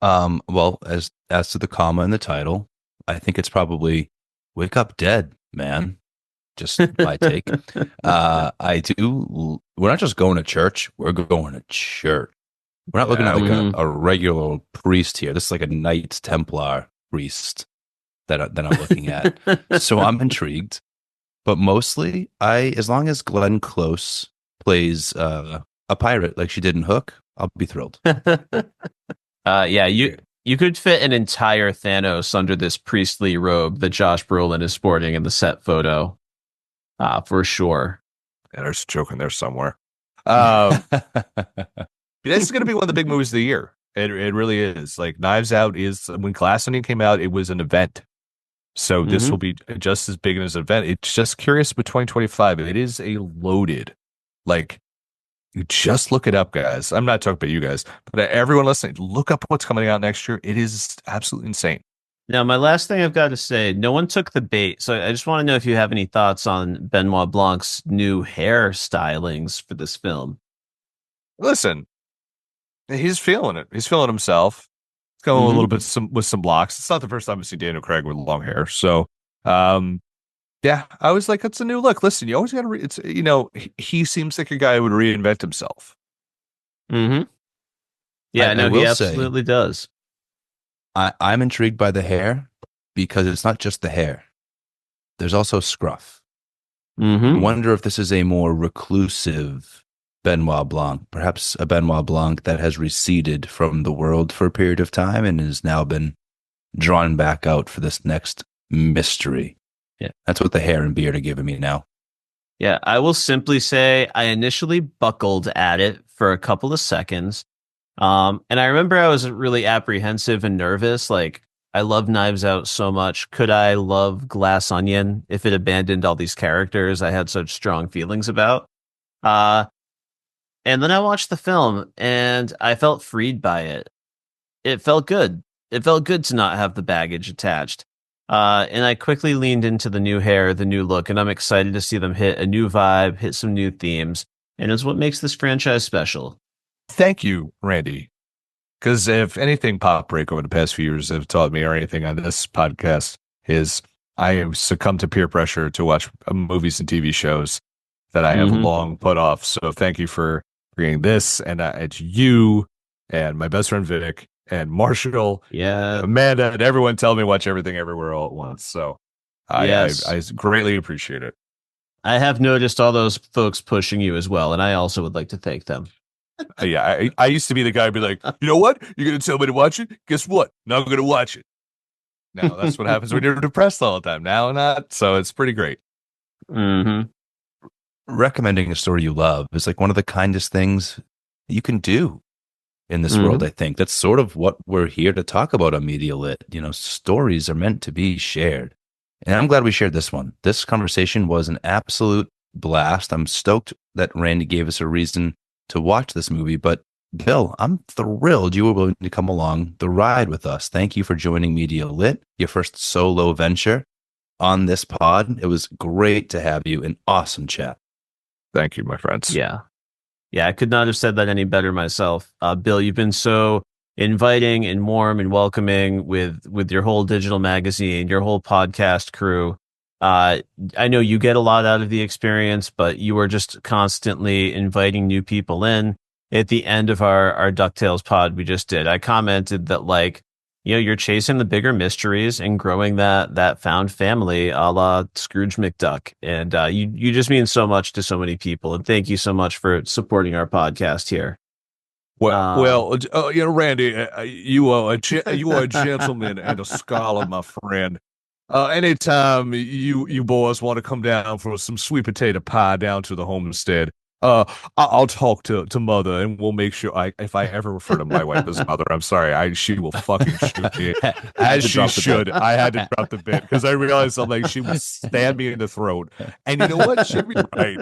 Well, as to the comma in the title, I think it's probably Wake Up Dead Man. Just my take. We're not just going to church, we're going to church. We're not looking at like a regular priest here. This is like a Knights Templar priest that I'm looking at. So I'm intrigued. But mostly, as long as Glenn Close plays a pirate like she did in Hook, I'll be thrilled. You could fit an entire Thanos under this priestly robe that Josh Brolin is sporting in the set photo. For sure. Yeah, there's a joke in there somewhere. This is going to be one of the big movies of the year. It really is. Like Knives Out is, when Glass Onion came out, it was an event. So this will be just as big as an event. It's just curious with 2025. It is a loaded, like, you just look it up, guys. I'm not talking about you guys, but everyone listening, look up what's coming out next year. It is absolutely insane. Now, my last thing I've got to say, no one took the bait. So I just want to know if you have any thoughts on Benoit Blanc's new hair stylings for this film. Listen, he's feeling it. He's feeling himself. He's going a little Hmm. bit with some blocks. It's not the first time I've seen Daniel Craig with long hair. So, um, yeah, I was like, it's a new look. Listen, you always got to. It's he seems like a guy who would reinvent himself. Hmm. Yeah, I no, he will say absolutely does. I'm intrigued by the hair because it's not just the hair. There's also scruff. I Hmm. wonder if this is a more reclusive Benoit Blanc, perhaps a Benoit Blanc that has receded from the world for a period of time and has now been drawn back out for this next mystery. Yeah, that's what the hair and beard are giving me now. Yeah, I will simply say I initially buckled at it for a couple of seconds. And I remember I was really apprehensive and nervous. Like, I love Knives Out so much. Could I love Glass Onion if it abandoned all these characters I had such strong feelings about? Uh, and then I watched the film and I felt freed by it. It felt good. It felt good to not have the baggage attached. And I quickly leaned into the new hair, the new look, and I'm excited to see them hit a new vibe, hit some new themes, and it's what makes this franchise special. Thank you, Randy. Because if anything, Pop Break over the past few years have taught me, or anything on this podcast, is I have succumbed to peer pressure to watch movies and TV shows that I have Hmm. long put off. So thank you for bringing this, and it's you and my best friend Vic and Marshall, Yeah. Amanda, and everyone tell me watch everything everywhere all at once. So Yes. I greatly appreciate it. I have noticed all those folks pushing you as well, and I also would like to thank them. Yeah, I used to be the guy who'd be like, you know what? You're gonna tell me to watch it? Guess what? Not gonna watch it. Now that's what happens when you're depressed all the time. Now not. So it's pretty great. Hmm. Recommending a story you love is like one of the kindest things you can do in this world, Hmm. I think. That's sort of what we're here to talk about on Media Lit. You know, stories are meant to be shared. And I'm glad we shared this one. This conversation was an absolute blast. I'm stoked that Randy gave us a reason to watch this movie. But Bill, I'm thrilled you were willing to come along the ride with us. Thank you for joining Media Lit, your first solo venture on this pod. It was great to have you. An awesome chat. Thank you, my friends. Yeah. Yeah, I could not have said that any better myself. Bill, you've been so inviting and warm and welcoming with your whole digital magazine, your whole podcast crew. Uh, I know you get a lot out of the experience, but you are just constantly inviting new people in. At the end of our DuckTales pod we just did, I commented that like, you're chasing the bigger mysteries and growing that found family a la Scrooge McDuck. And you just mean so much to so many people. And thank you so much for supporting our podcast here. Um, Randy, you are a gentleman and a scholar, my friend. Anytime you boys want to come down for some sweet potato pie down to the homestead, I'll talk to mother, and we'll make sure. If I ever refer to my wife as mother, I'm sorry. She will fucking shoot me as she should. I had to drop the bit because I realized I'm like she would stab me in the throat, and you know what? She'd be right.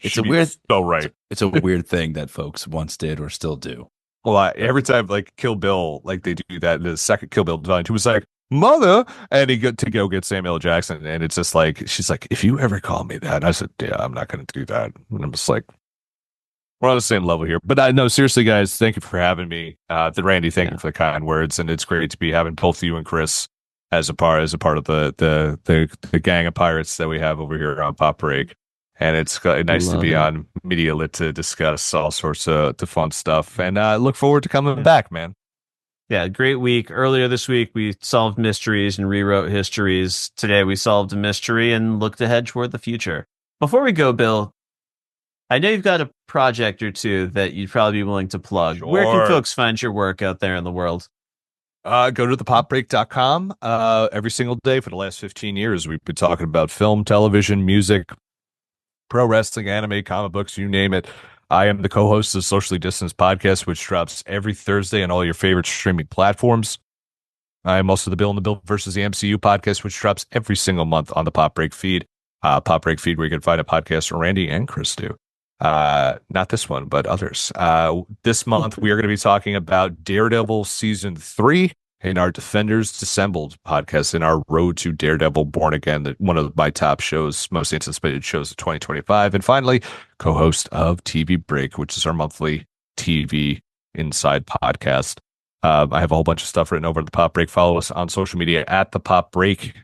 It's She'd a be weird so right. it's a weird thing that folks once did or still do. Well, every time like Kill Bill, like they do that, the second Kill Bill divine, he was like, "Mother," and he got to go get Samuel L. Jackson, and it's just like she's like, "If you ever call me that," and I said, "Yeah, I'm not going to do that." And I'm just like, we're on the same level here. But I know seriously, guys, thank you for having me. The Randy, thank you for the kind words, and it's great to be having both you and Kris as a part of the gang of pirates that we have over here on Pop Break. And it's nice to love be it. on Media Lit to discuss all sorts of the fun stuff. And I look forward to coming back, man. Yeah, great week. Earlier this week, we solved mysteries and rewrote histories. Today, we solved a mystery and looked ahead toward the future. Before we go, Bill, I know you've got a project or two that you'd probably be willing to plug. Where can Sure. folks find your work out there in the world? Go to thepopbreak.com. Every single day for the last 15 years, we've been talking about film, television, music, pro wrestling, anime, comic books, you name it. I am the co-host of Socially Distanced Podcast, which drops every Thursday on all your favorite streaming platforms. I am also the Bill and the Bill versus the MCU podcast, which drops every single month on the Pop Break feed. Pop Break feed, where you can find a podcast where Randy and Kris do. Not this one, but others. This month, we are going to be talking about Daredevil Season 3. in our Defenders Dissembled podcast, in our Road to Daredevil Born Again, one of my top shows, most anticipated shows of 2025. And finally, co-host of TV Break, which is our monthly TV Inside podcast. I have a whole bunch of stuff written over at the Pop Break. Follow us on social media at the Pop Break,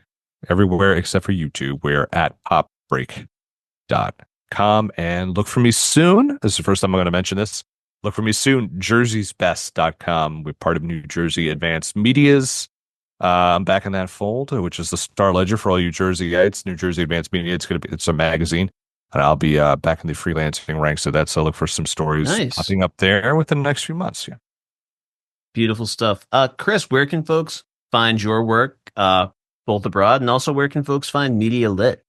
everywhere except for YouTube. We're at popbreak.com. And look for me soon. This is the first time I'm going to mention this. Look for me soon, jerseysbest.com. We're part of New Jersey Advanced Media's. I'm back in that fold, which is the Star Ledger for all you Jerseyites. New Jersey Advanced Media. It's a magazine, and I'll be back in the freelancing ranks. So look for some stories popping up there within the next few months. Yeah. Beautiful stuff. Kris, where can folks find your work, both abroad, and also where can folks find Media Lit?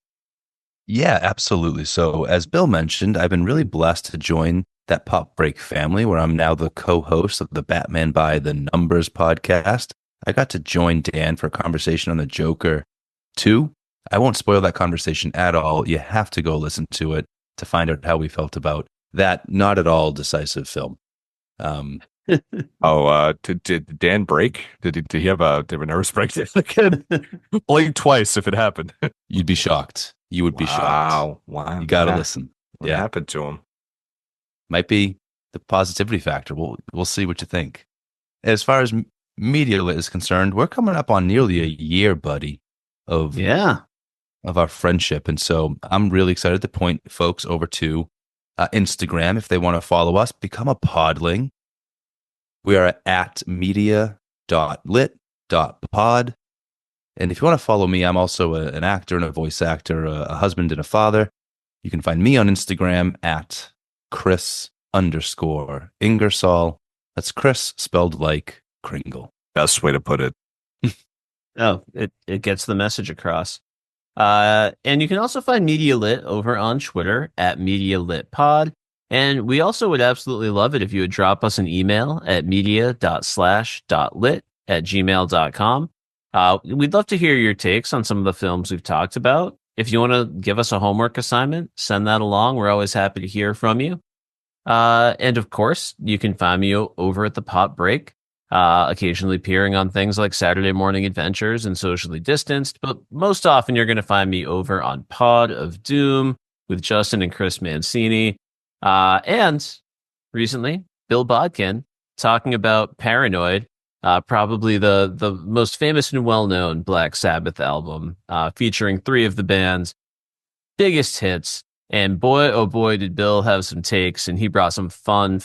Yeah, absolutely. So as Bill mentioned, I've been really blessed to join that Pop Break family, where I'm now the co-host of the Batman by the Numbers podcast. I got to join Dan for a conversation on the Joker 2. I won't spoil that conversation at all. You have to go listen to it to find out how we felt about that not at all decisive film. Did Dan break? Did he have a nervous breakdown again? Blink twice if it happened. You'd be shocked. You would be shocked. Wow. You got to listen. What happened to him? Might be the positivity factor. We'll see what you think. As far as Media Lit is concerned, we're coming up on nearly a year, buddy, of our friendship. And so I'm really excited to point folks over to Instagram if they want to follow us. Become a podling. We are at media.lit.pod. And if you want to follow me, I'm also an actor and a voice actor, a husband and a father. You can find me on Instagram at Chris_Ingersoll. That's Chris spelled like Kringle. Best way to put it. It gets the message across. And you can also find Media Lit over on Twitter at MediaLitPod. And we also would absolutely love it if you would drop us an email at media.slash.lit@gmail.com. We'd love to hear your takes on some of the films we've talked about. If you want to give us a homework assignment, send that along. We're always happy to hear from you. And of course, you can find me over at the Pop Break, occasionally appearing on things like Saturday Morning Adventures and Socially Distanced. But most often, you're going to find me over on Pod of Doom with Justin and Chris Mancini. And recently, Bill Bodkin talking about Paranoid, probably the most famous and well-known Black Sabbath album, featuring 3 of the band's biggest hits. And boy, oh boy, did Bill have some takes, and he brought some fun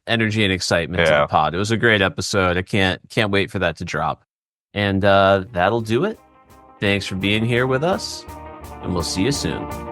energy and excitement to the pod. It was a great episode. I can't wait for that to drop. And that'll do it. Thanks for being here with us, and we'll see you soon.